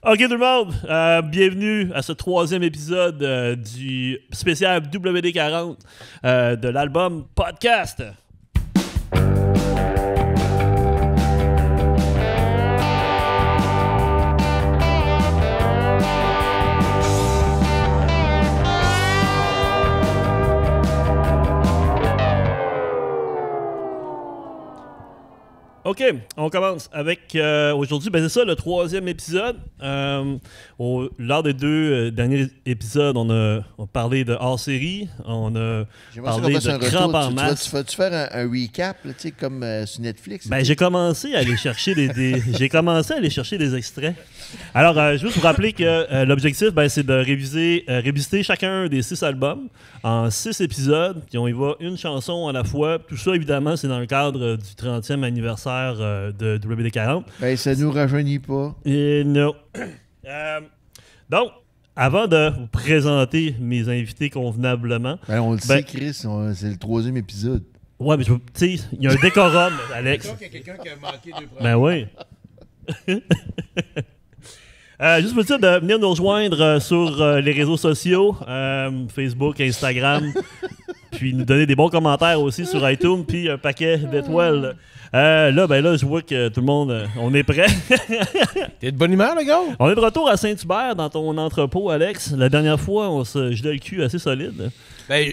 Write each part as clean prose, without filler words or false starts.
Ok tout le monde, bienvenue à ce troisième épisode du spécial WD40 de l'album Podcast. OK, on commence avec aujourd'hui, c'est ça, le troisième épisode. Lors des deux derniers épisodes, on a parlé de hors-série, on a parlé de crampes en masse. Tu vas-tu faire un recap, là, comme sur Netflix? J'ai commencé à aller chercher j'ai commencé à aller chercher des extraits. Alors, je veux vous rappeler que l'objectif, c'est de réviser chacun des 6 albums en 6 épisodes, puis on y va une chanson à la fois. Tout ça, évidemment, c'est dans le cadre du 30e anniversaire de WD40. Ça nous rajeunit pas. Et non. Donc, avant de vous présenter mes invités convenablement... on le sait, Chris, c'est le 3e épisode. Ouais, mais tu sais, il y a un décorum, Alex. Il y a quelqu'un qui a manqué 2 premiers. Oui. Juste pour dire de venir nous rejoindre sur les réseaux sociaux, Facebook, Instagram, puis nous donner des bons commentaires aussi sur iTunes, puis un paquet d'étoiles. Là, je vois que tout le monde, on est prêt. T'es de bonne humeur, le gars? On est de retour à Saint-Hubert, dans ton entrepôt, Alex. La dernière fois, on se gelait le cul assez solide.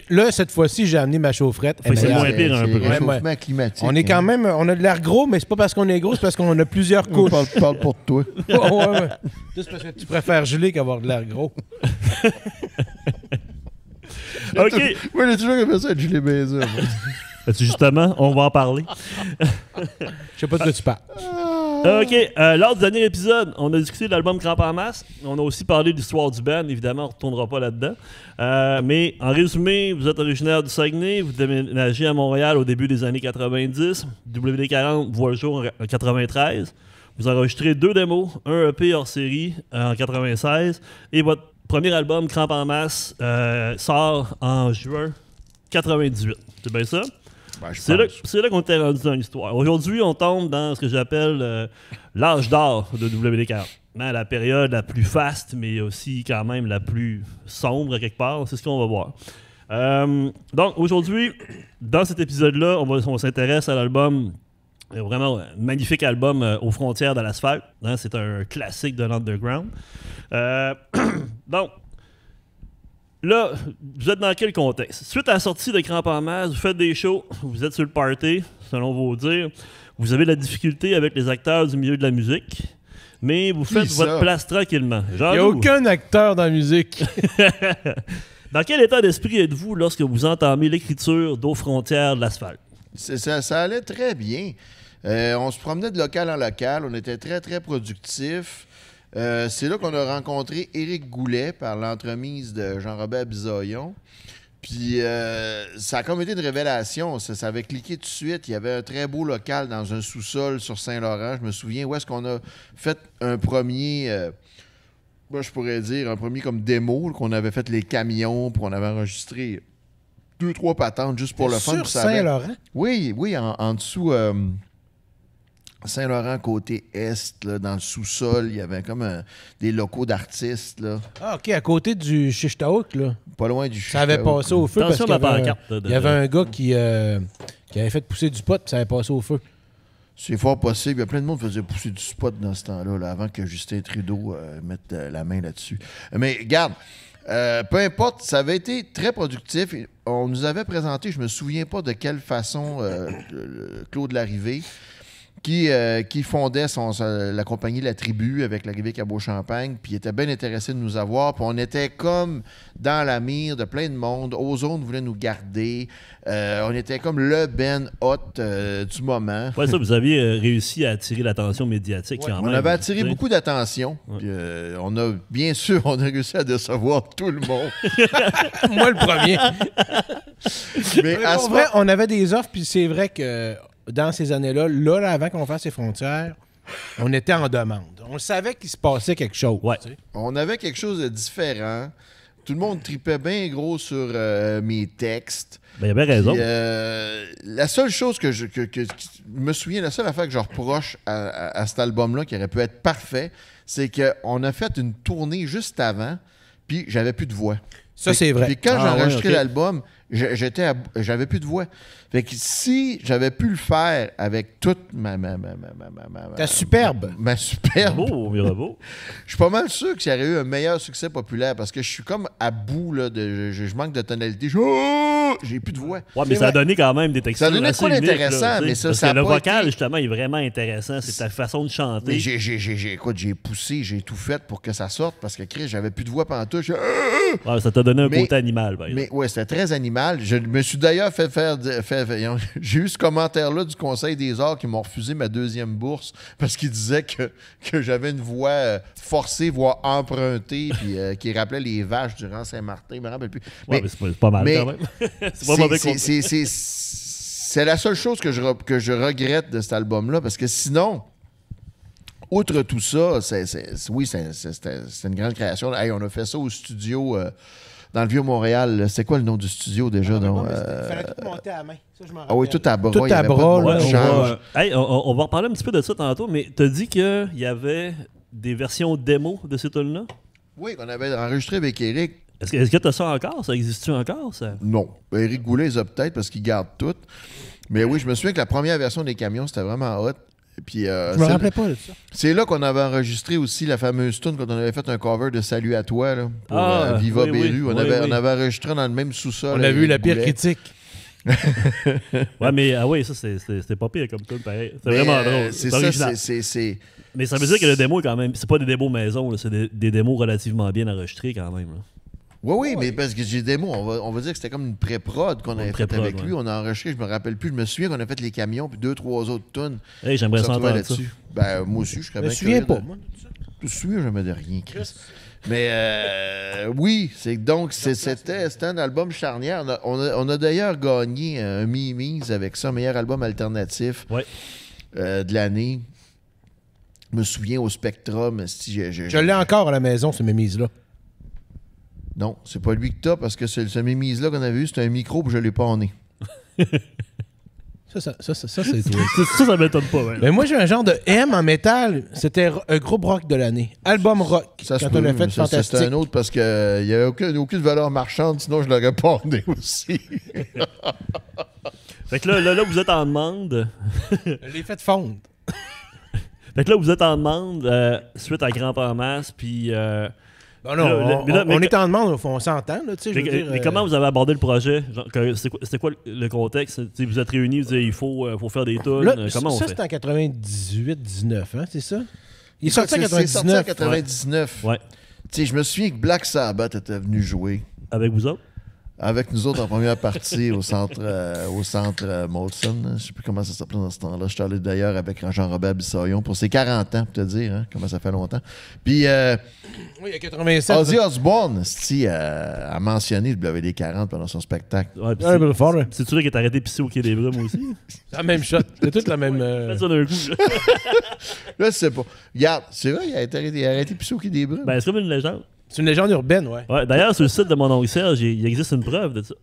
Là, cette fois-ci, j'ai amené ma chaufferette. C'est moins pire un peu. Réchauffement climatique. On est quand même, on a de l'air gros, mais c'est pas parce qu'on est gros, c'est parce qu'on a plusieurs couches. Parle pour toi. ouais. Juste parce que tu préfères geler qu'avoir de l'air gros. OK. Moi, j'ai toujours aimé ça, Julie Baiser. Justement, on va en parler. Je sais pas de quoi tu parles. OK. Lors du dernier épisode, on a discuté de l'album Crampes en masse. On a aussi parlé de l'histoire du band. Évidemment, on ne retournera pas là-dedans. Mais en résumé, vous êtes originaire du Saguenay. Vous déménagez à Montréal au début des années 90. WD40 voit le jour en 93. Vous enregistrez 2 démos, un EP hors série en 96. Et votre premier album, Crampes en masse, sort en juin 98. C'est bien ça? C'est là qu'on était rendu dans l'histoire. Aujourd'hui, on tombe dans ce que j'appelle l'âge d'or de WD40. La période la plus faste, mais aussi quand même la plus sombre quelque part. C'est ce qu'on va voir. Donc, aujourd'hui, dans cet épisode-là, on s'intéresse à l'album, vraiment un magnifique album, Aux frontières de l'asphalte. C'est un classique de l'underground. Donc, là, vous êtes dans quel contexte? Suite à la sortie de Crampes en masse, vous faites des shows, vous êtes sur le party, selon vos dires. Vous avez de la difficulté avec les acteurs du milieu de la musique, mais vous faites votre place tranquillement. Il n'y a aucun acteur dans la musique. Dans quel état d'esprit êtes-vous lorsque vous entamez l'écriture d'Aux frontières de l'asphalte? Ça allait très bien. On se promenait de local en local, on était très, très productifs. C'est là qu'on a rencontré Éric Goulet par l'entremise de Jean-Robert Bisaillon. Puis ça a comme été une révélation. Ça avait cliqué tout de suite. Il y avait un très beau local dans un sous-sol sur Saint-Laurent. Je me souviens où est-ce qu'on a fait un premier... je pourrais dire un premier comme démo, qu'on avait fait les camions, puis on avait enregistré 2-3 patentes juste pour le fun. Sur Saint-Laurent? Oui, en dessous... Saint-Laurent, côté est, là, dans le sous-sol, il y avait comme des locaux d'artistes. Là. Ah, OK, à côté du Chichtaouk, là. Pas loin du Ça avait passé au feu parce qu'il y avait un gars qui avait fait pousser du pot, puis ça avait passé au feu. C'est fort possible. Il y a plein de monde qui faisait pousser du spot dans ce temps-là, là, avant que Justin Trudeau mette la main là-dessus. Mais regarde, peu importe, ça avait été très productif. On nous avait présenté, je me souviens pas de quelle façon, Claude Larrivée, qui fondait la compagnie La Tribu avec l'arrivée Cabot-Champagne, puis il était bien intéressé de nous avoir. Puis on était comme dans la mire de plein de monde. Ozone voulait nous garder. On était comme le Ben hot du moment. Ouais, ça, vous aviez réussi à attirer l'attention médiatique quand même. On avait attiré beaucoup d'attention. Ouais. Puis, on a réussi à décevoir tout le monde. Moi, le premier. Mais en vrai, on avait des offres, puis c'est vrai que dans ces années-là, avant qu'on fasse les frontières, on était en demande. On savait qu'il se passait quelque chose. Ouais. On avait quelque chose de différent. Tout le monde tripait bien gros sur mes textes. Ben, il avait raison. Puis, la seule chose que je me souviens, la seule affaire que je reproche à cet album-là, qui aurait pu être parfait, c'est qu'on a fait une tournée juste avant, puis j'avais plus de voix. Ça, c'est vrai. Puis quand j'ai enregistré ouais, ok. l'album, j'avais plus de voix. Fait que si j'avais pu le faire avec toute Ta superbe. ma superbe, Bravo, Mirabeau. je suis pas mal sûr que ça aurait eu un meilleur succès populaire parce que je suis comme à bout, là, je manque de tonalité. J'ai plus de voix. Ouais, mais ça a donné quand même des textures. Ça donnait assez quoi uniques, d'intéressant, là, tu sais, mais ça, parce ça que a le pas vocal, été- justement, est vraiment intéressant. C'est ta façon de chanter. Mais j'ai poussé, j'ai tout fait pour que ça sorte parce que Chris, j'avais plus de voix pendant tout. Ouais, ça t'a donné un Mais- côté animal, par exemple. Mais ouais, c'était très animal. Je me suis d'ailleurs fait faire. J'ai eu ce commentaire-là du Conseil des arts qui m'ont refusé ma deuxième bourse parce qu'ils disaient que j'avais une voix forcée, voix empruntée, puis qui rappelait les vaches durant Saint-Martin. Je me rappelle plus. Ouais, mais c'est pas mal mais quand même. C'est pas mauvais contre. c'est la seule chose que je regrette de cet album-là parce que sinon. Outre tout ça, c'était une grande création. Hey, on a fait ça au studio dans le Vieux-Montréal. C'est quoi le nom du studio déjà? Il fallait tout monter à la main. Ça, je m'en rappelle. Ah oui, tout à bras. Tout il y à avait pas de bras, bois là, de on change. va, hey, on va reparler un petit peu de ça tantôt, mais t'as dit qu'il y avait des versions démo de ces tunes-là? Oui, qu'on avait enregistré avec Eric. Est-ce que t'as ça encore? Ça existe-tu encore, ça? Non. Eric Goulet les a peut-être parce qu'il garde tout. Mais oui, je me souviens que la première version des camions, c'était vraiment hot. Puis, Je me rappelais pas de ça. c'est là qu'on avait enregistré aussi la fameuse tune quand on avait fait un cover de Salut à toi là, pour Ah, Viva oui, Beru. oui, on, oui, avait, oui. on avait enregistré dans le même sous-sol. On a vu avec la pire Goulet. critique. Ouais, mais oui, ça, c'était pas pire comme tune, pareil. C'est Mais, vraiment drôle. C'est C'est ça, original. c'est. Mais ça veut dire que le démo, quand même, c'est pas des démos maison, là, c'est des démos relativement bien enregistrés, quand même. Là. Oui, mais parce que j'ai des mots, on va dire que c'était comme une pré-prod qu'on avait fait pré-prod, avec lui. ouais. On a enregistré, je me rappelle plus. Je me souviens qu'on a fait les camions puis 2-3 autres tunes. Hey, j'aimerais On se ça retrouvait entendre ça. là-dessus. Ben, moi aussi, je serais Je me bien souviens curieux pas. de- moi, de ça. Je me souviens jamais de rien, Chris. Mais oui, c'était un album charnière. On a d'ailleurs gagné un Mimis avec ça, meilleur album alternatif Ouais. de l'année. Je me souviens au Spectrum. Je l'ai encore à la maison, ce mémise-là. Non, c'est pas lui que t'as parce que ce Mimis-là qu'on avait eu, c'était un micro puis je l'ai pas en nez. Ça, c'est toi. Ça m'étonne pas, ouais. Mais moi, j'ai un genre de M en métal. C'était un groupe rock de l'année. Album rock. Ça se quand peut, on a fait mais ça, Fantastique. c'était un autre parce qu'il n'y avait aucune valeur marchande, sinon je l'aurais pas en nez aussi. Fait que là, vous êtes en demande. Je l'ai fait fondre. Fait que là, vous êtes en demande suite à Grand en masse, puis... Non, non, Mais là, on est en demande, on s'entend. Là, tu sais, je veux dire, mais comment vous avez abordé le projet? C'était quoi le contexte? Tu sais, vous êtes réunis, vous dites il faut faire des tunes. là, Comment on ça, fait? c'était en 98-19, hein, c'est ça? Il est C'est sorti en sorti en 99. 99. Ouais. Tu sais, je me souviens que Black Sabbath était venu jouer Avec vous autres? avec nous autres en première partie au centre Molson. Je ne sais plus comment ça s'appelait dans ce temps-là. Je suis allé d'ailleurs avec Jean-Robert Bissaillon pour ses 40 ans, pour te dire, hein, comment ça fait longtemps. Puis Oui, il y a 87. Ozzy Osbourne, a mentionné le WD-40 pendant son spectacle. Ouais, puis Ouais, mais fort, là. c'est-tu là qui est arrêté de pisser au Quai des Brumes aussi? C'est la même shot. C'est toute la même. Faites ça d'un coup. là. Là, je sais pas. Regarde, c'est vrai, il a arrêté de pisser au Quai des Brumes. Ben, c'est comme une légende. C'est une légende urbaine, ouais. Ouais, d'ailleurs, sur le site de mon oncle Serge, il existe une preuve de ça.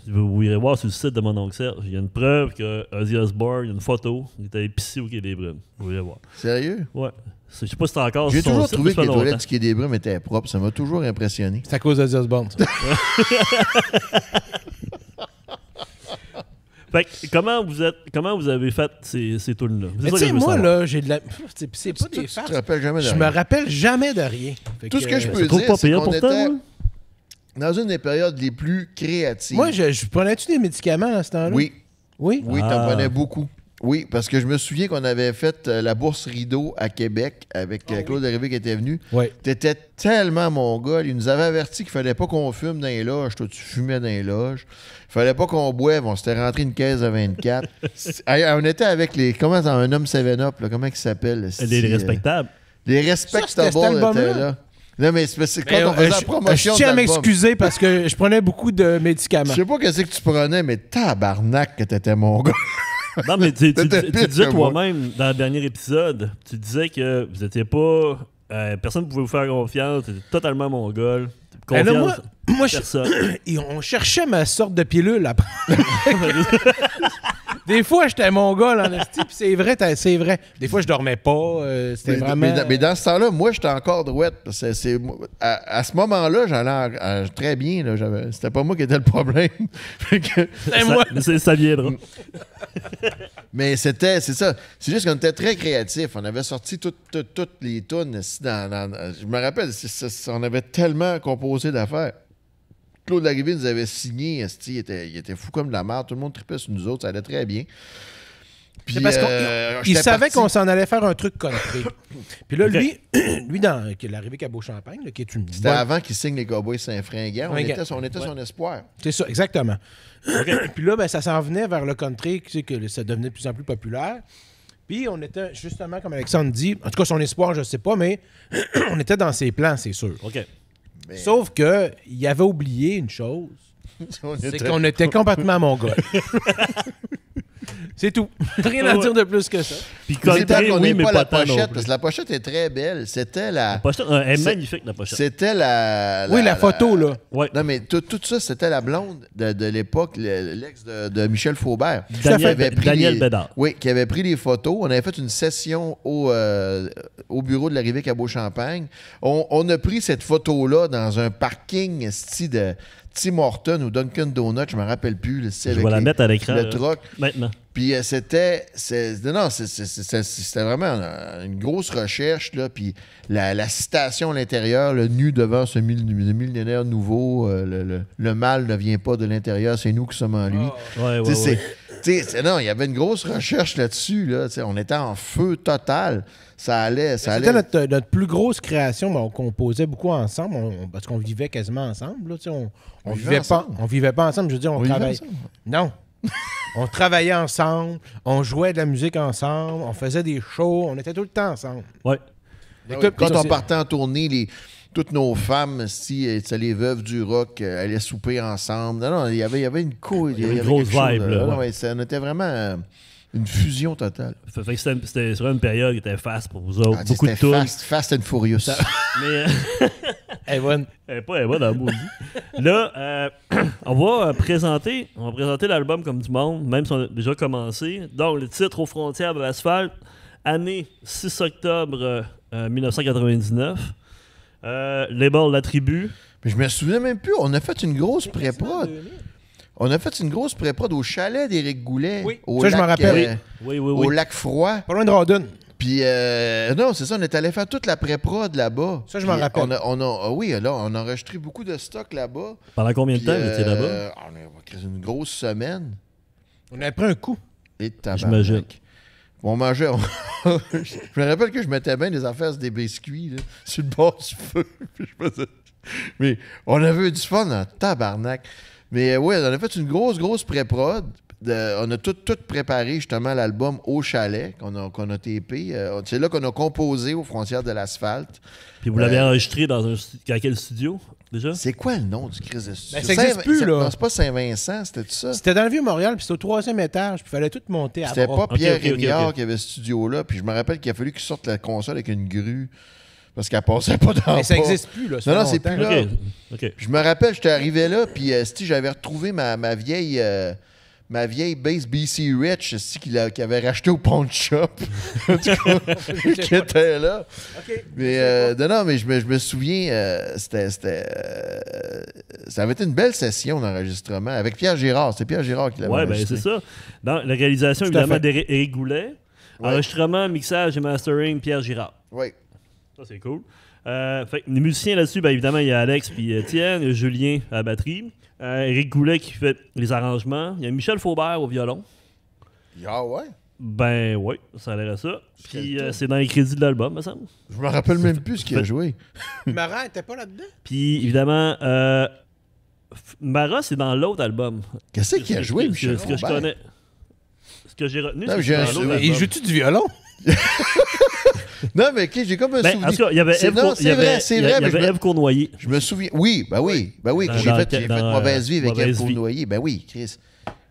Vous irez voir sur le site de mon oncle Serge. Il y a une preuve que Ozzy Osbourne, il y a une photo, il est allé pisser au Quai des Brumes. Vous irez voir. Sérieux? Ouais. Je sais pas si c'est encore J'ai sur son toujours site, trouvé mais que ça les fait toilettes longtemps. du Quai des Brumes étaient propres. Ça m'a toujours impressionné. C'est à cause d'Ozzy Osbourne, ça. Fait que, comment vous avez fait ces tunes-là? C'est Mais ça tu que sais, je veux moi, savoir. là, j'ai de la. C'est pas des Tu te farces. rappelles jamais de Je rien. me rappelle jamais de rien. Fait Tout ce que je euh, peux trouve dire, pas c'est pire qu'on pourtant, était moi. dans une des périodes les plus créatives. Moi, je prenais-tu des médicaments à ce temps-là? Oui, Oui? oui, Ah. t'en prenais beaucoup. Oui, parce que je me souviens qu'on avait fait la bourse Rideau à Québec avec Claude Derivé qui était venu. Oui. T'étais tellement mongol. Il nous avait averti qu'il fallait pas qu'on fume dans les loges. Toi, tu fumais dans les loges. Il fallait pas qu'on boive. On s'était rentré une caisse à 24. Hey, on était avec les... Comment dans un homme 7-Up, là, comment il s'appelle? Les respectables. Les c'était Respectables cet album-là? étaient là. Non, mais c'est Mais, quand on faisait la je promotion tiens à de l'album. m'excuser parce que je prenais beaucoup de Je médicaments. sais pas qu'est-ce que tu prenais, mais tabarnak que t'étais mongol. Non, mais tu T'étais pire disais que moi. toi-même dans le dernier épisode, tu disais que vous étiez pas. Personne ne pouvait vous faire confiance, tu étais totalement mongol. Ben là, confiance. moi, Personne. et on cherchait ma sorte de pilule après. Des fois, j'étais mon gars, là, en esti, puis c'est vrai, c'est vrai. Des fois, je dormais pas. C'était vraiment... Mais dans ce temps-là, moi, j'étais encore douette. Parce que à ce moment-là, j'allais très bien. Là, c'était pas moi qui étais le problème. Fait que- C'était moi. Ça viendra. mais c'est ça. C'est juste qu'on était très créatifs. On avait sorti toutes les tunes. Je me rappelle, on avait tellement composé d'affaires. Claude Larrivée nous avait signé, il était fou comme de la merde, tout le monde tripait sur nous autres, ça allait très bien. Puis, C'est parce qu'il j'étais savait parti. qu'on s'en allait faire un truc country. Puis là, Ok. lui qui est l'arrivée Cabot-Champagne, là, qui est une C'était bonne... avant qu'il signe les Cowboys Saint-Fringant, on Fringant. était son espoir. C'est ça, exactement. Puis là, ben, ça s'en venait vers le country, tu sais, que ça devenait de plus en plus populaire. Puis on était, justement, comme Alexandre dit, en tout cas son espoir, je sais pas, mais on était dans ses plans, c'est sûr. OK. Mais Sauf qu'il avait oublié une chose, on c'est était- qu'on était complètement mongol. C'est tout. Rien à dire de plus que ça. Puis C'est plate country, qu'on oui, ait mais pas pas la tant non pochette, plus. parce que la pochette est très belle. C'était la... Pochette, elle est C'est- magnifique, la pochette. C'était la... Oui, la photo, là. Ouais. Non, mais tout ça, c'était la blonde de l'époque, l'ex de Michel Faubert. Daniel, Qui avait pris Daniel les- Bédard. Oui, qui avait pris les photos. On avait fait une session au bureau de l'arrivée Cabot-Champagne. On a pris cette photo-là dans un parking style de Tim Horton ou Dunkin' Donuts, je me rappelle plus. Je vais la mettre à l'écran. Le là, truck. Maintenant. Puis c'était vraiment une grosse recherche. Là, puis la citation à l'intérieur, le nu devant ce millionnaire nouveau, le mal ne vient pas de l'intérieur, c'est nous qui sommes en lui. Ouais, Tu sais, ouais. non, il y avait une grosse recherche là-dessus. Là, tu sais, on était en feu total. Ça allait. C'était notre plus grosse création, mais on composait beaucoup ensemble, parce qu'on vivait quasiment ensemble. Là, tu sais, on vivait vivait pas ensemble. Je veux dire, on vivait travaillait. ensemble? Non. On travaillait ensemble, on jouait de la musique ensemble, on faisait des shows, on était tout le temps ensemble. Ouais. Ah oui, quand Ça, on c'est- partait en tournée, toutes nos femmes, les veuves du rock, allaient souper ensemble. Non, il y avait une couille. Il y avait une grosse quelque chose, vibe, là, Non, ouais. on était vraiment une fusion totale. Fait que c'était sur une période qui était fast pour vous autres. Ah, Beaucoup de c'était tunes. Fast and Furious. Mais Evan, elle est pas dans le maudit. Là, on va présenter l'album comme du monde, même si on a déjà commencé. Donc, le titre Aux frontières de l'asphalte, année 6 octobre 1999. Label La Tribu. Mais je me souviens même plus. On a fait une grosse pré-prod. On a fait une grosse pré-prod au chalet d'Éric Goulet. Oui. Au Ça, je m'en lac, rappelle. Oui. Au lac Froid. pas loin de Rawdon. Puis, non, c'est ça, on est allé faire toute la pré-prod là-bas. Ça, je m'en Puis, rappelle. Oui, là, on a enregistré beaucoup de stock là-bas. Pendant combien de Puis, temps vous étiez là-bas? On a créé une grosse semaine. On avait pris un coup. Et tabarnak. J'imagine. On mangeait. Je me rappelle que je mettais bien des affaires sur des biscuits là, sur le bord du feu. Puis je faisais- Mais on avait eu du fun en tabarnak. Mais oui, on a fait une grosse pré-prod. On a tout préparé justement l'album au chalet qu'on a tapé. C'est là qu'on a composé aux frontières de l'asphalte. Puis vous l'avez enregistré dans quel studio, déjà? C'est quoi le nom du crise de studio? Ben, ça existe plus, là. Non, c'est pas Saint-Vincent, c'était tout ça. C'était dans le Vieux-Montréal, puis c'était au 3e étage, puis il fallait tout monter à C'était bras. pas Pierre Ok, ok, Rémillard ok. qui avait ce studio-là. Puis je me rappelle qu'il a fallu qu'il sorte la console avec une grue parce qu'elle passait pas dans Mais ça le pas. n'existe plus, là. ça Non, fait non, c'est longtemps. plus là. OK. Je me rappelle, j'étais arrivé là, puis j'avais retrouvé ma vieille base BC Rich qu'il avait racheté au pawn shop. En tout cas, qui était là. OK. Mais non, mais je me souviens, ça avait été une belle session d'enregistrement avec Pierre Girard. C'est Pierre Girard qui l'avait Ouais, ben enregistré. c'est ça. Dans la réalisation, Tout à évidemment, fait. d'Éric Goulet. Ouais. Enregistrement, mixage et mastering, Pierre Girard. Oui. Ça, c'est cool. Fait que les musiciens là-dessus, ben, évidemment, il y a Alex puis Étienne, il y a Julien à la batterie, Éric Goulet qui fait les arrangements, il y a Michel Faubert au violon. Ah ouais? Ben oui, ça a l'air à ça. Puis Quel c'est dans les crédits de l'album, me semble. Je me rappelle même plus ce qu'il a joué. Marat était pas là-dedans? Puis évidemment, Mara, c'est dans l'autre album. Qu'est-ce qu'il a joué, Michel Ce que je Faubert? connais. Ce que j'ai retenu, Non, c'est j'ai que un c'est dans l'autre souvenir. Il album. joue-tu du violon? Non, mais OK, j'ai comme un Ben, souvenir. en tout cas, il y avait Ève Non, Cour- il y c'est avait- vrai, c'est il y vrai, avait mais je me- Ève Cournoyer. Je me souviens. Oui, ben oui. Ben oui, Dans- j'ai dans- fait dans, Mauvaise Vie avec Mauvaise Ève Vie. Cournoyer. Ben oui, Chris.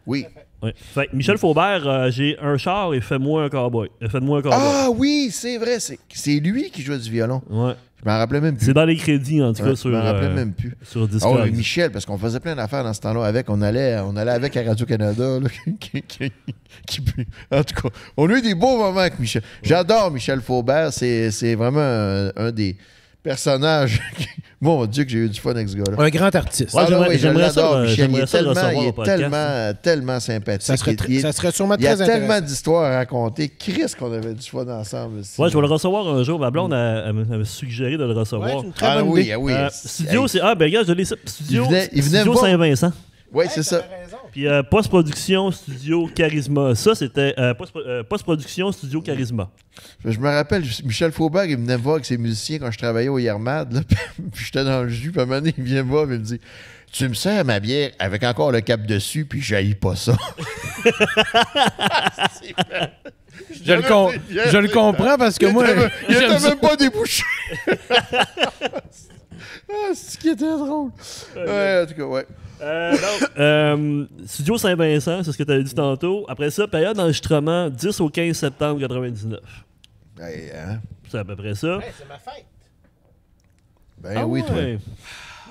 Oui. Ouais. Fait que Michel Faubert, j'ai un char et fais-moi un cowboy. Faites-moi un cowboy. Ah oui, c'est vrai. C'est lui qui jouait du violon. Ouais. Je m'en rappelais même plus. C'est dans les crédits, en tout cas, Je m'en rappelais même plus. sur Ah Discord. oui, Michel, parce qu'on faisait plein d'affaires dans ce temps-là avec. On allait avec à Radio-Canada. Là, en tout cas, on a eu des beaux moments avec Michel. J'adore Michel Faubert. C'est vraiment un des personnages. Mon Dieu, que j'ai eu du fun avec ce gars-là. Un grand artiste. Ouais, Ah, oui, je j'aimerais ça, l'adore, Michel. Il j'aimerais est ça le recevoir au podcast. tellement sympathique. Ça serait sûrement Il y a très tellement intéressant. d'histoires à raconter. Chris, qu'on avait du fun ensemble. Aussi. Ouais, je vais le recevoir un jour. Ma blonde elle m'avait suggéré de le Ouais, recevoir. c'est une très Ah bonne oui, idée. ah oui. Studio, c'est. Ah, ben, gars, je l'ai. Studio, Il venait Studio voir. Saint-Vincent. Oui, c'est ça. Puis post-production, Studio Charisma. Ça, c'était post-production, Studio Charisma. Je me rappelle, Michel Faubert, il venait me voir avec ses musiciens quand je travaillais au Yermad. Là, puis j'étais dans le jus. Puis à un moment donné, il vient me voir et il me dit Tu me sers ma bière avec encore le cap dessus, puis j'haïs pas ça. Je le comprends parce que moi. Il j'aime était ça. même pas débouché. C'est ce qui était drôle. Ouais, en tout cas, ouais. Studio Saint-Vincent, c'est ce que tu avais dit tantôt. Après ça, période d'enregistrement 10 au 15 septembre 99. Hey, hein? C'est à peu près ça. Hey, c'est ma fête. Ben oui, toi. ouais.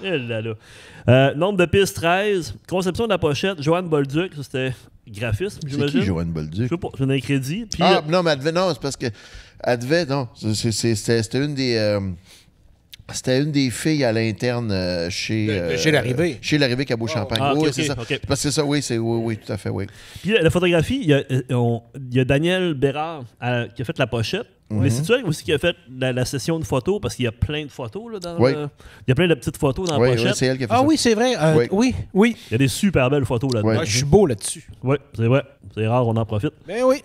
Eh là là. Nombre de pistes 13. Conception de la pochette, Joanne Bolduc. Ça, c'était graphisme, C'est j'imagine. qui, Joanne Je Bolduc? sais pas, je n'ai crédit. Puis, Ah, non, mais elle devait, non, c'est parce que elle devait, non, c'était une des... c'était une des filles à l'interne chez... Chez l'Arrivée. Chez l'Arrivée Cabot-Champagne. Ah, ok, oui, ok, c'est ça. ok. Parce que c'est ça, oui, tout à fait, oui. Puis la photographie, il y a Daniel Bérard qui a fait la pochette. Mais c'est toi aussi qui a fait la session de photos parce qu'il y a plein de photos là, dans Oui. il y a plein de petites photos dans la Oui, pochette. c'est elle qui a fait Ah ça. oui, c'est vrai. Oui. Oui. Il y a des super belles photos là-dedans. Ouais. Ah, je suis beau là-dessus. Oui, c'est vrai. C'est rare, on en profite. Ben oui.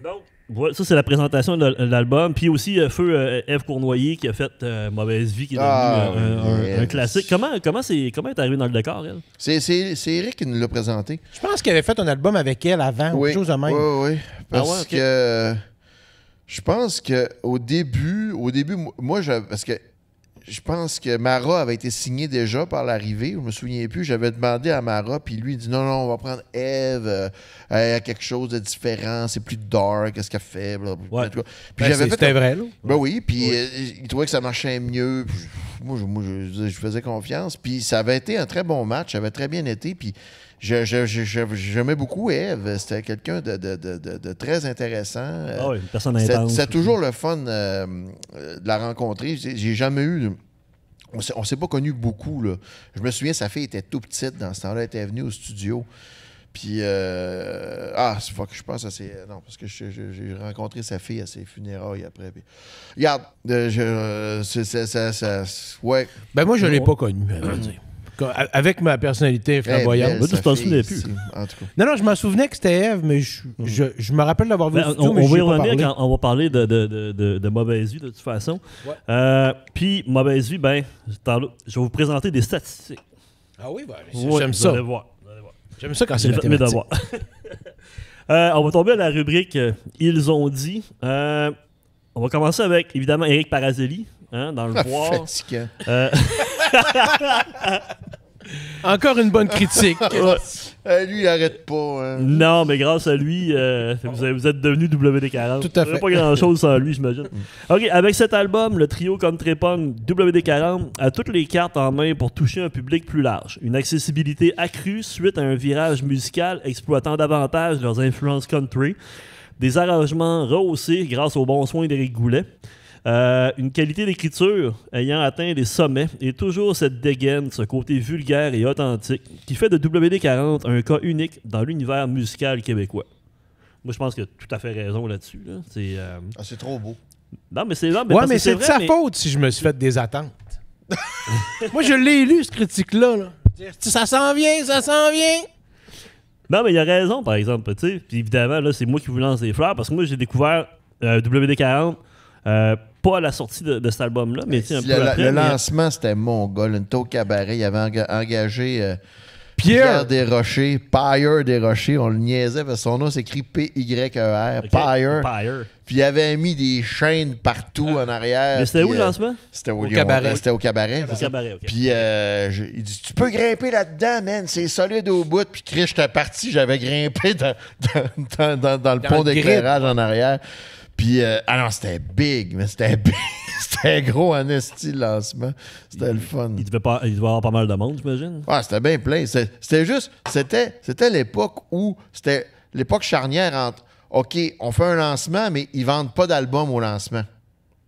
Donc, voilà, ça, c'est la présentation de l'album. Puis aussi, Feu Ève Cournoyer qui a fait Mauvaise Vie, qui est devenu un classique. Comment est arrivé dans le décor, elle? C'est Eric qui nous l'a présenté. Je pense qu'il avait fait un album avec elle avant, ou Oui, quelque chose de même. oui. Parce Ah ouais, ok. que je pense qu'au début, moi, parce que je pense que Mara avait été signée déjà par l'Arrivée. Je me souviens plus. J'avais demandé à Mara, puis lui, il dit non, on va prendre Eve. Elle a quelque chose de différent. C'est plus dark. Qu'est-ce qu'elle fait? Blablabla. Ouais. En tout cas. Puis Ben, j'avais fait. c'était vrai, là. Ben oui, puis il trouvait que ça marchait mieux. Puis moi, je faisais confiance. Puis ça avait été un très bon match. Ça avait très bien été. Puis j'aimais beaucoup Eve. C'était quelqu'un de très intéressant. Ah oui, une personne C'était intense. c'était toujours le fun de la rencontrer. J'ai jamais eu... On s'est pas connus beaucoup, là. Je me souviens, sa fille était tout petite dans ce temps-là. Elle était venue au studio. Puis... fuck, je pense que c'est... Non, parce que j'ai rencontré sa fille à ses funérailles après. Puis, regarde, ouais. Ben moi, je ne l'ai pas connu, à vrai dire. Avec ma personnalité flamboyante. Ben, tu t'en souvenais plus. En tout cas. Non, je m'en souvenais que c'était Eve, mais je me rappelle l'avoir vu Ben, au studio, on mais va je y n'ai pas revenir parlé. quand on va parler de Mauvaise Vie, de toute façon. Ouais. Puis, Mauvaise Vie, ben, je vais vous présenter des statistiques. Ah oui, ben, Ouais, j'aime vous ça. allez voir. J'aime ça quand c'est J'ai fait mes mathématique. devoirs. On va tomber à la rubrique Ils ont dit. On va commencer avec, évidemment, Éric Parazelli, dans le bois. Fatigant. Encore une bonne critique. Lui, il arrête pas. Hein. Non, mais grâce à lui, vous êtes devenu WD-40. Tout à Il y fait. a pas grand-chose sans lui, j'imagine. OK, avec cet album, le trio Country Punk WD-40 a toutes les cartes en main pour toucher un public plus large. Une accessibilité accrue suite à un virage musical exploitant davantage leurs influences country. Des arrangements rehaussés grâce aux bons soins d'Éric Goulet. Une qualité d'écriture ayant atteint les sommets et toujours cette dégaine, ce côté vulgaire et authentique qui fait de WD-40 un cas unique dans l'univers musical québécois. Moi, je pense qu'il a tout à fait raison là-dessus. Là. C'est trop beau. Non, mais c'est... Ouais, mais c'est de sa faute si je me suis fait des attentes. Moi, je l'ai lu, ce critique-là. Là. Ça s'en vient, ça s'en vient. Non, mais il a raison, par exemple. Tu sais. Puis évidemment, là, c'est moi qui vous lance des fleurs parce que moi, j'ai découvert WD-40 pas à la sortie de cet album-là, mais un peu après. Le lancement, c'était mon gars. Une taux cabaret. Il avait engagé Pierre Desrochers, Pyre Desrochers, on le niaisait parce que son nom s'écrit P-Y-E-R, Ok. Pyre. Pyre. Puis il avait mis des chaînes partout en arrière. Mais c'était où puis, le lancement? C'était au cabaret. C'était au cabaret. Au cabaret, ok. Puis il dit, tu peux grimper là-dedans, man, c'est solide au bout. Puis Chris, j'étais parti, j'avais grimpé dans le pont le d'éclairage en arrière. Puis, non, c'était big, mais c'était big. C'était gros en esti le lancement. C'était le fun. Il devait avoir pas mal de monde, j'imagine. Ouais, c'était bien plein. C'était juste, c'était l'époque où, c'était l'époque charnière entre, OK, on fait un lancement, mais ils vendent pas d'album au lancement.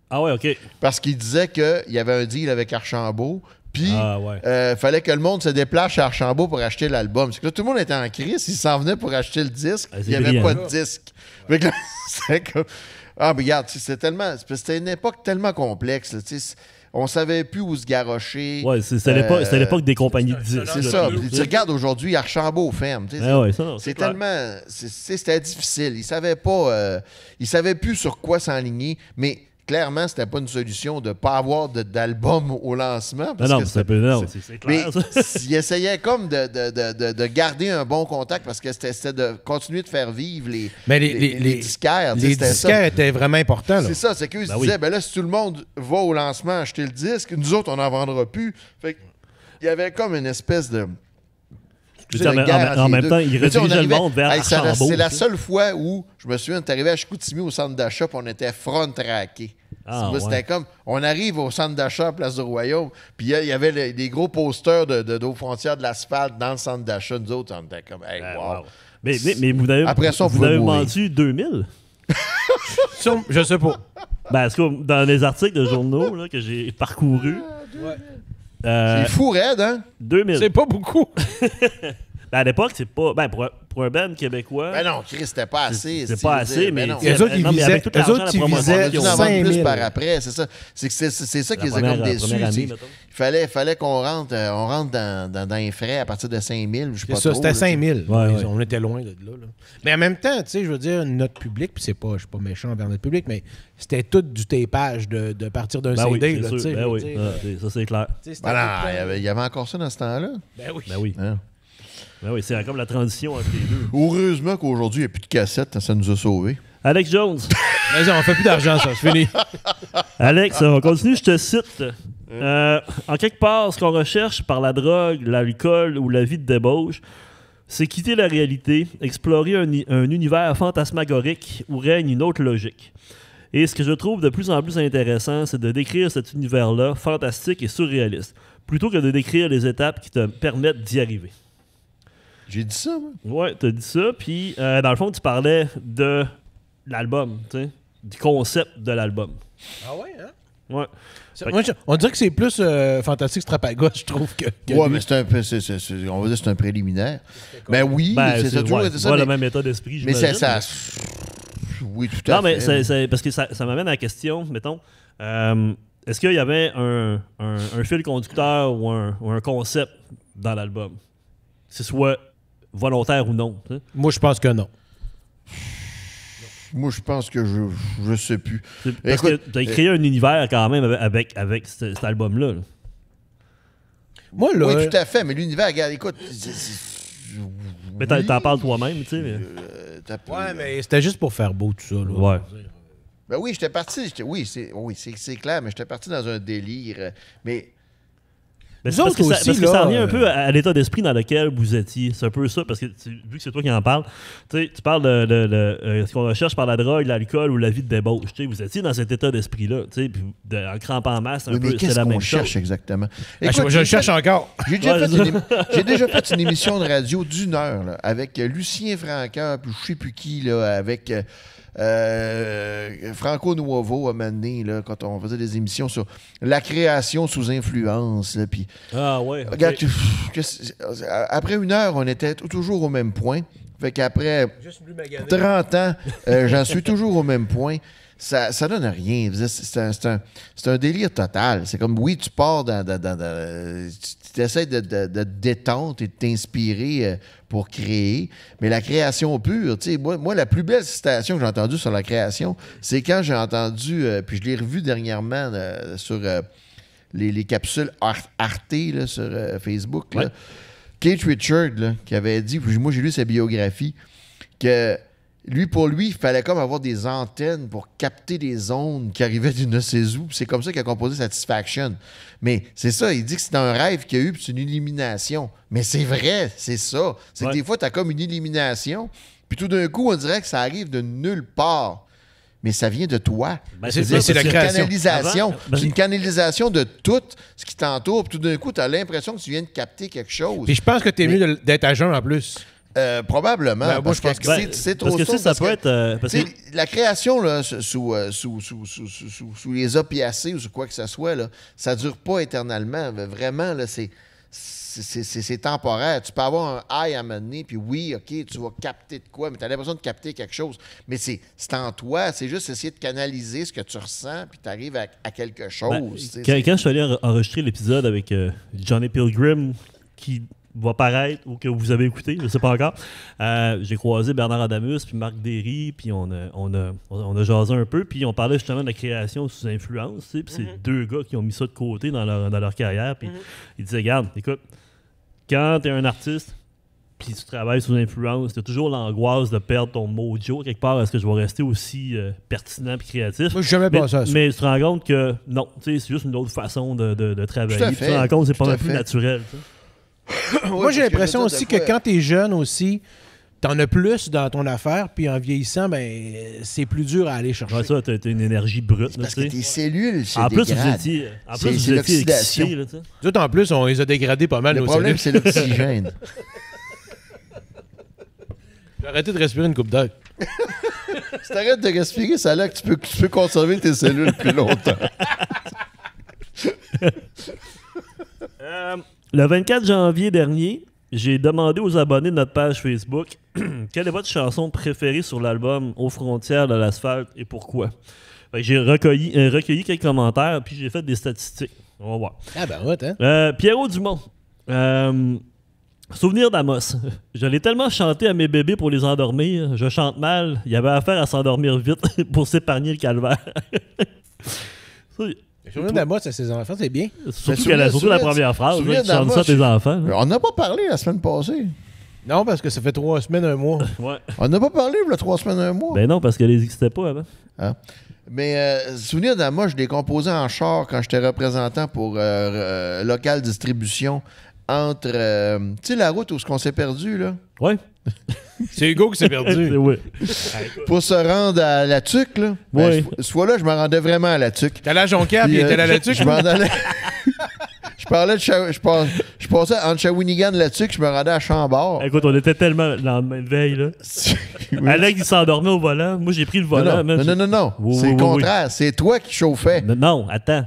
Ah ouais, OK. Parce qu'ils disaient qu'il y avait un deal avec Archambault. Puis, Ah ouais. fallait que le monde se déplace chez Archambault pour acheter l'album. C'est que là, tout le monde était en crise. Ils s'en venaient pour acheter le disque. Ah, c'est Il n'y avait brillant. pas de disque. Fait que là, c'était comme... Ah, mais regarde, c'était une époque tellement complexe. Là, on savait plus où se garrocher. Ouais, c'était l'époque des compagnies de disques. C'est là, ça. puis- Puis tu regardes aujourd'hui Archambault ferme. tu sais, Ah ouais, ça, non, c'est clair. tellement. C'était difficile. Ils savaient pas. Ils savaient plus sur quoi s'enligner. Mais clairement, c'était pas une solution de pas avoir d'album au lancement. Parce Non, que c'est un peu. Non, c'est mais clair, ça. ils essayaient comme de garder un bon contact parce que c'était de continuer de faire vivre Mais les disquaires. tu sais, Les c'était ça. disquaires étaient vraiment importants. Là. C'est ça, c'est qu'eux ils se Ben oui. disaient, ben là, si tout le monde va au lancement acheter le disque, nous autres, on n'en vendra plus. Fait que, il y avait comme une espèce de. Puis en même temps, il Mais tu sais, on redirigeait le arrivait- monde vers Archambault. C'est la tu sais. seule fois où je me souviens, on est arrivé à Chicoutimi au centre d'achat, puis on était front-traqué. Ah, C'était ouais. comme, on arrive au centre d'achat à Place du Royaume, puis il y avait des gros posters d'eau frontière de l'asphalte dans le centre d'achat. Nous autres, on était comme, hey, Ah, wow. wow. Mais vous avez, Après ça, on vous pouvait avez mourir. vendu 2000? Je sais pas. Ben, en tout cas, dans les articles de journaux là, que j'ai parcourus, C'est fou, raide, hein? 2000. C'est pas beaucoup. Ben, à l'époque, c'est pas. Ben, pour un band québécois. Ben non, Chris, c'était pas assez. C'est si, pas je veux assez, dire, mais. ben non. Les autres, ils non, mais avec visaient- tout eux l'argent, autres, la ils promotion, visaient On a dû en vendre 5 000. plus par après, c'est ça. C'est ça qui La les a comme première déçus. année, tu sais. mettons. Il fallait qu'on rentre, dans les frais à partir de 5 000. Je sais C'est pas ça, trop, c'était là, 5 000. Ouais. On était loin de là. Mais en même temps, tu sais, je veux dire, notre public, puis je suis pas méchant envers notre public, mais c'était tout du tapage de partir d'un Ben oui, CD. c'est là, tu sûr. sais, Ben je veux oui, dire, ça c'est clair. tu sais, c'était Ben non, tout le temps- il y avait encore ça dans ce temps-là. Ben oui. Ben oui. Hein. Ben oui, c'est comme la transition entre les deux. Heureusement qu'aujourd'hui, il n'y a plus de cassettes, ça nous a sauvés. Alex Jones. Vas-y, on fait plus d'argent, ça. C'est fini. Alex, on continue, je te cite. En quelque part, ce qu'on recherche par la drogue, l'alcool ou la vie de débauche, c'est quitter la réalité, explorer un univers fantasmagorique où règne une autre logique. Et ce que je trouve de plus en plus intéressant, c'est de décrire cet univers-là, fantastique et surréaliste, plutôt que de décrire les étapes qui te permettent d'y arriver. J'ai dit ça, moi. Ouais, t'as dit ça, puis dans le fond, tu parlais de l'album, tu sais, du concept de l'album. Ah ouais, hein? Ouais. Moi, on dirait que c'est plus fantastique Strapagos, je trouve, que Ouais, lui. mais c'est un peu, on va dire que c'est un préliminaire. Ben oui, Ben, ça a toujours été ça. pas Mais, le même état d'esprit, mais j'imagine. oui, tout à Non, fait. mais parce que ça m'amène à la question, mettons, est-ce qu'il y avait un fil conducteur ou un concept dans l'album? Que ce soit volontaire ou non. Tu sais? Moi, je pense que non. Moi, je pense que je sais plus. Parce Écoute, que tu as créé un univers quand même avec cet album-là. Là. Moi, là... Oui, tout à fait, mais l'univers, regarde, écoute. Mais t'en parles toi-même, tu sais. mais- Ouais, mais c'était juste pour faire beau, tout ça. Là. Ouais. Ben oui, j'étais parti. C'est clair, mais j'étais parti dans un délire. Mais Mais Nous c'est parce autres que aussi, parce que ça là, revient un peu à l'état d'esprit dans lequel vous étiez. C'est un peu ça, parce que vu que c'est toi qui en parles, tu parles de ce qu'on recherche par la drogue, l'alcool ou la vie de débauche. Tu sais, vous étiez dans cet état d'esprit-là, puis en crampant en masse, oui, mais c'est qu'est-ce la qu'on même cherche chose. exactement? Ah, Écoute, je le cherche encore. J'ai déjà, Ouais, j'ai déjà fait une émission de radio d'1 heure là, avec Lucien Francaire, puis je sais plus qui, là, avec Franco Nuovo à un moment donné, là, quand on faisait des émissions sur la création sous influence. Là, puis, Ah ouais. ok. regarde, après 1 heure, on était toujours au même point. Fait qu'après 30 ans, j'en suis toujours au même point. Ça donne rien. C'est un délire total. C'est comme, oui, tu pars tu essaies de te détendre et de t'inspirer pour créer, mais la création pure, tu sais, moi, la plus belle citation que j'ai entendue sur la création, c'est quand j'ai entendu, puis je l'ai revu dernièrement sur les capsules Arte là, sur Facebook, là. Ouais. Keith Richards, là, qui avait dit, puis moi j'ai lu sa biographie, que pour lui, il fallait comme avoir des antennes pour capter des ondes qui arrivaient d'une ne sais où. Puis c'est comme ça qu'il a composé Satisfaction. Mais c'est ça, il dit que c'est un rêve qu'il y a eu, puis c'est une illumination. Mais c'est vrai, c'est ça. C'est que des fois, tu as comme une illumination, puis tout d'un coup, on dirait que ça arrive de nulle part. Mais ça vient de toi. Ben, c'est ça, la une création. canalisation. Ben, C'est une canalisation de tout ce qui t'entoure. Puis tout d'un coup, tu as l'impression que tu viens de capter quelque chose. Puis je pense que t'es mieux d'être à jeun en plus. Probablement. Ben, moi, parce je pense que c'est trop parce que sombre, ça peut que, être... parce tu que- sais, la création, là, sous les opiacés ou sous quoi que ce soit, là, ça ne dure pas éternellement. Mais vraiment, là, c'est temporaire. Tu peux avoir un high à mener, puis oui, OK, tu vas capter de quoi, mais tu as l'impression de capter quelque chose. Mais c'est en toi. C'est juste essayer de canaliser ce que tu ressens, puis tu arrives à quelque chose. Ben, tu sais, quand je suis allé enregistrer l'épisode avec Johnny Pilgrim, qui va paraître ou que vous avez écouté, je ne sais pas encore, j'ai croisé Bernard Adamus puis Marc Derry, puis on a jasé un peu, puis on parlait justement de la création sous influence, tu sais, puis c'est deux gars qui ont mis ça de côté dans leur carrière, puis ils disaient, regarde, écoute, quand tu es un artiste, puis tu travailles sous influence, tu as toujours l'angoisse de perdre ton mojo quelque part. Est-ce que je vais rester aussi pertinent et créatif? Moi, j'ai jamais pensé à ça. Mais tu te rends compte que non, c'est juste une autre façon de travailler. Tout à Tu fait. te rends compte que c'est pas Tout à mal plus fait. naturel. Tu sais. Moi, j'ai l'impression aussi que quand t'es jeune aussi, t'en as plus dans ton affaire, puis en vieillissant, ben c'est plus dur à aller chercher. Ouais, ça, t'as une énergie brute. là, parce tu que sais. tes cellules, c'est En plus, vous dégrade. étiez, C'est excité. l'oxydation. Là, tu sais. Nous autres, en plus, on les a dégradés pas mal, Le nos problème, cellules. c'est l'oxygène. J'ai arrêté de respirer une coupe d'air. Si t'arrêtes de respirer, ça a l'air que tu peux conserver tes cellules plus longtemps. Le 24 janvier dernier, j'ai demandé aux abonnés de notre page Facebook quelle est votre chanson préférée sur l'album Aux frontières de l'asphalte et pourquoi. Fait que j'ai recueilli quelques commentaires puis j'ai fait des statistiques. On va voir. Ah ben ouais, hein? Pierrot Dumont. Souvenir d'Amos. Je l'ai tellement chanté à mes bébés pour les endormir. Je chante mal. Il y avait affaire à s'endormir vite pour s'épargner le calvaire. Ça, Souvenir d'Amos à ses enfants, c'est bien. surtout la première phrase. souvenir Là, tu chantes ça à tes enfants. là. On n'a pas parlé la semaine passée. Non, parce que ça fait 3 semaines, 1 mois. Ouais. On n'a pas parlé il y a 3 semaines, 1 mois. Ben non, parce qu'elle n'existait pas avant. Mais souvenir d'Ama, je l'ai composé en char quand j'étais représentant pour Local Distribution entre, tu sais, la route où on s'est perdu, là, Ouais. C'est Hugo qui s'est perdu. Ouais. pour se rendre à la Tuque, là. Ouais. Ce fois-là, je me rendais vraiment à la Tuque. T'es allé à Jonquière, puis il était allé là-dessus. Je m'en allais... Je passais entre Shawinigan et la Tuque, je me rendais à Chambord. Écoute, on était tellement le lendemain de veille. Là. Oui. Alex, il s'endormait au volant. Moi, j'ai pris le volant. Non, non. Oui, C'est oui, le oui, contraire. C'est toi qui chauffais. Non, attends.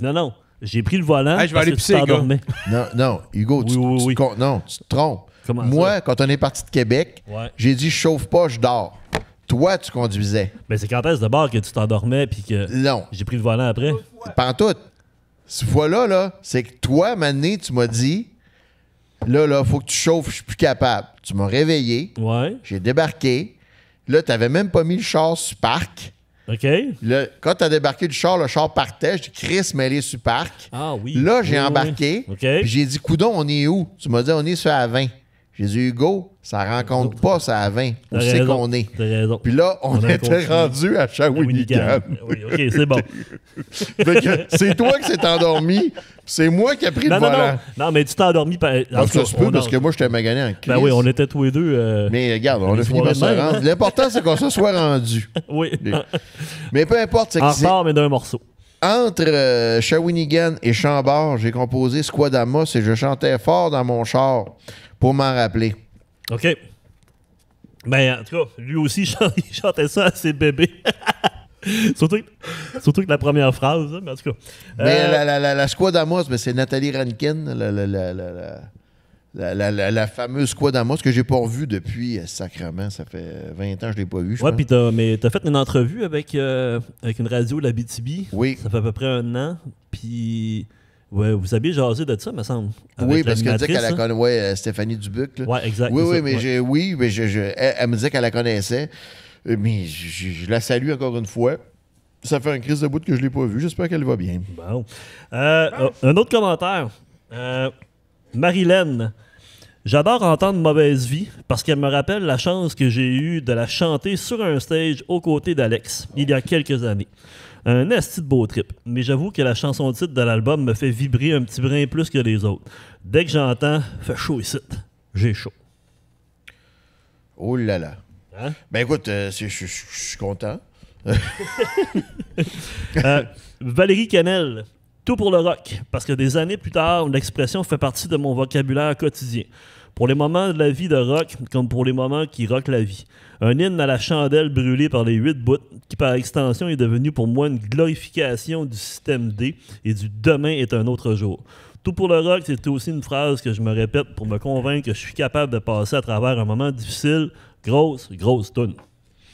Non. J'ai pris le volant. Hey, je vais parce aller que pisser, tu t'endormais. Non, Hugo, Oui. non, tu te trompes. Comment Moi, ça? quand on est parti de Québec, Ouais. j'ai dit je chauffe pas, je dors. Toi, tu conduisais. Ben, c'est quand est-ce de bord que tu t'endormais puis que Non, j'ai pris le volant après? pantoute. Cette fois-là, là, c'est que toi, Mané, tu m'as dit là, faut que tu chauffes, je suis plus capable. Tu m'as réveillé, Ouais. j'ai débarqué. Là, tu n'avais même pas mis le char sur parc. OK. Là, quand tu as débarqué du char, le char partait. Je dis Chris, mêlé sur parc. Ah oui. Là, j'ai Oui, embarqué. oui. OK. Puis j'ai dit, coudon, on est où? Tu m'as dit, on est sur la 20. J'ai dit, Hugo, ça rencontre pas ça à 20. On T'as sait raison. qu'on est. T'as raison. Puis là, on a était continué. rendu à Shawinigan. Oui, OK, c'est bon. Fait que c'est toi qui s'est endormi, puis c'est moi qui ai pris le volant. Non, mais tu t'es endormi. Donc, ça se peut parce que moi, j'étais magané en crise. Ben oui, on était tous les deux. Mais regarde, on les a fini par se soirées de même, rendre. L'important, c'est qu'on se soit rendu. Oui. Mais peu importe, c'est En que c'est... retard, mais d'un morceau. Entre Shawinigan et Chambord, j'ai composé Squadamos et je chantais fort dans mon char pour m'en rappeler. OK. Ben, en tout cas, lui aussi, il chantait ça à ses bébés. surtout que la première phrase, hein, mais en tout cas. Mais la Squadamos, ben, c'est Nathalie Rankin, la fameuse Squadamos que j'ai pas revue depuis sacrement. Ça fait 20 ans que je l'ai pas vue, je Ouais, pense. puis t'as fait une entrevue avec une radio de la BTB. Oui. Ça fait à peu près 1 an. Puis, ouais, vous aviez jasé de ça, me semble. Oui, avec parce qu'elle disait qu'elle la l'animatrice, connaissait, Stéphanie Dubuc. Là. hein? Ouais, exact. Oui, c'est oui, ça, mais ouais. elle me disait qu'elle la connaissait. Mais je la salue encore une fois. Ça fait un crise de bout que je l'ai pas vue. J'espère qu'elle va bien. Bon. Un autre commentaire. Marilyn. J'adore entendre Mauvaise Vie parce qu'elle me rappelle la chance que j'ai eue de la chanter sur un stage aux côtés d'Alex il y a quelques années. Un esti de beau trip, mais j'avoue que la chanson titre de l'album me fait vibrer un petit brin plus que les autres. Dès que j'entends « Fait chaud ici », j'ai chaud. Oh là là. Hein? Ben écoute, je suis content. Valérie Canel, tout pour le rock, parce que des années plus tard, l'expression fait partie de mon vocabulaire quotidien. Pour les moments de la vie de rock, comme pour les moments qui rockent la vie. Un hymne à la chandelle brûlée par les 8 bouts, qui par extension est devenu pour moi une glorification du système D et du demain est un autre jour. Tout pour le rock, c'est aussi une phrase que je me répète pour me convaincre que je suis capable de passer à travers un moment difficile. Grosse toune.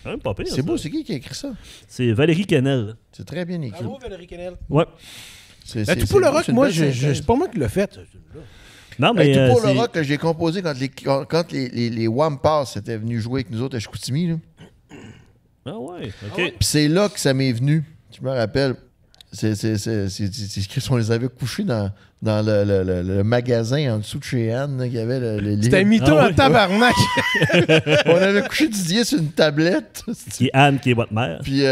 Hein, pas pire, C'est ça. beau, c'est qui a écrit ça? C'est Valérie Canel. C'est très bien écrit. Bravo, Valérie Canel. Ouais. Tout pour le rock, moi, c'est pas moi qui l'ai fait. Non, mais Tout pour c'est- le rock que j'ai composé quand les Wampas étaient venus jouer avec nous autres à Chicoutimi. Là. Ah ouais, ok. Puis c'est là que ça m'est venu. Je me rappelle. C'est écrit on les avait couchés dans le magasin en dessous de chez Anne. Là, qu'il y avait le C'était un mytho Ah en ouais. tabarnak. On avait couché Didier sur une tablette. Qui est Anne, qui est votre mère. Puis,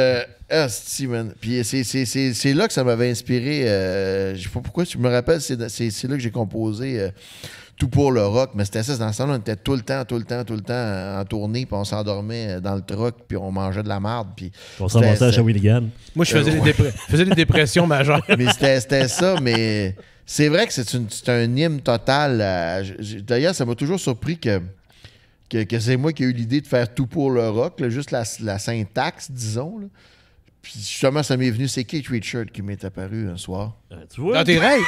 man. Puis c'est là que ça m'avait inspiré. Je sais pas pourquoi, tu me rappelles, c'est là que j'ai composé Tout pour le rock. Mais c'était ça, dans ce temps-là, on était tout le temps en tournée, puis on s'endormait dans le truck, puis on mangeait de la marde. Puis On s'en va à c'était- Shawinigan. Moi, je faisais des dépressions majeures. mais c'était ça, mais c'est vrai que c'est un hymne total. D'ailleurs, ça m'a toujours surpris que c'est moi qui ai eu l'idée de faire Tout pour le rock, là, juste la syntaxe, disons. Là. Puis justement, ça m'est venu, c'est Keith Richards qui m'est apparu un soir. Tu vois? Dans tes rêves.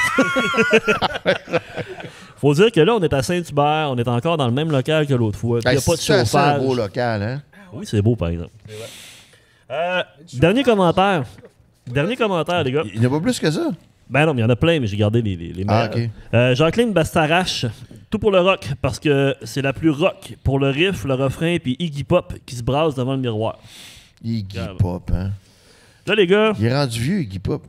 Faut dire que là, on est à Saint-Hubert, on est encore dans le même local que l'autre fois. Puis il Hey, n'y a pas de c'est ça, un chauffage. beau local, hein? Oui, c'est beau, par exemple. Dernier commentaire. Dernier commentaire, les gars. Il n'y en a pas plus que ça. Ben non, mais il y en a plein, mais j'ai gardé les meilleurs. Ah, OK. Jacqueline Bastarache, tout pour le rock, parce que c'est la plus rock pour le riff, le refrain, puis Iggy Pop qui se brasse devant le miroir. Iggy Grave. Pop, hein? Là, les gars, Il est rendu vieux, Iggy Pop.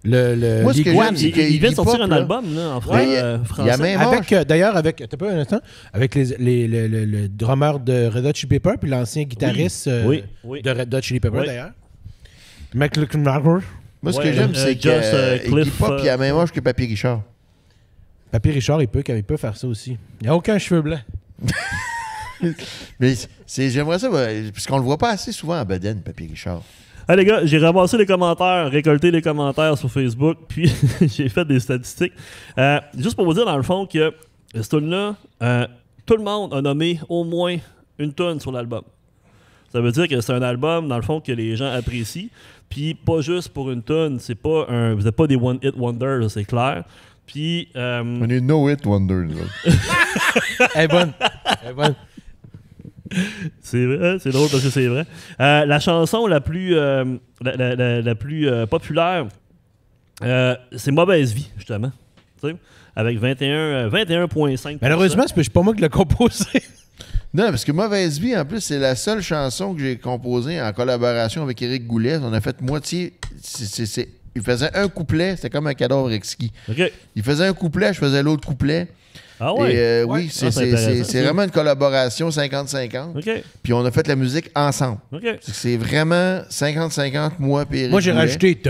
Le Moi, ce que l'iguane. j'aime, c'est il que vient de Iggy sortir Pop, un là, album là, en Ouais, il y français. a même Avec, d'ailleurs, t'as pas un instant, avec le drummer de Red Hot Chili Pepper, puis l'ancien guitariste Oui. de Red Hot Chili Pepper, Oui. d'ailleurs. McLaughlin. Moi, ce Ouais, que j'aime, c'est Josh, que Iggy Cliff, Pop, il a la même âge que Papy Richard. Papy Richard, il peut faire ça aussi. Il n'y a aucun cheveu blanc. Mais j'aimerais ça, puisqu'on le voit pas assez souvent à Baden, Papy Richard. Ah les gars, j'ai ramassé les commentaires, récolté les commentaires sur Facebook, puis j'ai fait des statistiques. Juste pour vous dire, dans le fond, que cette tune-là, tout le monde a nommé au moins une tune sur l'album. Ça veut dire que c'est un album, dans le fond, que les gens apprécient. Puis pas juste pour une tune, c'est pas vous n'êtes pas des one-hit wonders, là, c'est clair. Puis... On est no hit wonder, là. Elle est bonne. Elle est bonne. C'est vrai, c'est drôle parce que c'est vrai. La chanson la plus, la plus populaire, c'est Mauvaise Vie, justement. Tu sais, avec 21,5%. Malheureusement, c'est pas moi qui l'ai composé. Non, parce que Mauvaise Vie, en plus, c'est la seule chanson que j'ai composée en collaboration avec Éric Goulet. On a fait moitié. Il faisait un couplet, c'était comme un cadavre exquis. OK. Il faisait un couplet, je faisais l'autre couplet. Ah ouais? Et, Ouais. oui, Ah, c'est intéressant, c'est ça. vraiment une collaboration 50-50. OK. Puis on a fait la musique ensemble. OK. C'est vraiment 50-50, moi et Éric Moi, j'ai Goulet. rajouté.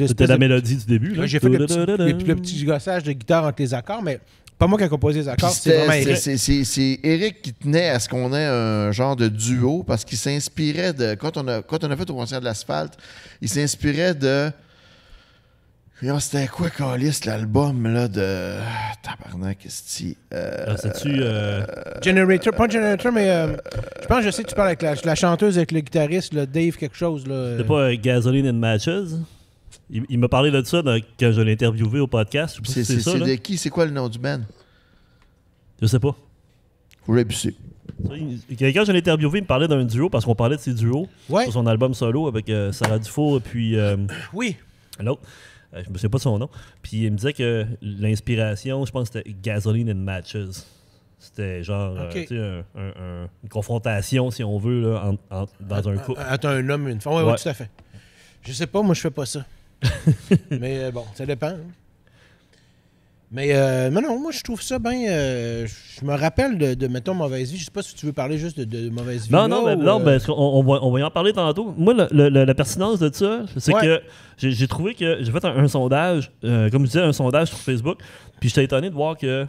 C'était la mélodie du début. Là. Là, j'ai fait le petit gossage de guitare entre les accords, mais pas moi qui ai composé les Puis accords, c'est vraiment Eric. c'est Eric qui tenait à ce qu'on ait un genre de duo parce qu'il s'inspirait de. Quand on a fait au concert de l'Asphalte, il s'inspirait de. C'était quoi, Calis, l'album là, de. Tabarnak, qu'est-ce C'est-tu... Generator, pas Generator, mais je pense que je sais que tu parles avec la chanteuse, avec le guitariste, le Dave quelque chose. Là. C'est pas Gasoline and Matches? Il m'a parlé de ça quand je l'ai interviewé au podcast. Je sais pas si c'est ça, là. de qui? C'est quoi le nom du band? Je sais pas. Faut l'abuser. Quand je l'ai interviewé, il me parlait d'un duo parce qu'on parlait de ses duos Ouais. sur son album solo avec Sarah Dufour et puis Oui. l'autre. Je me souviens pas de son nom. Puis il me disait que l'inspiration, je pense que c'était Gasoline and Matches. C'était genre Ok. tu sais, une confrontation, si on veut, là, dans un couple. Attends, un homme, une femme. Oui, Ouais. tout à fait. Je sais pas, moi, je fais pas ça. Mais bon, ça dépend. Hein. Mais non, moi, je trouve ça bien... je me rappelle de, mettons, Mauvaise Vie. Je sais pas si tu veux parler juste de Mauvaise Vie. Non, ben, on va y en parler tantôt. Moi, la pertinence de ça, c'est que j'ai trouvé que j'ai fait un sondage, comme je disais, un sondage sur Facebook, puis j'étais étonné de voir que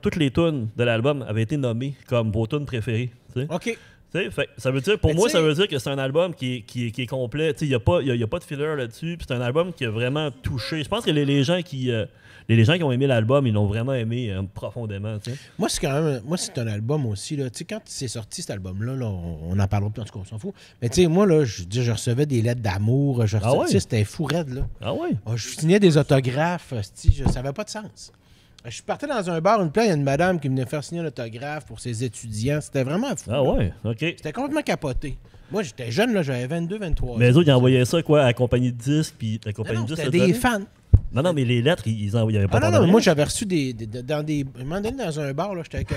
toutes les tunes de l'album avaient été nommées comme vos tunes préférées. T'sais. OK. Fait, ça veut dire, pour moi, ça veut dire que c'est un album qui est complet. Il n'y a pas de filler là-dessus. C'est un album qui a vraiment touché. Je pense que les gens qui ont aimé l'album, ils l'ont vraiment aimé profondément. T'sais. Moi, c'est un album aussi. Là. Quand c'est sorti cet album-là, là, on en parlera plus, en tout cas, on s'en fout. Mais tu sais, moi, là, je recevais des lettres d'amour. C'était fou raide. Là. Ah ouais? Je signais des autographes. Ça n'avait pas de sens. Je partais dans un bar, il y a une madame qui venait faire signer un autographe pour ses étudiants. C'était vraiment fou. Ah ouais? OK. C'était complètement capoté. Moi, j'étais jeune, là, j'avais 22, 23 ans. Mais les autres, ils envoyaient ça quoi, à la compagnie de disques, puis la compagnie de disques... C'était des fans. Non, mais les lettres, ils envoyaient pas. Non, moi, j'avais reçu un moment donné, dans un bar, là, j'étais avec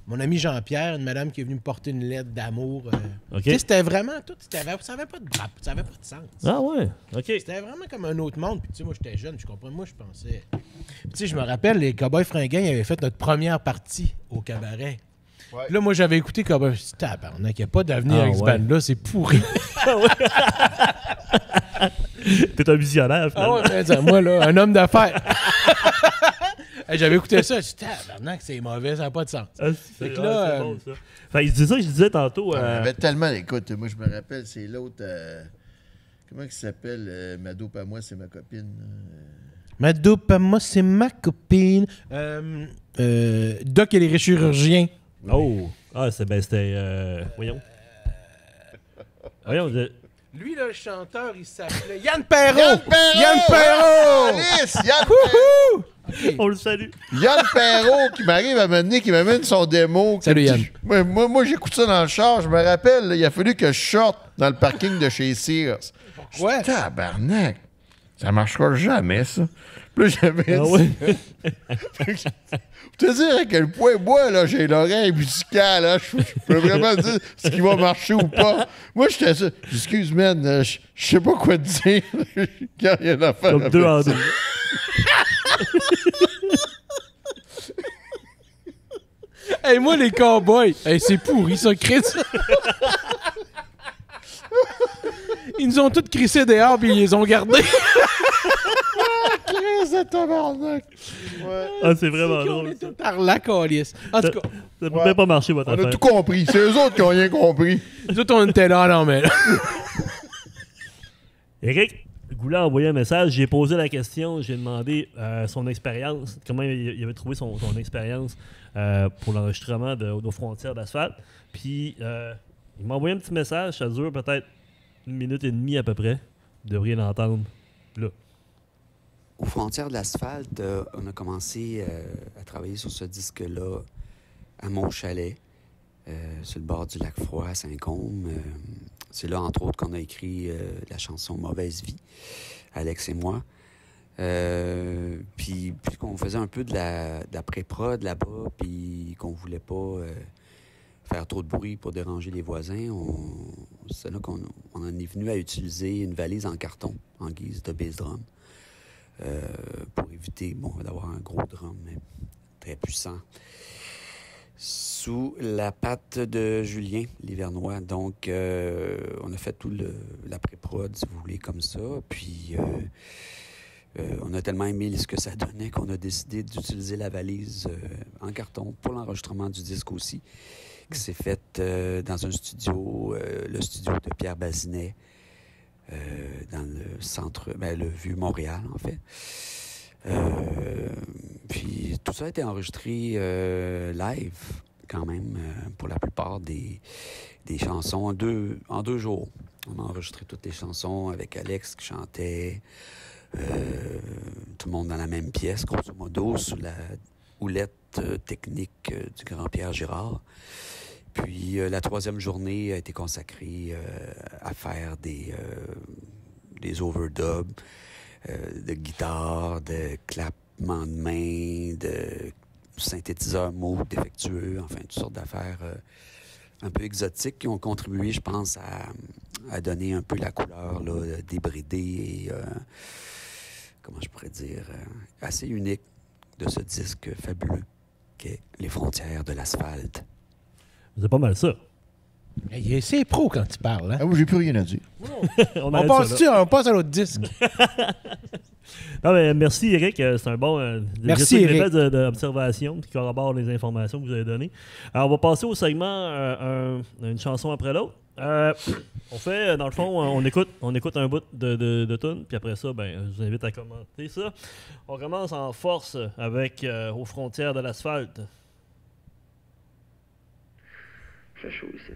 mon ami Jean-Pierre, une madame qui est venue me porter une lettre d'amour. OK. C'était vraiment tout. Ça n'avait pas de sens. Ah ouais? OK. C'était vraiment comme un autre monde. Puis, tu sais, moi, j'étais jeune, je comprends. Moi, je pensais... Tu sais, je me rappelle, les Cowboys Fringants, ils avaient fait notre première partie au cabaret. Ouais. Là, moi, j'avais écouté Cowboys. Je me suis dit, tabarnak, il n'y a pas d'avenir avec ce band-là, c'est pourri. T'es un visionnaire, finalement. Ah ouais, moi, là, un homme d'affaires. J'avais écouté ça, je me suis dit, tabarnak, c'est mauvais, ça n'a pas de sens. Ah, c'est bon, ça. Enfin, c'est ça que je disais tantôt. Il y avait tellement, écoute, moi, je me rappelle, c'est l'autre... comment il s'appelle? Ma dope à moi, c'est ma copine. Ma dope à moi, c'est ma copine. Doc et les chirurgiens. Oh! Ah, c'était... voyons. Lui, le chanteur, il s'appelait Yann Perrault! Yann Perrault! Alice! Yann Perrault! Okay. On le salue. Yann Perrault qui m'arrive à m'amener, qui m'amène son démo. Salut Yann. Moi j'écoute ça dans le char. Je me rappelle, là, il a fallu que je sorte dans le parking de chez Sears. Ouais. Tabarnak! Ça marchera jamais, ça. Puis là, j'avais dit... ouais. Pour te dire à quel point, moi, là, j'ai l'oreille musicale, là, je peux vraiment dire ce qui va marcher ou pas. Moi, j'étais ça. Excuse, man, je sais pas quoi te dire. Il n'y a rien à faire. Comme deux en deux. Hey, moi, les cowboys, hey, c'est pourri, ça, Chris. Ils nous ont tous crissés dehors, puis ils les ont gardés. Chris de tabarnak. Ouais. Ah, c'est vraiment drôle. On est tous par la calice. En tout cas, ça peut même pas marcher, votre affaire. On a tout compris. C'est eux autres qui ont rien compris. Nous autres, on était là, non, mais là. Éric Goulet a envoyé un message. J'ai posé la question. J'ai demandé son expérience. Comment il avait trouvé son expérience pour l'enregistrement de nos frontières d'asphalte. Puis, il m'a envoyé un petit message. Ça dure peut-être 1 minute et demie à peu près. Vous devriez l'entendre là. Aux frontières de l'asphalte, on a commencé à travailler sur ce disque-là à Montchalet, sur le bord du lac Froid à Saint-Côme. C'est là, entre autres, qu'on a écrit la chanson Mauvaise Vie, Alex et moi. Puis qu'on faisait un peu de la pré-prod là-bas, puis qu'on voulait pas faire trop de bruit pour déranger les voisins, c'est là qu'on en est venu à utiliser une valise en carton en guise de bass drum. Pour éviter d'avoir un gros drum très puissant sous la patte de Julien Livernois. Donc, on a fait tout la pré-prod, si vous voulez, comme ça. Puis, on a tellement aimé ce que ça donnait qu'on a décidé d'utiliser la valise en carton pour l'enregistrement du disque aussi, qui s'est fait dans un studio, le studio de Pierre Bazinet, dans le centre, le Vieux-Montréal, en fait. Puis tout ça a été enregistré live, quand même, pour la plupart des chansons, en deux jours. On a enregistré toutes les chansons avec Alex qui chantait, tout le monde dans la même pièce, grosso modo, sous la houlette technique du grand Pierre Girard. Puis la 3e journée a été consacrée à faire des overdubs de guitare, de clappements de main, de synthétiseurs mauves défectueux, enfin, toutes sortes d'affaires un peu exotiques qui ont contribué, je pense, à donner un peu la couleur là, débridée et, comment je pourrais dire, assez unique de ce disque fabuleux qu'est Les frontières de l'asphalte. C'est pas mal ça. C'est pro quand tu parles. Hein? Ah oui, j'ai plus rien à dire. On On passe à l'autre disque. Non, mais merci, Eric. C'est un bon Merci, Eric. d'observation qui corrobore les informations que vous avez données. Alors, on va passer au segment une chanson après l'autre. On fait, dans le fond, on écoute un bout de tune, puis après ça, ben, je vous invite à commenter ça. On commence en force avec Aux frontières de l'asphalte. Fait chaud ici.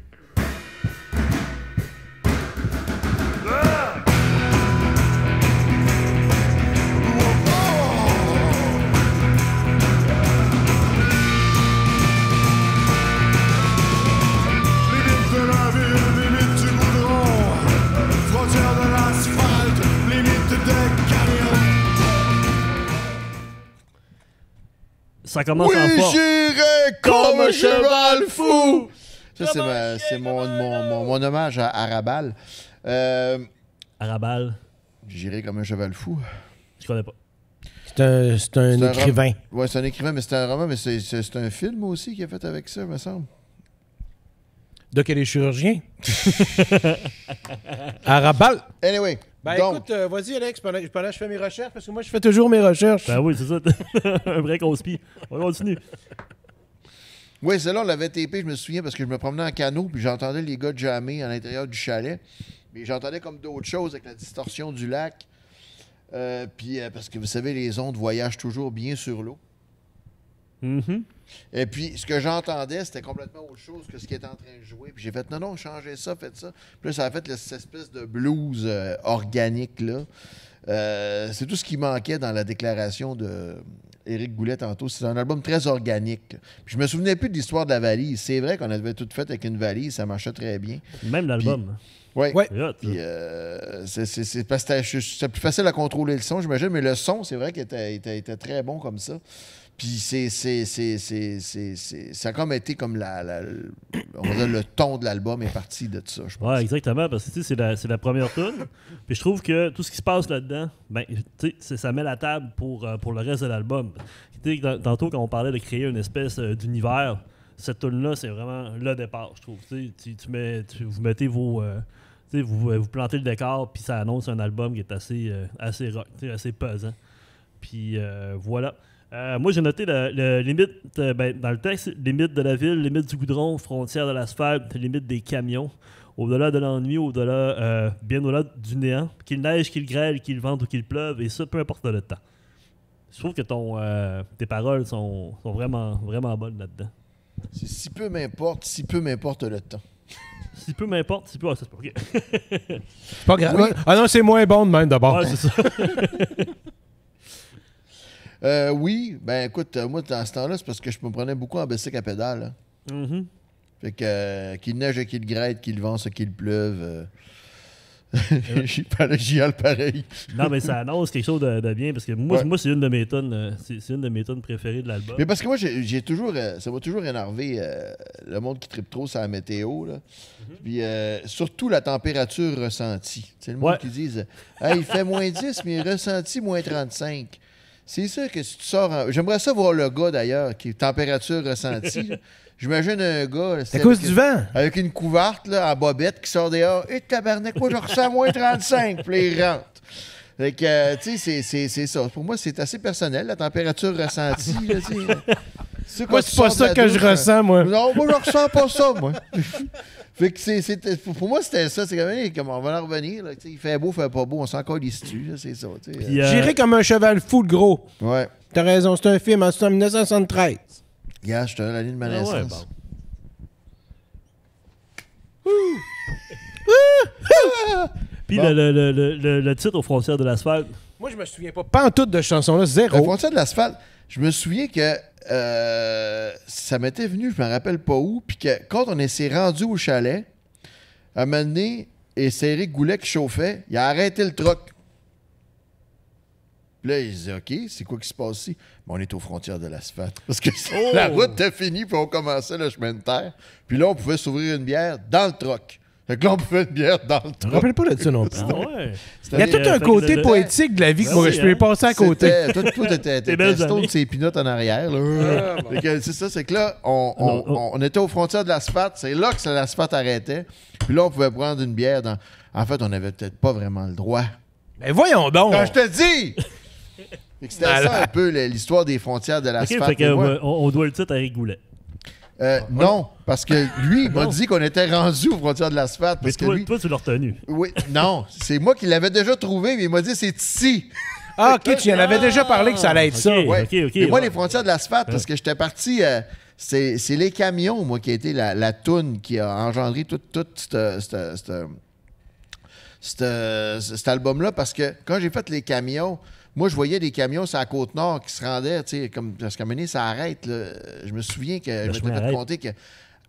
Ça commence Oui, en force. j'irai comme un cheval fou! Ça, c'est mon hommage à Arabal. Arabal, J'irai comme un cheval fou. je connais pas. C'est un écrivain. Oui, c'est un écrivain, mais c'est un roman, mais c'est un film aussi qui a fait avec ça, me semble. Doc et les chirurgiens. Arabal. Anyway, Ben donc, écoute, vas-y Alex, pendant que je fais mes recherches, parce que moi je fais toujours mes recherches. Ben oui, c'est ça. Un vrai conspire. On continue. oui, celle-là, on l'avait tapé, je me souviens, parce que je me promenais en canot, puis j'entendais les gars jammer à l'intérieur du chalet. Mais j'entendais comme d'autres choses avec la distorsion du lac. Parce que vous savez, les ondes voyagent toujours bien sur l'eau. Mhm. Et puis, ce que j'entendais, c'était complètement autre chose que ce qui était en train de jouer. Puis j'ai fait, non, changez ça, faites ça. Puis là, ça a fait cette espèce de blues organique, là. C'est tout ce qui manquait dans la déclaration de Éric Goulet tantôt. C'est un album très organique. Puis je me souvenais plus de l'histoire de la valise. C'est vrai qu'on avait tout fait avec une valise, ça marchait très bien. Même l'album. Oui. Ouais. C'est hot, Puis ça. c'est parce que c'était plus facile à contrôler le son, j'imagine, mais le son, c'est vrai qu'il était très bon comme ça. Puis ça a comme été comme on va dire le ton de l'album est parti de ça, je pense. Ouais, exactement, parce que tu sais, c'est la première tune. Puis je trouve que tout ce qui se passe là-dedans, ben, tu sais, ça met la table pour le reste de l'album. Tu sais, tantôt, quand on parlait de créer une espèce d'univers, cette tune-là, c'est vraiment le départ, je trouve. Tu sais, vous mettez vos... tu sais, vous plantez le décor, puis ça annonce un album qui est assez rock, tu sais, assez pesant. Puis voilà. Moi, j'ai noté le limite, dans le texte, limite de la ville, limite du goudron, frontière de l'asphalte, limite des camions, au-delà de l'ennui, au-delà, bien au-delà du néant, qu'il neige, qu'il grêle, qu'il vente ou qu'il pleuve, et ça, peu importe le temps. Je trouve que tes paroles sont vraiment, vraiment bonnes là-dedans. C'est si peu m'importe le temps. Si peu m'importe, si peu... Ah, ça, c'est pas OK. C'est pas grave. Oui. Ah non, c'est moins bon de même d'abord. Ouais, c'est ça. Oui, ben écoute, moi, dans ce temps-là, c'est parce que je me prenais beaucoup en bicycle à pédale. Hein. Mhm. Fait que qu'il neige et qu'il grêle, qu'il vente, qu'il pleuve. J'y hale pareil. Non, mais ça annonce quelque chose de bien, parce que moi, c'est une de mes tonnes, c'est une de mes tonnes préférées de l'album. Mais parce que moi, j'ai toujours, ça m'a toujours énervé le monde qui tripe trop sur la météo. Là. Puis surtout la température ressentie. C'est le monde qui dit hey, il fait moins 10, mais ressenti moins 35. C'est sûr que si tu sors j'aimerais ça voir le gars d'ailleurs, qui est température ressentie. Là. J'imagine un gars. C'est à cause du vent. Avec une couverte là, en bobette qui sort dehors. Et tabarnak, moi je ressens moins 35. Puis il rentre. Fait que, tu sais, c'est ça. Pour moi, c'est assez personnel, la température ressentie. Là, Moi, c'est pas ça que je ressens, moi. Non, moi, je ressens pas ça, moi. Fait que pour moi, c'était ça. C'est comme on va en revenir. Là, il fait beau, il fait pas beau. On s'en colle ici. C'est ça. J'irai comme un cheval fou, le gros. Ouais. T'as raison, c'est un film en 1973. Regarde, je te donne la ligne de ma naissance. Puis le titre Aux frontières de l'asphalte. Moi, je me souviens pas en tout de cette chanson-là, La zéro. frontière de l'asphalte, je me souviens que ça m'était venu, je me rappelle pas où, puis que quand on s'est rendu au chalet, à un moment donné, et c'est Éric Goulet qui chauffait, il a arrêté le truck. Puis là, il disait, OK, c'est quoi qui se passe ici? Ben, on est aux frontières de l'asphalte. Parce que la route était finie, puis on commençait le chemin de terre. Puis là, on pouvait s'ouvrir une bière dans le truck. Fait que là, on buvait une bière dans le Je me truck. rappelle pas de ça non plus. Ah ouais. Il y a tout un côté poétique de la vie que moi, je peux passer à côté. Toi, t'étais belles stone années. de ses pinottes en arrière. Là. Fait que c'est ça, c'est que là, on était aux frontières de l'asphalte. C'est là que l'asphalte arrêtait. Puis là, on pouvait prendre une bière. En fait, on n'avait peut-être pas vraiment le droit. Mais voyons donc! Quand je te dis! Fait que c'était ça un peu l'histoire des frontières de Ok, l'asphalte. fait que, Mais moi, on doit le titre à Eric Goulet. non, parce que lui, il m'a dit qu'on était rendu aux frontières de l'asphalte. Mais Parce que toi, lui, toi, tu l'as retenu. oui, non, c'est moi qui l'avais déjà trouvé, mais il m'a dit c'est ici. Ah, ok, tu en avais déjà parlé que ça allait être ça. Ok. Ouais. ok, Et moi, ouais. les frontières de l'asphalte, parce que j'étais parti. C'est les camions, moi, qui a été la toune qui a engendré tout cet album-là. Parce que quand j'ai fait les camions, moi, je voyais des camions sur la Côte-Nord qui se rendaient, tu sais, parce qu'à un moment donné, ça arrête. Là. Je me souviens que je chemin m'étais fait arrête. compter que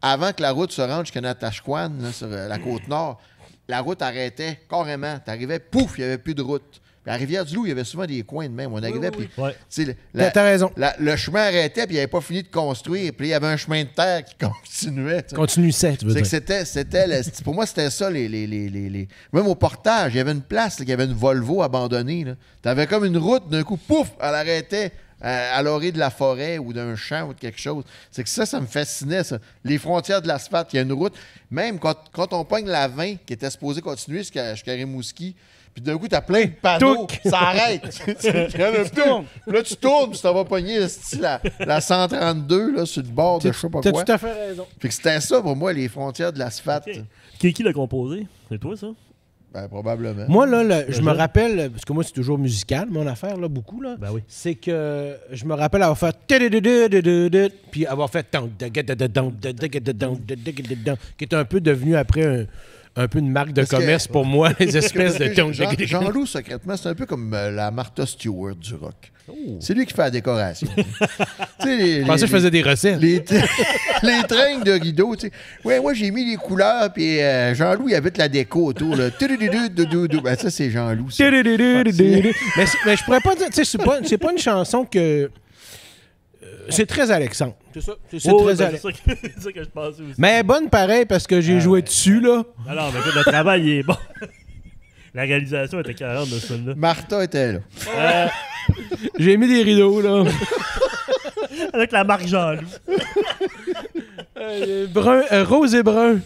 avant que la route se rende jusqu'à Natashquan, là, sur la Côte-Nord, la route arrêtait carrément. T'arrivais, pouf, il n'y avait plus de route. Puis à Rivière-du-Loup, il y avait souvent des coins de même. On arrivait, puis Ouais. tu sais, T'as raison. le chemin arrêtait, puis il n'avait pas fini de construire. Puis il y avait un chemin de terre qui continuait. tu sais. Continue ça, tu veux C'est dire. que pour moi, c'était ça, Même au portage, il y avait une place, là, il y avait une Volvo abandonnée. Tu avais comme une route, d'un coup, pouf, elle arrêtait à l'orée de la forêt ou d'un champ ou de quelque chose. C'est que ça me fascinait, ça. Les frontières de l'asphalte, il y a une route. Même quand on pogne la 20, qui était supposée continuer jusqu'à Rimouski, puis d'un coup, t'as plein de panneaux, Touc! ça arrête. Il y en a plus. Là, tu tournes, puis ça va pogner la 132 là, sur le bord de je sais pas T'as quoi. tout à fait raison. Fait que c'était ça pour moi, les frontières de l'asphalte. Ok. Qui l'a composé? C'est toi, ça? Ben, probablement. Moi, là, je me Déjà? rappelle, parce que moi, c'est toujours musical, mon affaire, là, beaucoup, là. Ben oui. C'est que je me rappelle avoir fait puis avoir fait qui est un peu devenu après un peu une marque de Parce que- commerce pour moi, les espèces de Jean-Loup, secrètement, c'est un peu comme la Martha Stewart du rock. Oh. C'est lui qui fait la décoration. Tu sais, Je pensais que je faisais des recettes. les trains de rideaux, tu sais. Ouais, moi, j'ai mis les couleurs, puis Jean-Loup, il habite la déco autour. Là. Ben, ça, c'est Jean-Loup. ça. mais je pourrais pas dire, tu sais, c'est pas une chanson que... c'est très Alexandre. C'est ça. C'est Oh, très ben, Alexandre. c'est ça que je pensais aussi. Mais bonne pareil, parce que j'ai joué dessus, là. Alors, mais écoute, le travail, il est bon. La réalisation était 40 de celle-là. Martha était là. J'ai mis des rideaux, là. Avec la marque Jean-Loup. Brun, rose et brun.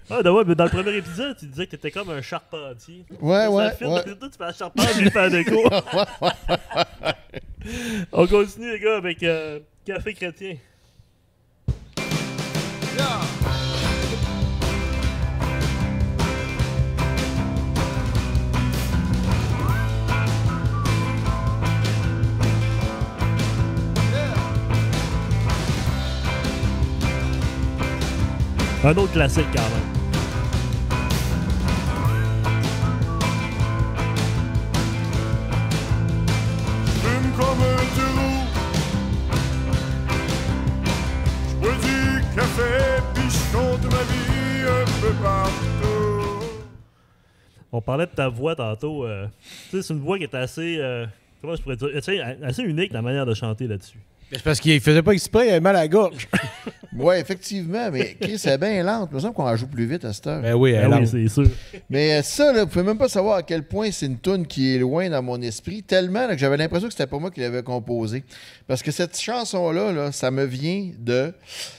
Ah, ben ouais, mais dans le premier épisode, tu disais que t'étais comme un charpentier. Ouais, Ça ouais, fit, ouais. Toi, tu fais la charpente, lui, fait la déco. On continue, les gars, avec Café Chrétien. Un autre classique, quand même. Fume comme un taureau. Je bois du café, puis je compte ma vie un peu partout. On parlait de ta voix tantôt. Tu sais, c'est une voix qui est assez... comment je pourrais dire? Tu sais, assez unique, la manière de chanter là-dessus. C'est parce qu'il faisait pas exprès, il avait mal à la gorge. Ouais, effectivement, mais Chris, c'est bien lente. Il me semble qu'on la joue plus vite à cette heure. Ben oui, Ah elle oui, c'est sûr. Mais ça, là, vous pouvez même pas savoir à quel point c'est une toune qui est loin dans mon esprit, tellement là, que j'avais l'impression que c'était pas moi qui l'avais composée. Parce que cette chanson-là, là, ça me vient de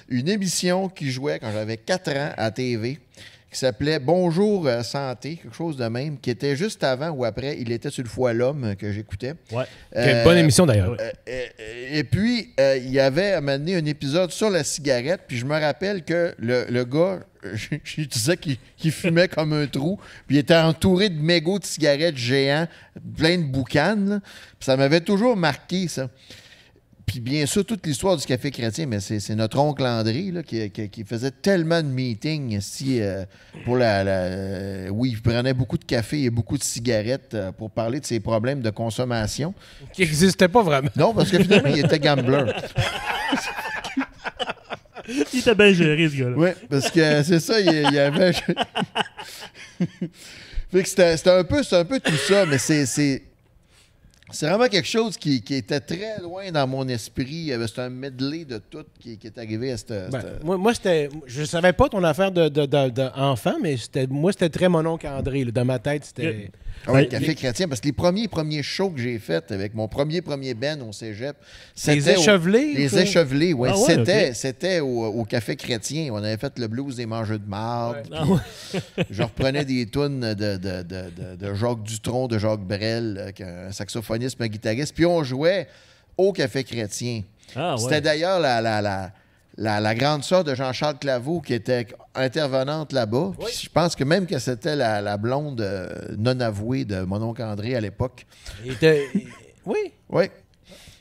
une émission qui jouait quand j'avais 4 ans à TV, qui s'appelait Bonjour Santé, quelque chose de même, qui était juste avant ou après Il était sur le foie l'homme que j'écoutais. Ouais. Quelle bonne émission, d'ailleurs. Et puis, il y avait à un moment donné un épisode sur la cigarette, puis je me rappelle que le gars, je disais qu'il fumait comme un trou, puis il était entouré de mégots de cigarettes géants, plein de boucanes, là. Puis ça m'avait toujours marqué, ça. Puis bien sûr, toute l'histoire du Café Chrétien, mais c'est notre oncle André là, qui faisait tellement de meetings ici pour oui, il prenait beaucoup de café et beaucoup de cigarettes pour parler de ses problèmes de consommation. Qui n'existait pas vraiment. Non, parce que finalement, il était gambler. Il était bien géré, ce gars-là. Oui, parce que c'est ça, il y avait... Fait que c'était un peu tout ça, mais c'est... C'est vraiment quelque chose qui était très loin dans mon esprit. C'était un medley de tout qui est arrivé à cette... Moi, c'était... Je savais pas ton affaire d'enfant, mais c'était très mon oncle André. Là. Dans ma tête, c'était... Ah oui, Café Chrétien, parce que les premiers shows que j'ai faits avec mon premier band au cégep, c'était... Les Échevelés? Les Échevelés, oui. Ah ouais, C'était au Café Chrétien. On avait fait le blues des mangeux de marde. Ouais. Je reprenais des tunes de Jacques Dutronc, de Jacques Brel, un saxophoniste, un guitariste. Puis on jouait au Café Chrétien. Ah, ouais. C'était d'ailleurs la grande sœur de Jean-Charles Claveau qui était intervenante là-bas. Oui. Je pense que même que c'était la blonde non avouée de mon oncle André à l'époque. Oui. Oui.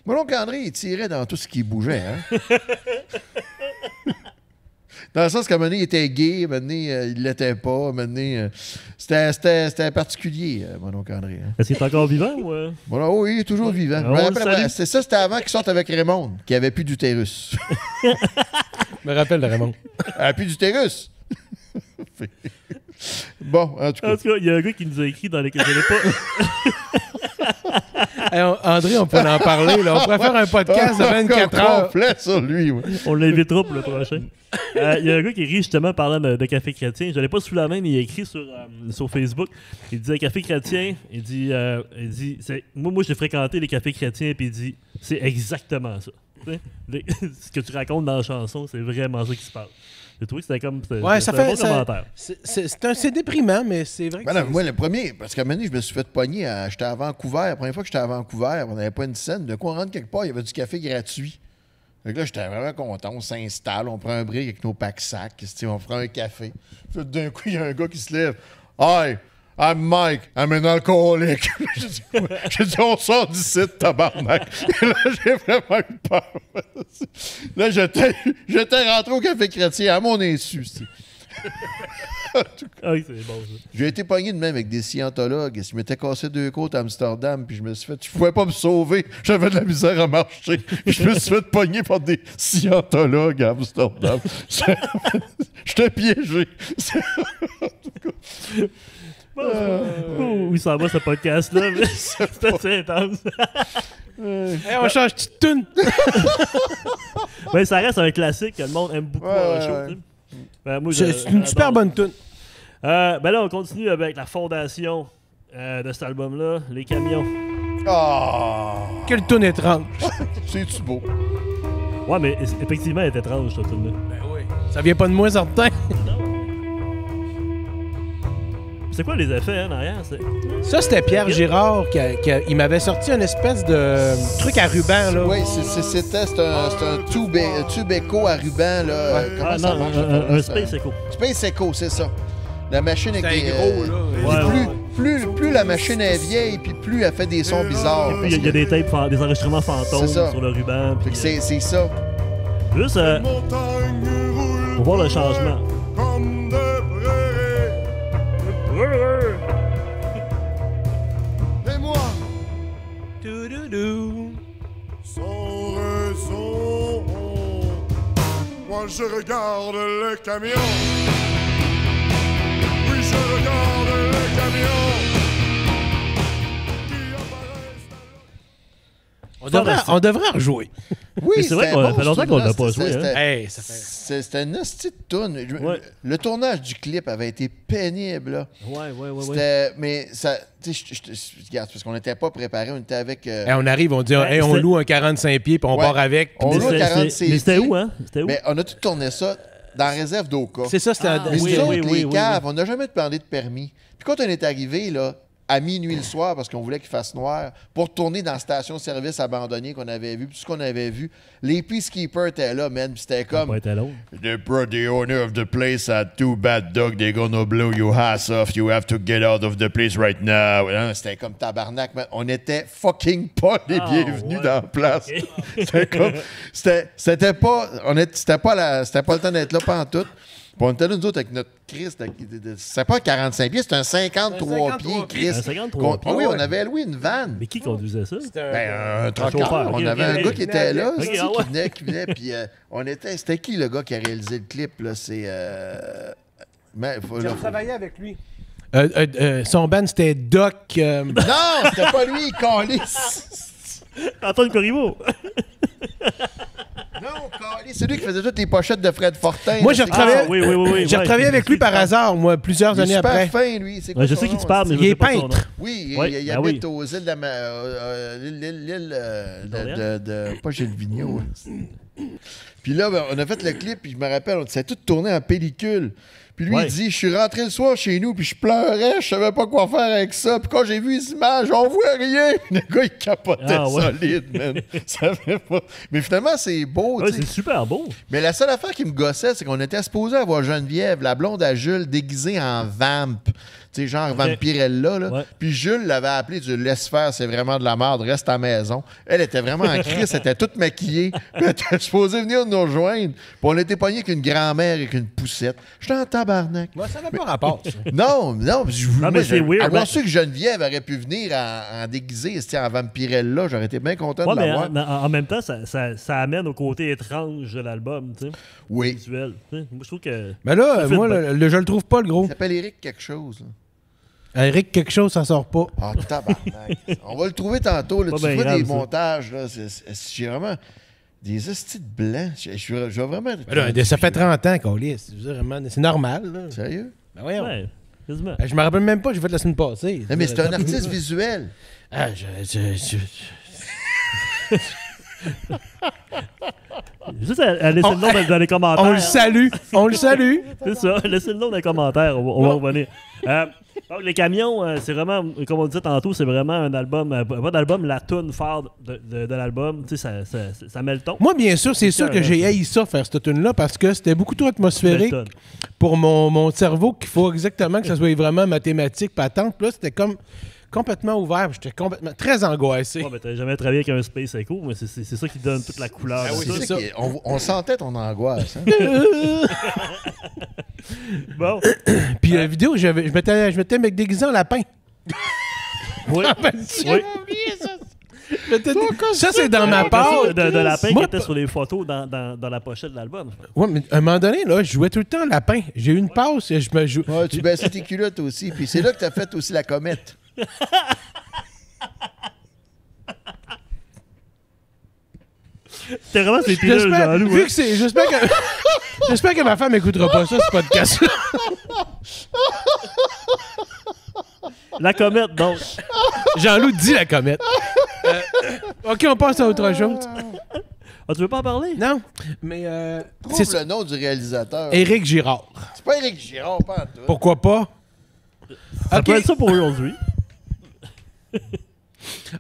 Mon oncle André, il tirait dans tout ce qui bougeait. Hein? Dans le sens qu'à un moment donné, il était gay, à un moment donné, il ne l'était pas, à un moment donné, c'était particulier, mon oncle André. Hein? Est-ce qu'il est encore vivant ou... Voilà, oui, il est toujours vivant. On le salue. C'était avant qu'il sorte avec Raymond, qui avait plus d'utérus. Je me rappelle de Raymond. Elle a plus d'utérus. Bon, en tout cas. En tout cas, il y a un gars qui nous a écrit dans les... Je l'ai pas... Hey, André, on pourrait en parler. Là. On pourrait faire un podcast de 24 heures. complet sur lui. Oui. On l'invitera pour le prochain. Il y a un gars qui écrit justement parlant de Café Chrétien. Je l'ai pas sous la main, mais il a écrit sur Facebook. Il disait Café Chrétien. Il dit moi j'ai fréquenté les cafés chrétiens, puis il dit c'est exactement ça. Ce que tu racontes dans la chanson, c'est vraiment ça qui se passe. J'ai trouvé que c'était comme. Ouais, ça un fait. bon commentaire. C'est déprimant, mais c'est vrai que Ben non, moi, le premier, parce qu'à un moment donné, je me suis fait pogner. J'étais à Vancouver. La première fois que j'étais à Vancouver, on n'avait pas une scène. De quoi on rentre quelque part, il y avait du café gratuit. Fait que là, j'étais vraiment content. On s'installe, on prend un brick avec nos packs sacs, on prend un café. Puis d'un coup, il y a un gars qui se lève. Hi, I'm Mike, I'm an alcoholic. J'ai dit, on sort d'ici, tabarnak. Et là, j'ai vraiment eu peur. Là, j'étais rentré au Café Chrétien à mon insu. Ah oui, c'est bon ça. J'ai été pogné de même avec des scientologues. Je m'étais cassé 2 côtes à Amsterdam, puis je me suis fait... Je pouvais pas me sauver. J'avais de la misère à marcher. Puis je me suis fait pogner par des scientologues à Amsterdam. J'étais piégé. Où ça va ce podcast-là? C'est assez intense. Hey, on change de tune. Ben, ça reste un classique que le monde aime beaucoup en show. Tu sais. Ben, moi, C'est une super bonne tune. Ben là, on continue avec la fondation de cet album-là, Les Camions. Ah! Quelle tune étrange. C'est-tu beau? Ouais, mais effectivement, elle est étrange, cette tune-là. Ben oui. Ça vient pas de moi, certain. C'est quoi les effets hein, en arrière? Ça, c'était Pierre Girard il m'avait sorti une espèce de truc à ruban. Là. Oui, c'est un tube écho à ruban. Là. Ouais. Comment ça marche? Un Space Echo. Space Echo, c'est ça. La machine C'est est gros, là. Puis plus la machine est vieille, puis plus elle fait des sons bizarres. Et puis, il y a des tapes, des enregistrements fantômes C'est ça. sur le ruban. Fait que c'est ça. Juste pour voir le changement. Comme de et moi, sans raison, moi je regarde le camion. Oui, je regarde le camion qui apparaissent. On devrait en rejouer. Oui, Mais c'est vrai c'était qu'on bon, fait longtemps ce qu'on l'a tune-là. pas joué, C'était- Hey, ça fait... C'était une hostie de toune. Ouais. Le tournage du clip avait été pénible. Là. Ouais. C'était... Mais ça... Tu sais, regarde, parce qu'on n'était pas préparés. On était avec... Hey, on arrive, on dit, hey, on c'était- loue un 45 pieds, puis on Ouais. part avec. On Puis loue c'est- 46 Mais c'était pieds. où, hein? C'était où? Mais on a tout tourné ça dans la réserve d'Oka. C'est ça, c'était... Mais oui, nous autres, oui, les caves, on n'a jamais demandé de permis. Puis quand on est arrivé, là, à minuit le soir, parce qu'on voulait qu'il fasse noir, pour tourner dans la station-service abandonnée qu'on avait vue, puis tout ce qu'on avait vu, les peacekeepers étaient là, man, puis c'était Ça comme... pas été long. The owner of the place had too bad dog. They're gonna blow your ass off. You have to get out of the place right now. Hein, c'était comme tabarnak, man. On était fucking pas les Ah, bienvenus ouais. dans la place. Ok. C'était comme... C'était pas... C'était pas le temps d'être là pantoute. Puis on était là, nous autres, avec notre Christ. C'était pas un 45 pieds, c'était un 53 pieds, Christ. Un 53 pieds, Ah oui, ouais. on avait loué une vanne. Mais qui conduisait ça? Ben, un trucker. chauffeur, ok, On avait ok, un ok. gars qui était là, Ok, c'est-tu, ah ouais. qui venait, puis on était... C'était qui, le gars qui a réalisé le clip, là? C'est... Mais, J'ai travaillé avec lui. Son band, c'était Doc. Non, c'était pas lui, Calice. Antoine Corriveau. Non, Calice, c'est lui qui faisait toutes les pochettes de Fred Fortin. Moi, j'ai retravaillé Oui. j'ai retravaillé avec lui par hasard, moi, plusieurs années super après. fin, lui. C'est quoi Ouais, je son sais qui nom, tu parles, mais Il je est sais pas son nom. peintre. Oui, Ouais, il ben habite oui. aux îles l'île de pas Gilles Vigneault. Puis là, ben, on a fait le clip, puis je me rappelle, on s'est tout tourné en pellicule. Puis lui, Ouais. il dit, je suis rentré le soir chez nous, puis je pleurais, je savais pas quoi faire avec ça. Puis quand j'ai vu les images, on voit rien. Puis le gars, il capotait Ah, ouais. solide, man. Ça fait pas... Mais finalement, c'est beau, Ouais, tu sais. c'est super beau. Mais la seule affaire qui me gossait, c'est qu'on était supposé avoir Geneviève, la blonde à Jules, déguisée en vamp. Tu sais, genre Vampirella, là. Ouais. Puis Jules l'avait appelé, tu le laisses faire, c'est vraiment de la merde, reste à la maison. Elle était vraiment en crise, elle était toute maquillée. Puis elle était supposée venir nous rejoindre. Puis on était pognés avec une grand-mère et une poussette. J'étais en tabarnak. Moi, ça n'a pas rapport, ça. Non, puis je Non, mais c'est weird, avoir ben- su que Geneviève aurait pu venir en déguisé, c'était en Vampirella, j'aurais été bien content Ouais, de mais l'avoir. en même temps, ça amène au côté étrange de l'album, tu sais, Oui. visuel. Tu sais. Moi, je trouve que... Mais là, Ça fait moi, de je le trouve pas, le gros. Il s'appelle Eric quelque chose, là. Eric, quelque chose, ça sort pas. Ah, tabarnak. On va le trouver tantôt. Là. Pas Tu bien vois grave, des ça. montages. Là. J'ai vraiment des hosties de blanc. Je vais vraiment... Ben là, ça fait 30 ans qu'on lit. C'est normal, là. Sérieux? Ben voyons. Ouais, quasiment. Je me rappelle même pas, j'ai fait la semaine passée. Non, mais c'est un artiste visuel. Ah, Juste à laisser le nom dans les commentaires. On le salue. On le salue. C'est ça, laissez le nom dans les commentaires, on va revenir. Donc, les camions, c'est vraiment, comme on disait tantôt, c'est vraiment un album, pas d'album, la tune phare de l'album, tu sais, ça met le ton. Moi, bien sûr, c'est sûr que j'ai haï ça, faire cette tune-là, parce que c'était beaucoup trop atmosphérique Belle tune. pour mon cerveau, qu'il faut exactement que ça soit vraiment mathématique, patente. Puis là, c'était comme complètement ouvert, puis j'étais complètement très angoissé. Ouais, ben, t'as jamais travaillé avec un Space Echo, mais c'est ça qui donne toute la couleur. Ah oui, de c'est ça. ça. On sentait ton angoisse. Hein? Bon, Puis la vidéo, je m'étais déguisé en lapin. oui. J'avais oublié ça. Ça, c'est dans ma part. De lapin qui Moi, était sur les photos dans la pochette de l'album. Ouais, mais à un moment donné, là, je jouais tout le temps lapin. J'ai eu une passe et je me joue. Ouais, tu baissais tes culottes aussi. Puis c'est là que t'as fait aussi la comète. C'était vraiment ces pilules, Jean-Loup. Vu hein. que c'est. J'espère que ma femme n'écoutera pas ça, ce podcast-là. La comète, donc. Jean-Loup dit la comète. OK, on passe à autre chose. Ah, tu veux pas en parler? Non, mais Trouve c'est le nom du réalisateur. Éric Girard. C'est pas Éric Girard, pas en tout. Pourquoi pas? Ça OK. peut être ça pour aujourd'hui.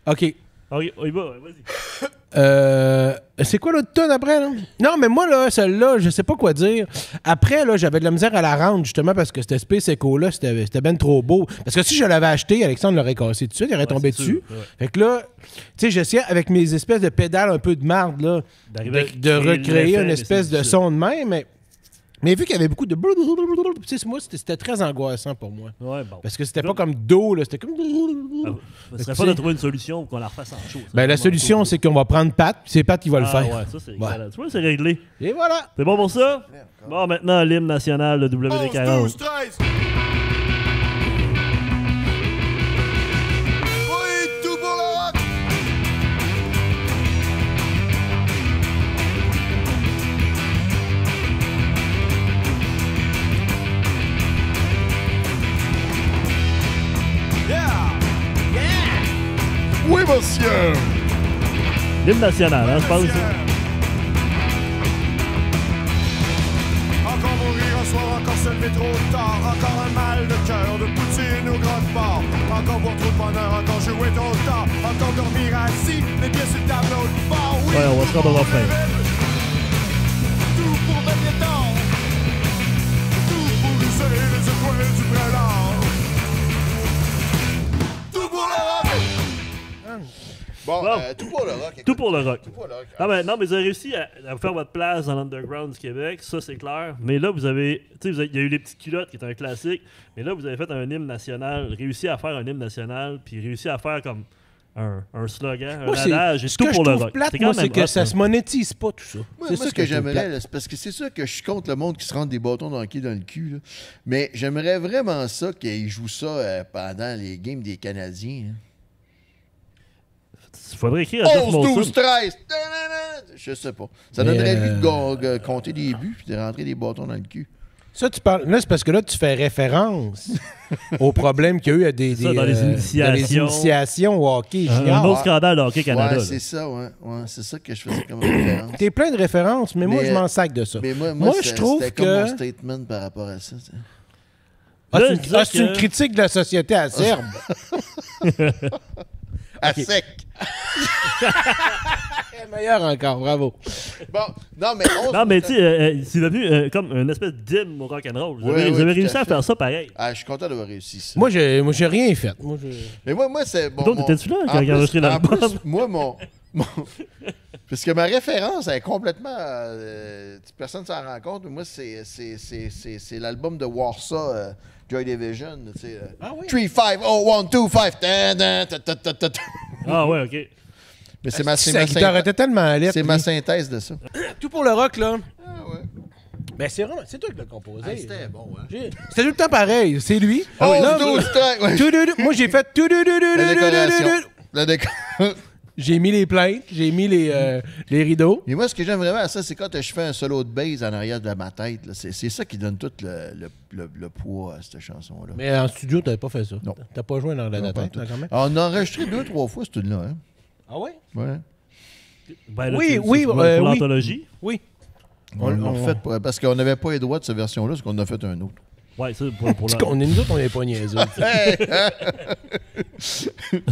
OK. Ok, on y va, vas-y. C'est quoi l'autre tonne après, là? Non, mais moi, là, celle-là, je sais pas quoi dire. Après, là, j'avais de la misère à la rendre, justement, parce que c'était Space Echo-là, c'était ben trop beau. Parce que si je l'avais acheté, Alexandre l'aurait cassé tout de suite, il aurait tombé c'est dessus. sûr, ouais. Fait que là, tu sais, j'essayais, avec mes espèces de pédales un peu de marde, là, D'arriver de à créer recréer l'effet, une mais espèce c'est de difficile. son de même, mais vu qu'il y avait beaucoup de... Tu sais, moi, c'était très angoissant pour moi. Ouais, bon. Parce que c'était pas comme Do, là, c'était comme... Ah, ce serait pas de trouver une solution pour qu'on la refasse en show. Ben, la solution, c'est qu'on va prendre Pat, puis c'est Pat qui va le faire. Ouais, ça, c'est excellent. Tu vois, c'est réglé. Et voilà! C'est bon pour ça? Bon, maintenant, l'hymne national de 11, WD40. 12, 13. Oui, tout pour le rock. Yeah. Oui, monsieur! L'hymne national, hein, je pense. Encore mourir un soir, encore se lever trop tard. Encore un mal de cœur, de poutine au grand bar. Encore boire trop de bonheur, encore jouer trop tard. Encore dormir assis, les pieds sur le tableau de bord. Oui, Ouais, on va se rendre au refrain. tout pour gagner temps. Tout pour user les étoiles du prélat. Tout pour le rock. Bon, Bon. tout pour le rock. écoute. Tout pour le rock. Tout pour le rock. Non, mais vous avez réussi à faire votre place dans l'underground du Québec, ça c'est clair. Mais là, vous avez, il y a eu les petites culottes qui est un classique, mais là, vous avez fait un hymne national, réussi à faire un hymne national, puis réussi à faire comme un slogan, Moi, un adage, et ce tout que pour je le trouve rock. plate, C'est quand moi, même c'est que hot, ça là. se monétise pas, tout ça. Moi, C'est ce ça que je trouve j'aimerais, plate. là, c'est parce que c'est sûr que je suis contre le monde qui se rend des bâtons de hockey dans le cul. Là. Mais j'aimerais vraiment ça qu'ils jouent ça pendant les games des Canadiens. Hein. Il faudrait écrire à Jeff 11, Molson. 12, 13. Je sais pas. Ça Mais, donnerait lui de compter des buts puis de rentrer des bâtons dans le cul. Ça, tu parles. Là, c'est parce que là, tu fais référence au problème qu'il y a eu à des Ça, dans les initiations au hockey Un junior. autre scandale de Hockey Canada. Ouais, là. c'est ça, ouais. C'est ça que je faisais comme référence. T'es plein de références, mais moi, Mais, je m'en sac de ça. Mais moi je trouve c'était comme mon que. statement par rapport à ça. t'sais. Là, je C'est disais une que- critique de la société acerbe. À sec. C'est meilleur encore, bravo. Bon, non, mais Non, mais tu sais, c'est devenu comme une espèce d'hymne au rock'n'roll. Vous avez, Oui, vous avez tout réussi à à fait. faire ça pareil. Ah, je suis content d'avoir réussi ça. Moi, j'ai rien fait. Mais moi c'est bon. Donc, étais-tu là quand en il a enregistré plus- en l'album? plus, moi, parce que ma référence elle est complètement. Personne ne s'en rend compte, mais moi, c'est l'album de Warsaw, Joy Division. Ah oui? 3, 5, 0, 1, 2, 5. Ah ouais, ok. Mais c'est ma Sa guitare était tellement laide. c'est ma synthèse de ça. Tout pour le rock, là. Ah ouais. Ben, c'est vraiment. C'est toi qui l'as composé. C'était bon, hein? C'était tout le temps pareil. C'est lui. Oh, Là, 12, 13. Ouais. Moi, j'ai fait. La décoration. La décoration. J'ai mis les plaintes, j'ai mis les rideaux. Et moi, ce que j'aime vraiment à ça, c'est quand je fais un solo de bass en arrière de ma tête. là. C'est ça qui donne tout le poids à cette chanson-là. Mais en studio, t'avais pas fait ça. Non. T'as pas joué dans la Non, pas tête, tout. là, quand même. On a enregistré 2-3 fois cette tune-là. Hein? Ah ouais? Ouais. Ben, là, Oui, c'est oui, pour oui. l'anthologie. Oui. On l'a refait parce qu'on n'avait pas les droits de cette version-là, parce qu'on en a fait un autre. Ouais, ça, pour Parce qu'on est nous autres, on n'est pas niaiseux.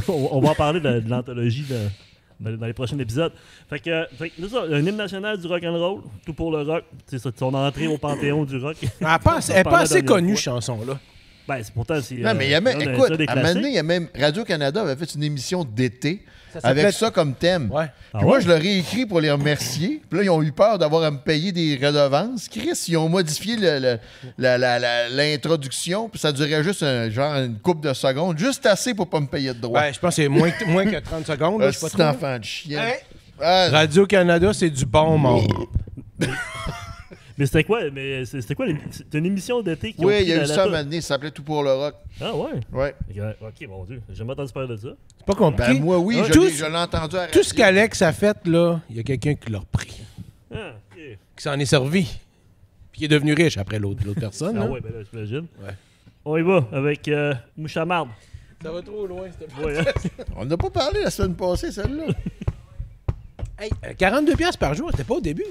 on va en parler de l'anthologie dans les prochains épisodes. Fait que c'est ça, un hymne national du rock'n'roll, tout pour le rock. C'est ça, son entrée au panthéon du rock. Elle n'est pas assez connue, cette chanson-là. Ben, c'est pourtant, c'est. Non, mais il y a même, écoute, à un moment donné, il y a même Radio-Canada avait fait une émission d'été s'appelait- avec ça comme thème. Ouais. Puis moi, je leur ai écrit pour les remercier. Puis là, ils ont eu peur d'avoir à me payer des redevances. Chris, ils ont modifié l'introduction, puis ça durait juste une couple de secondes, juste assez pour pas me payer de droit. Ben, je pense que c'est moins que 30 secondes. là, je sais pas C'est trop. enfant de chien. Hein? Ah, Radio-Canada, c'est du bon monde. Mais c'était quoi? Mais c'était quoi? C'était une émission d'été qui ont oui, pris il y a la- eu la ça à un toune. moment donné, ça s'appelait Tout pour le rock. Ah ouais? Ouais. Ok, mon Dieu. J'ai jamais entendu parler de ça. C'est pas compliqué. Ben moi, oui, Ah, je l'ai entendu à la Tout ce radio. qu'Alex a fait, là, il y a quelqu'un qui l'a repris. Ah, ok. Qui s'en est servi. Puis qui est devenu riche après l'autre personne. Ah là. ouais, ben là, j'imagine. Ouais. On y va avec Mouchamarde. Ça va trop loin, c'était Ouais, hein? On n'a pas parlé la semaine passée, celle-là. Hey, 42$ piastres par jour, c'était pas au début.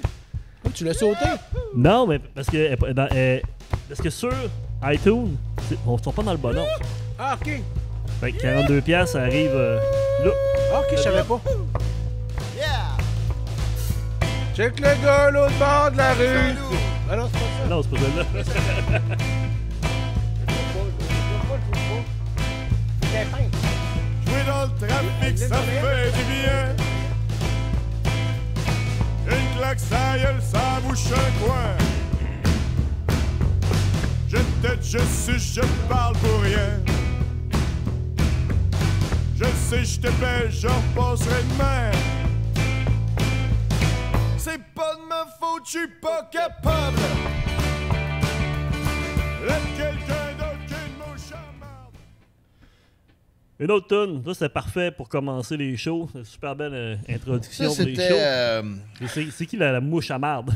Oh, tu l'as sauté. Non, mais parce que sur iTunes, on ne sont pas dans le bon ordre. Ah, OK. Fait que 42$, piastres, ça arrive là. Ah, OK, je savais pas. Check le gars à l'autre bord de la rue. Ah non, c'est pas ça. Non, c'est pas celle-là. Jouer dans le trafic, ça fait du bien. Une claque, ça gueule, ça bouche un coin. Je tête, je suce, je parle pour rien. Je sais, je te paie, je repasserai demain. C'est pas de ma faute, je suis pas capable. D'être quelqu'un d'autre qu'une mouche à marde. Une autre tune, ça c'était parfait pour commencer les shows. C'est une super belle introduction Ça, pour les shows. c'était... C'est qui la mouche à marde?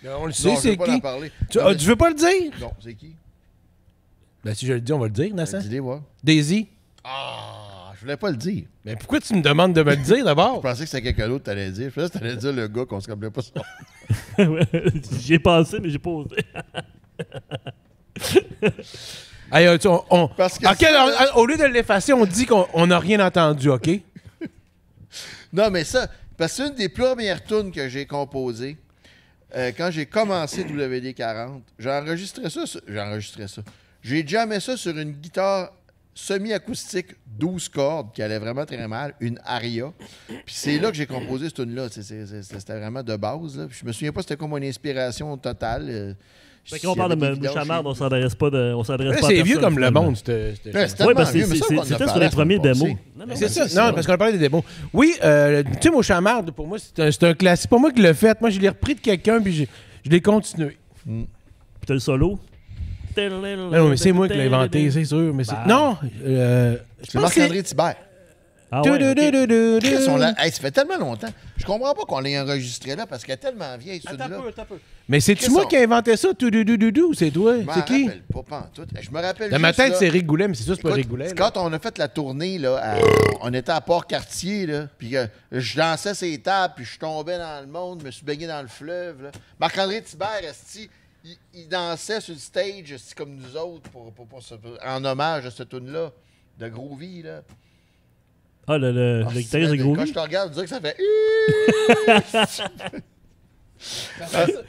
On le Non, sait, je c'est veux pas en qui. parler. Tu veux pas le dire? Non, c'est qui? Ben, si je le dis, on va le dire, Nassan. Dis-les, voir. Daisy. Ah, je voulais pas le dire. Mais pourquoi tu me demandes de me le dire Je d'abord? pensais que c'était quelqu'un d'autre que t'allais dire. Je pensais que t'allais dire le gars qu'on se rappelait pas ça. J'y ai pensé, mais j'ai pas osé. Hey, Parce que au lieu de l'effacer, on dit qu'on n'a rien entendu, OK? Non, mais ça, parce que c'est une des premières tunes que j'ai composées. Quand j'ai commencé WD-40, j'enregistrais ça. J'ai jammé ça sur une guitare semi-acoustique 12 cordes qui allait vraiment très mal, une aria. Puis c'est là que j'ai composé cette tune-là. C'était vraiment de base. Là. Puis je me souviens pas c'était quoi mon inspiration totale. Fait qu'on parle de Mouchamard, on s'adresse pas à C'est vieux personne, comme le finalement. monde, C'est Oui, tellement vieux, mais ça, on en a c'était sur parlé les la premiers semaine démos. passée. C'est ça. Non, parce qu'on a parlé des démos. Oui, tu sais, Mouchamard, pour moi, c'est un classique. C'est pas moi qui l'ai fait. Moi, je l'ai repris de quelqu'un, puis je l'ai continué. Puis t'as le solo. Non, mais c'est moi qui l'ai inventé, c'est sûr. Mais non, C'est Marc-André Thibert. Ah ouais, ok. Chris, hey, ça fait tellement longtemps. Je comprends pas qu'on l'ait enregistré là parce qu'elle est tellement vieille, celui-là. Mais c'est-tu Chris, moi qui ai inventé ça, ou c'est toi? Je m'en C'est qui? rappelle pas pantoute. Je me rappelle Dans ma juste, tête, là, c'est Rick Goulet, mais c'est sûr, c'est pas écoute, Rick Goulet. c'est là. quand on a fait la tournée, là, on était à Port-Cartier, là, puis je dansais ces tables, puis je tombais dans le monde, je me suis baigné dans le fleuve. Là. Marc-André Thibert, esti, il dansait sur le stage esti, comme nous autres en hommage à ce tune-là de Groovy. Là. Ah, le guitariste de Quand Groovy. je te regarde, on dirait que ça fait...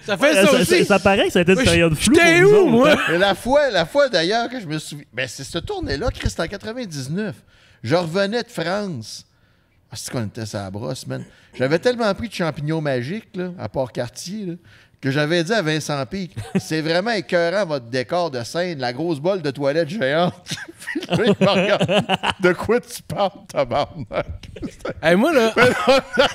Ça fait ça aussi. Ça paraît que ça a été une période floue. J'étais pour nous où, autres, moi? hein. Mais la fois d'ailleurs que je me souviens... Ben, c'est ce tournée-là, Chris, en 99. Je revenais de France. Ah, c'est qu'on était sur la brosse, man. J'avais tellement pris de champignons magiques, là, à Port-Cartier, là, que j'avais dit à Vincent Pic, c'est vraiment écœurant votre décor de scène, la grosse bolle de toilette géante. Puis là, il me regarde. De quoi tu parles, tabarnak? Hey, moi, là,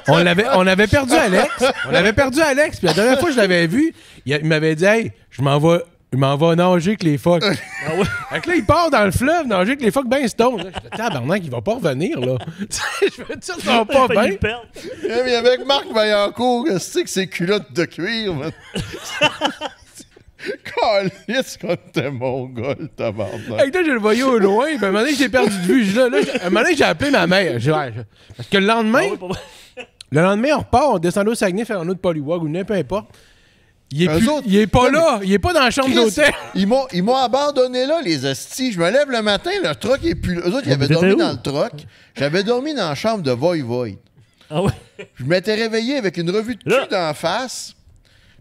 on avait perdu Alex. On avait perdu Alex. Puis la dernière fois que je l'avais vu, il m'avait dit, hey, je m'en vais nager avec les phoques. Ah ouais. Fait que là, il part dans le fleuve nager avec les phoques ben stone. Là, j'étais tabarnak, il va pas revenir, là. Je veux dire, ça va pas Il a failli bien. perdre. Mais avec Marc Vaillancourt, c'est que c'est culottes de cuir, man. Calisse quand t'es mongol, tabarnak. Hey, là, je le voyais au loin. Puis à un moment donné, j'ai perdu de vue. À un moment donné, j'ai appelé ma mère. Parce que le lendemain, Ah ouais, pas vrai. on repart, on descend au Saguenay faire un autre polywog ou peu importe. Il Eux autres- est pas là. Il est pas dans la chambre Chris, d'hôtel. Ils m'ont abandonné là, les hosties. Je me lève le matin, le truck est plus là. Eux autres, ils avaient t'étais dormi où? dans le truck. J'avais dormi dans la chambre de Void. Ah ouais. Je m'étais réveillé avec une revue de cul Là. d'en face.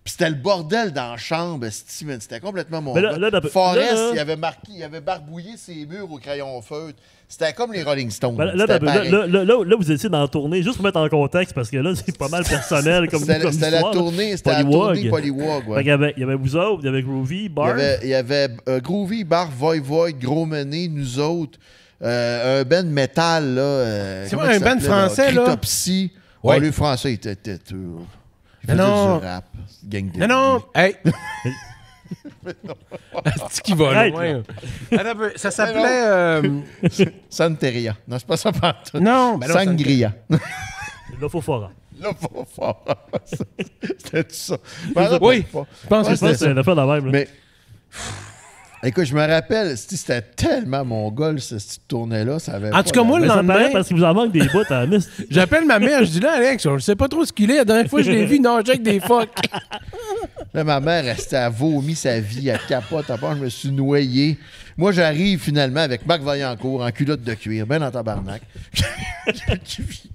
Puis c'était le bordel dans la chambre, esti, man. C'était complètement mon Mais là, gars. là, Forrest, là, il avait marqué, il avait barbouillé ses murs au crayon feutre. C'était comme les Rolling Stones. Ben, C'était pareil. là, vous étiez dans la tournée, juste pour mettre en contexte, parce que là, c'est pas mal personnel comme C'était comme c'était la histoire, là. tournée, c'était la tournée Polywog. Polywog, ouais. Fait qu'il y avait vous autres, il y avait Groovy, Il Bar. y avait Groovy, Bar, Void, Gros Mené, nous autres. Un band métal, là. C'est comment vrai, il un band s'appelait, français, là? Cryptopsy. Ouais. Ouais, le français, il était têteux. Il Mais faisait non. du rap. Gang de Non. Hey. C'est qui va Arrête, loin. Attends un peu. Ça s'appelait... Santeria. Non, c'est pas ça partout. Non, ben non, Sangria. Là, faut fort. Là, faut fort. C'était tout ça. Oui, je pense que Je pense que c'est une affaire de même. là. Mais, écoute, je me rappelle, c'était tellement mongol, cette tournée-là. Ça avait En pas tout cas, moi, Mais le ça lendemain, paraît parce qu'il vous en manque des bouts à Miss. j'appelle ma mère, je dis là, Alex, je sais pas trop ce qu'il est. La dernière fois, je l'ai vu nager avec des phoques. Là, ma mère restait à vomir sa vie, elle capote, à part, je me suis noyé. Moi, j'arrive finalement avec Marc Vaillancourt en culotte de cuir, ben dans tabarnak.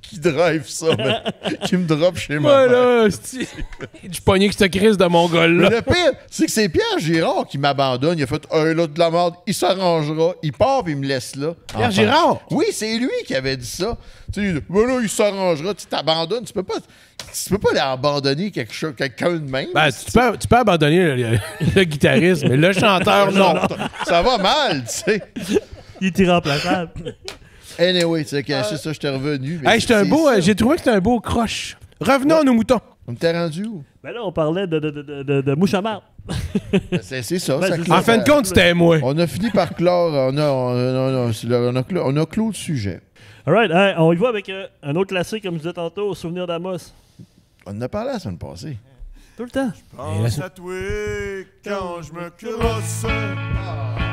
qui drive ça, man. Qui me drop chez moi. Voilà, je pognais que cette crise de mon Mais gars-là. le pire, c'est que c'est Pierre Girard qui m'abandonne. Il a fait là de la merde, il s'arrangera, il part et il me laisse là. Pierre Enfin. Girard? Oui, c'est lui qui avait dit ça. Tu sais, ben là, il s'arrangera, tu t'abandonnes, tu peux pas l'abandonner quelqu'un de même. Ben, tu peux abandonner le guitariste, mais le chanteur, non. Ça va mal, tu sais. Il est irremplaçable. Anyway, tu sais, c'est ça, je t'ai revenu. mais Hey, j'ai trouvé que c'était un beau croche. Revenons à nos moutons. On t'est rendu où? Ben là, on parlait de Mouchamard. C'est ça. Ben, ça c'est clôt. En fin de compte, c'était moi. On a fini par clore. On a clos le sujet. Alright, hey, on y va avec un autre classique, comme je disais tantôt, Souvenir d'Amos. On en a parlé la semaine passée. Tout le temps. Pense à toi quand je me crosse.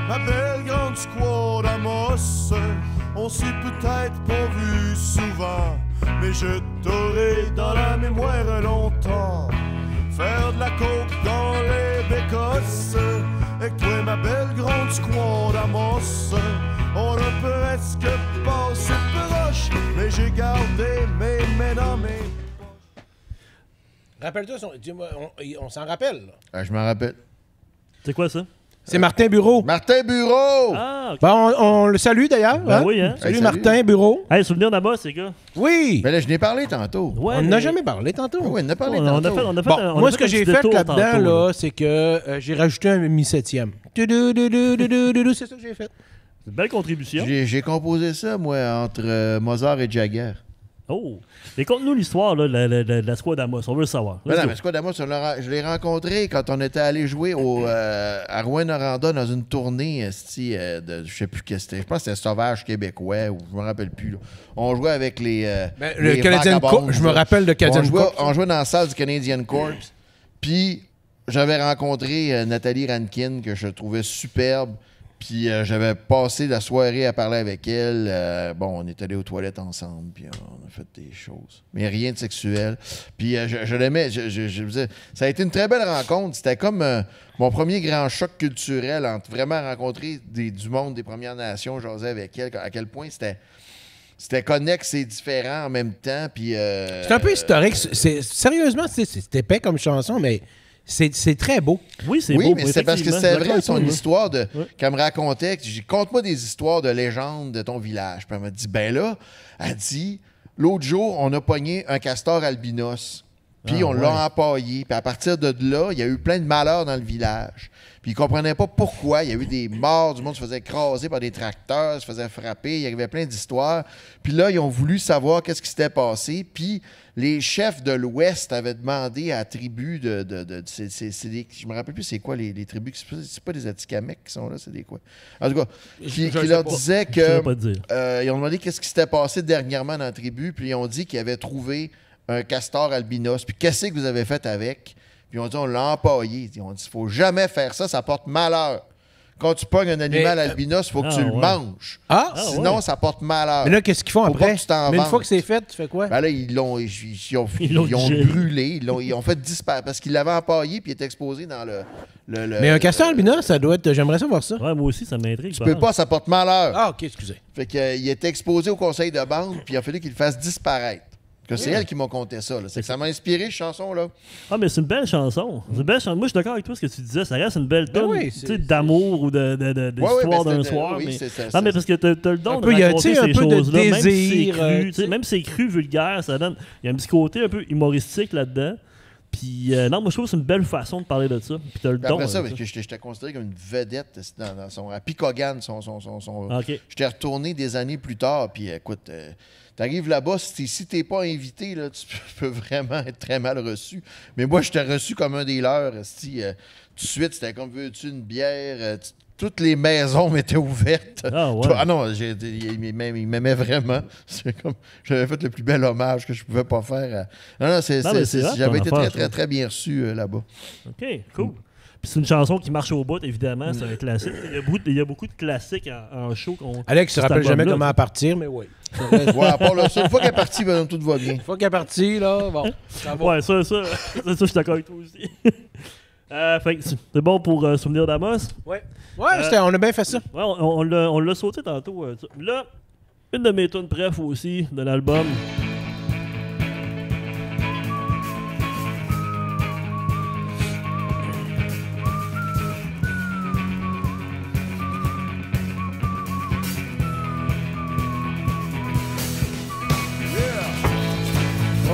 Ma belle grande squad Amos. On s'est peut-être pas vu souvent, mais je t'aurai dans la mémoire longtemps. Faire de la coke dans les bécosses. Avec toi, ma belle grande squad Amos. On a presque passé proche, mais j'ai gardé mes mains dans mes... Rappelle-toi, dis-moi, on s'en rappelle. Là. Je m'en rappelle. C'est quoi ça? C'est Martin Bureau. Martin Bureau! Ah, ok. Bon, on le salue d'ailleurs. Ben oui, hein? Salut Hey, salut. Martin Bureau. Hey, souvenir d'Amos, les gars. Oui. Ben là, je n'ai parlé tantôt. Ouais, On mais- n'a jamais parlé tantôt. Ah oui, on en a parlé On a tantôt. fait, Bon, on a moi, fait ce que un j'ai petit fait détour là-dedans, tantôt, là, c'est que j'ai rajouté un mi-septième. C'est ça que j'ai fait. C'est une belle contribution. J'ai composé ça, moi, entre Mozart et Jagger. Oh! Et conte-nous l'histoire là, de la squad d'Amos. On veut le savoir. Ben Let's non, go. mais c'est quoi d'Amos? Je l'ai rencontré quand on était allé jouer à Rouyn-Noranda dans une tournée, de je sais plus qu'est-ce que c'était. Je pense que c'était Sauvage québécois ou je me rappelle plus. Là. On jouait avec les. Le Canadian Corps, je me rappelle de Canadian Corps. On jouait dans la salle du Canadian Corps. Puis j'avais rencontré Nathalie Rankin, que je trouvais superbe. Puis j'avais passé la soirée à parler avec elle. Bon, on est allés aux toilettes ensemble, puis on a fait des choses. Mais rien de sexuel. Puis je l'aimais. Je vous disais, ça a été une très belle rencontre. C'était comme mon premier grand choc culturel entre vraiment rencontrer du monde des Premières Nations, jaser avec elle, à quel point c'était connexe et différent en même temps. Puis C'est un peu historique. Sérieusement, c'est épais comme chanson, mais c'est très beau. Oui, c'est oui, beau. mais c'est parce que c'est vrai, son histoire. histoire qu'elle me racontait. J'ai dit, conte-moi des histoires de légendes de ton village. Puis elle m'a dit, ben là, elle dit, l'autre jour, on a pogné un castor albinos. Puis on l'a empaillé. Puis à partir de là, il y a eu plein de malheurs dans le village. Puis ils ne comprenaient pas pourquoi. Il y a eu des morts, du monde se faisait écraser par des tracteurs, se faisait frapper. Il y avait plein d'histoires. Puis là, ils ont voulu savoir qu'est-ce qui s'était passé. Puis les chefs de l'Ouest avaient demandé à la tribu je me rappelle plus c'est quoi les tribus. C'est pas des Atikamekw qui sont là, c'est des quoi? En tout cas, qui leur disaient Je saurais que... pas te dire. ils ont demandé qu'est-ce qui s'était passé dernièrement dans la tribu. Puis ils ont dit qu'ils avaient trouvé un castor albinos. Puis qu'est-ce que vous avez fait avec? Puis on dit, on l'a empaillé. On dit, il faut jamais faire ça, ça porte malheur. Quand tu pognes un animal albinos, il faut que tu le manges. Sinon, ça porte malheur. Mais là, qu'est-ce qu'ils font Faut après? pas que tu t'en Mais une fois vantes. que c'est fait, tu fais quoi? Ben là, ils ont brûlé, ils ont fait disparaître parce qu'ils l'avaient empaillé puis il était exposé dans le Mais un castor albinos, ça doit être... J'aimerais ça voir ça. Ouais, moi aussi, ça m'intrigue. Tu peux pas, ça porte malheur. Ah, OK, excusez. Fait qu'il était exposé au conseil de bande puis il a fallu qu'il le fasse disparaître. Que c'est elle qui m'a conté ça. Là. C'est que ça m'a inspiré, cette chanson-là. Ah, mais c'est une belle chanson. C'est une belle chanson. Moi, je suis d'accord avec toi, ce que tu disais. Ça reste une belle tonne oui, d'amour ou d'histoire d'un soir. Oui, mais... c'est ça. Non, mais parce que t'as le don peu, de il y a, raconter tu sais, un ces peu de choses-là, même si désir, c'est cru. tu sais. Même si c'est cru, vulgaire, ça donne... Il y a un petit côté un peu humoristique là-dedans. Puis, non, moi, je trouve que c'est une belle façon de parler de ça. Puis t'as le Puis don. après ça, avec parce que j'étais considéré comme une vedette dans son... À Picogan, Ah, OK. J'étais retourné des années plus tard, puis écoute... T'arrives là-bas, si t'es pas invité, là, tu peux vraiment être très mal reçu. Mais moi, j'étais reçu comme un des leurs. Tout de suite, c'était comme, veux-tu une bière? Toutes les maisons m'étaient ouvertes. Ah, ouais. Ah non, il m'aimait vraiment. C'est comme, j'avais fait le plus bel hommage que je pouvais pas faire. Non, mais c'est hot, j'avais ton été affaire, très, très, très bien reçu là-bas. OK, cool. Puis c'est une chanson qui marche au bout, évidemment. C'est un classique. Il y a beaucoup de classiques en show. Alex se cet rappelle jamais album-là. comment partir, mais oui. Ouais, à part là, une fois qu'elle est partie, ben, tout va bien. Une fois qu'elle est partie, là, bon, ça va. Ouais, ça, je suis d'accord avec toi aussi. Fait que c'est bon pour Souvenir d'Amos. Ouais, on a bien fait ça. Ouais, on l'a sauté tantôt. Là, une de mes tunes préf aussi de l'album.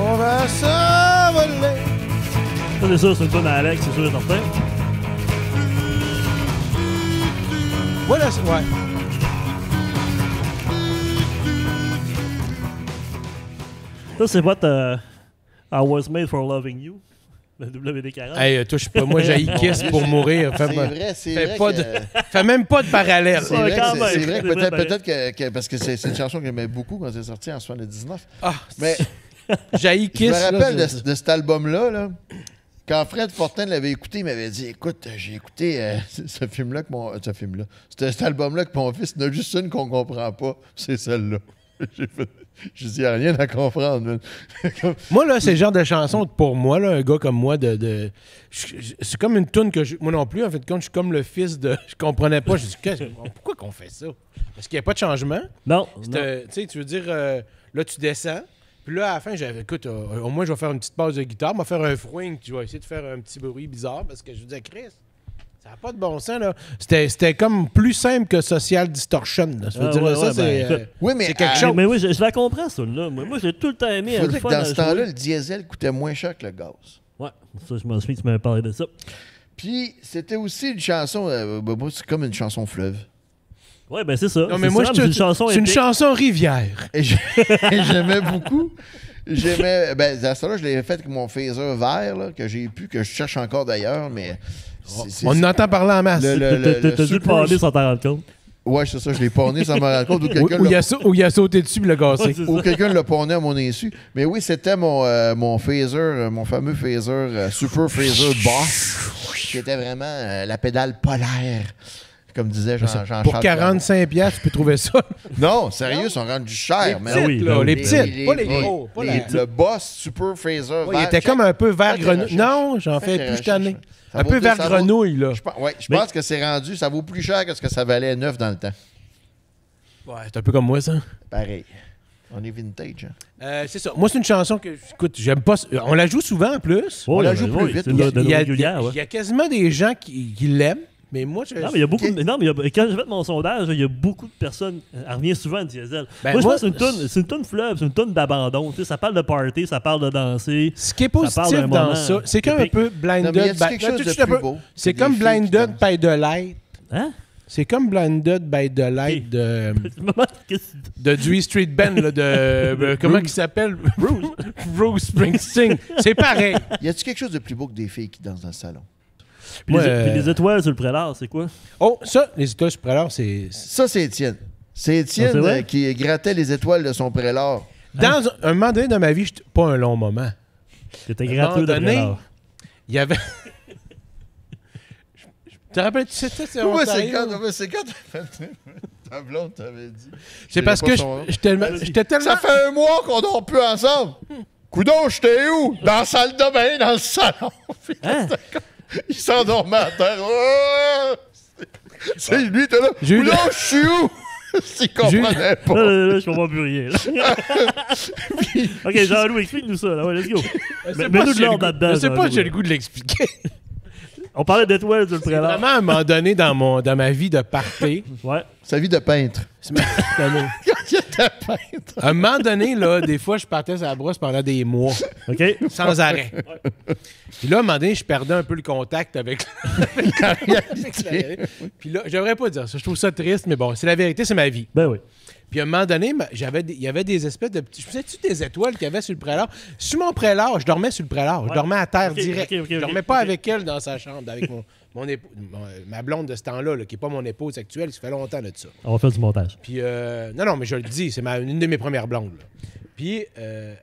On va s'envoler. Ça, c'est sûr, c'est une tune à Alex, c'est sûr et certain. Voilà, ouais. Ça, c'est votre I Was Made for Loving You, le WD-40. Hey, touche pas. Moi, j'ai Kiss pour mourir. C'est vrai, c'est Fais vrai pas que... Fais même pas de parallèle. C'est vrai, quand que même. c'est vrai que C'est vrai, peut-être que parce que c'est une chanson que j'aimais beaucoup quand c'est sorti en 79. Ah, Mais j'ai je Kiss. me rappelle là, de cet album-là, là, quand Fred Fortin l'avait écouté, il m'avait dit, écoute, j'ai écouté ce film-là, cet album-là que mon fils, il y en a juste une qu'on comprend pas, c'est celle-là. J'ai dit, il n'y a rien à comprendre. Man. Moi, là, c'est le genre de chanson, pour moi, là, un gars comme moi, c'est comme une toune que moi non plus, en fait, quand je suis comme le fils de... Je comprenais pas. Je dis, pourquoi qu'on fait ça? Parce qu'il n'y a pas de changement. Non. Tu sais, tu veux dire, là, tu descends. Puis là, à la fin, j'avais, écoute, au moins, je vais faire une petite pause de guitare. Je vais faire un fouing. Tu vas essayer de faire un petit bruit bizarre parce que je veux dire, Chris, Ça n'a pas de bon sens, là. C'était comme plus simple que Social Distortion. Là. Ça veut dire, ouais, ça, ouais, c'est... écoute. Oui, mais c'est quelque chose. Mais oui, je la comprends, ça, là. Moi, j'ai tout le temps aimé. il faut le dire que fun dans à ce temps-là, jouer. le diesel coûtait moins cher que le gaz. Ouais, ça, je m'en souviens que tu m'avais parlé de ça. Puis, c'était aussi une chanson... moi, c'est comme une chanson fleuve. Ouais, ben c'est ça. Non, mais C'est moi, ça, je c'est une chanson c'est une épique. chanson rivière. Et j'aimais beaucoup. J'aimais... Ben, dans ce temps-là, je l'avais fait avec mon phaser vert, là, que je cherche encore d'ailleurs, mais... On en entend parler en masse. T'as dû super- parler sans t'en rendre compte. Ouais, c'est ça, je l'ai pogné sans me rendre compte. Où il a sauté dessus et l'a cassé. Ouais, c'est Ou ça. quelqu'un l'a pogné à mon insu. Mais oui, c'était mon phaser, mon fameux phaser, Super Phaser Boss, qui était vraiment la pédale polaire, comme disait Jean-Charles. Pour 45$, tu peux trouver ça. Non, sérieux, ils sont rendus chers. Les mais petites, oui, là, ben les oui. petites, pas les gros. Pas la- Le Boss Super Phaser Ouais, il vert. était comme un peu vert Faites grenouille. tes Non, j'en Faites fais tes plus cette année. recherches. Ça Un vaut- peu vert ça vaut- grenouille, là. Je pense que c'est rendu, ça vaut plus cher que ce que ça valait neuf dans le temps. Ouais, c'est un peu comme moi, ça. Pareil. On est vintage. Hein? C'est ça. Moi, c'est une chanson que, écoute, j'aime pas. On la joue souvent en plus. Ouais, la ouais, joue ouais, plus vite. C'est de Il y a- régulière, ouais. il y a quasiment des gens qui l'aiment, mais moi, je. Non, mais il y a beaucoup. Non, mais quand j'ai fait mon sondage, il y a beaucoup de personnes. Elle revient souvent à Diesel. Ben, moi, je moi, pense que c'est une toune fleuve, c'est une toune d'abandon. Tu sais, ça parle de party, ça parle de danser. Ce qui est Ça parle positif d'un dans moment ça, c'est comme un épique. peu Non, mais y Blinded. a quelque chose de plus beau? C'est Des comme filles qui Blinded dansent. by the Light. Hein? C'est comme Blinded by the Light Ok. Qu'est-ce que de Dewey Street Band, là, de. Comment il s'appelle? Bruce Springsteen. C'est pareil. Y a-tu quelque chose de plus beau que des filles qui dansent dans le salon? Puis Moi, puis les étoiles sur le prélat, c'est quoi? Oh, ça, les étoiles supérieures, c'est. Ça, c'est Étienne. C'est Étienne Ah, c'est vrai? qui grattait les étoiles de son prélat. Dans un moment donné dans ma vie, pas un long moment. C'était À un gratuit de moment donné, prélat. il y avait. Tu te rappelles-tu c'était c'est Oui, Ontario? c'est quand ta blonde t'avait dit. C'est parce que j'étais tellement. Ça fait un mois qu'on dort plus ensemble. Coudon, j'étais où? Dans la salle de bain, dans le salon. Hein? Il s'endormait à terre. Oh! C'est lui, t'es là. J'ai eu Coudon, je suis où? S'il comprenait pas. Là, je comprends plus rien. là. Ok, Jean-Loup, explique-nous ça. Là. Ouais, let's go. Mets-nous de l'ordre là-dedans. Je sais pas Jean-Loup, si j'ai là. le goût de l'expliquer. On parlait d'étoiles sur le C'est prélat. vraiment à un moment donné dans ma vie de party. Ouais. Sa vie de peintre. c'est ma- Quand il était peintre. À un moment donné, là, des fois, je partais sur la brosse pendant des mois, OK. sans arrêt. Puis là, à un moment donné, je perdais un peu le contact avec La réalité. Puis là, j'aimerais pas dire ça. Je trouve ça triste, mais bon, c'est la vérité, c'est ma vie. Ben oui. Puis à un moment donné, il y avait des espèces de petits. Je sais-tu des étoiles qu'il y avait sur le prélat? Sur mon prélat, je dormais sur le prélat. Je Ouais. dormais à terre Ok, direct. ok, Je dormais ok, pas ok. avec elle dans sa chambre, avec ma blonde de ce temps-là, là, qui n'est pas mon épouse actuelle, ça fait longtemps de ça. On va faire du montage. Puis, non, mais je le dis, c'est une de mes premières blondes. Là. Puis,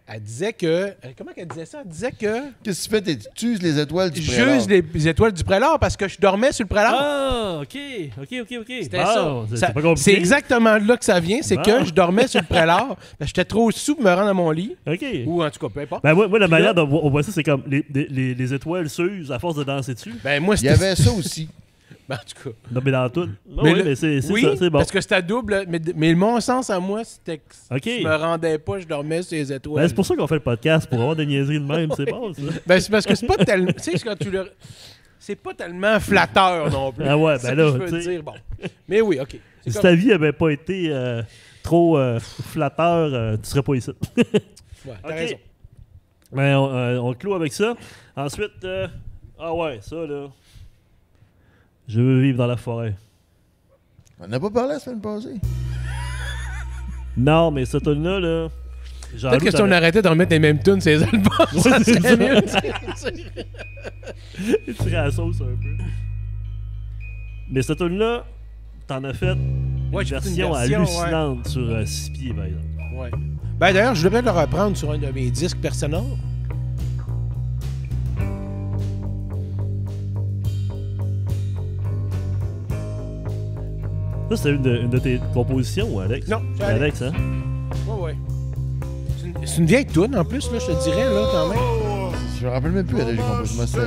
elle disait que. Comment qu'elle disait ça? Elle disait que. Qu'est-ce que tu fais? Tu uses les étoiles du Je prélat. use les étoiles du prélat parce que je dormais sur le prélat. Ah, OK. C'était Bon, ça. C'est pas compliqué. C'est exactement là que ça vient. C'est Bon. que je dormais sur le prélat. J'étais trop sous pour me rendre à mon lit. OK. Ou en tout cas, peu importe. Ben moi, la Puis manière là- dont on voit ça, c'est comme les étoiles s'usent à force de danser dessus. Ben, moi, Il y c'était. avait ça aussi. Ben, en tout cas. Non, mais dans tout. Mais Oui, le- mais c'est oui, ça, c'est bon. parce que c'était double. Mais mon sens à moi, c'était que OK. je me rendais pas, je dormais sur les étoiles. Ben, c'est pour ça qu'on fait le podcast, pour avoir des niaiseries de même. C'est bon, ça. Ben, c'est parce que c'est pas tellement. Tu sais, quand tu le. C'est pas tellement flatteur non plus. Ah ouais, ben C'est ça là, que je veux tu sais. dire. Bon. Mais oui, OK. C'est Si comme- ta vie avait pas été trop flatteur, tu serais pas ici. Ouais, t'as OK. raison. Ben, on clôt avec ça. Ensuite, ah ouais, ça là. Je veux vivre dans la forêt. On n'a pas parlé la semaine passée. Non, mais cette tune-là, là. Peut-être que si on arrêtait d'en mettre les mêmes tunes, ces albums, ça c'est serait ça. mieux. Il tirait à la sauce un peu. Mais cette tune-là, t'en as fait Ouais, une j'ai fait version une version, hallucinante sur 6 pieds, par exemple. Ouais. Ben d'ailleurs, je devrais le reprendre sur un de mes disques personnels. Ça, c'était une de tes compositions, Alex? Non, c'est Alex, hein? Ouais, ouais. C'est une vieille tune en plus, là, je te dirais, là, quand même. Je me rappelle même plus, j'ai composé moi ça.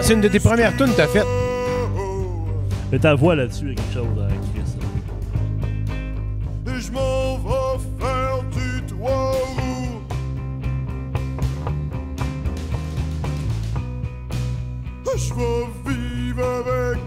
C'est une de tes premières tunes que t'as faites. Mais ta voix là-dessus est quelque chose, Chris. Et je m'en vais faire du trois roues. Je vais vivre avec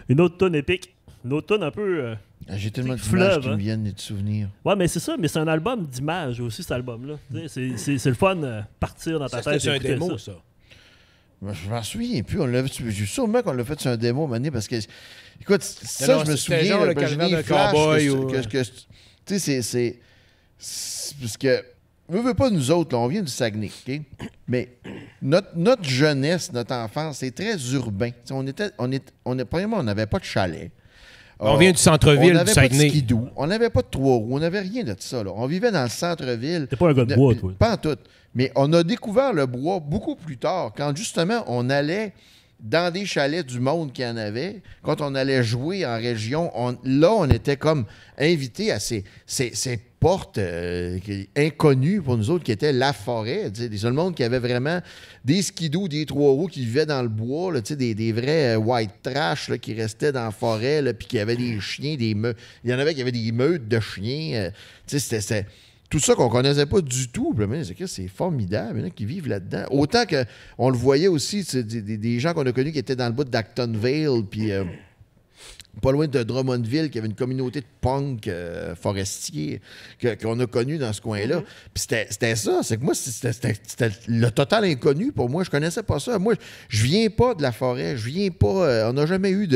Une autre tonne épique. Une autre tonne un peu... J'ai tellement c'est d'images fleuve, qui hein. me viennent et de souvenirs. Ouais, mais c'est ça, mais c'est un album d'images aussi, cet album-là. Tu sais, c'est le fun partir dans ta Ça, tête. c'est un d'écouter démo, ça. Je m'en souviens plus. Sûrement qu'on l'a fait sur un démo, Mané, parce que, écoute, ça, non, je me c'était souviens. genre le j'ai calvaire des d'un flashs cowboy tu sais, c'est parce que, on veut pas nous autres, là, on vient du Saguenay, OK? Mais notre jeunesse, notre enfance, c'est très urbain. T'sais, premièrement, on n'avait pas de chalet. On vient du centre-ville, On du n'avait pas de Saguenay. skidoo. On n'avait pas de trois-roues. On n'avait rien de ça. Là. On vivait dans le centre-ville. T'es pas un gars de bois, toi. Pas en tout. Mais on a découvert le bois beaucoup plus tard, quand justement on allait dans des chalets du monde qui en avait, quand on allait jouer en région, on était comme invités à ces portes inconnues pour nous autres, qui étaient la forêt. Des seuls monde qui avaient vraiment des skidoo, des trois-roues qui vivaient dans le bois, là, des vrais white trash là, qui restaient dans la forêt, là, puis qui avaient des chiens, il y en avait qui avaient des meutes de chiens. C'était tout ça qu'on connaissait pas du tout. C'est formidable, il y en a qui vivent là-dedans. Autant qu'on le voyait aussi, des gens qu'on a connus qui étaient dans le bout d'Actonville, puis pas loin de Drummondville, qui avait une communauté de punk forestiers qu'on a connu dans ce coin-là. Puis c'était ça. C'est que moi, c'était le total inconnu pour moi. Je connaissais pas ça. Moi, je viens pas de la forêt. Je viens pas... on n'a jamais eu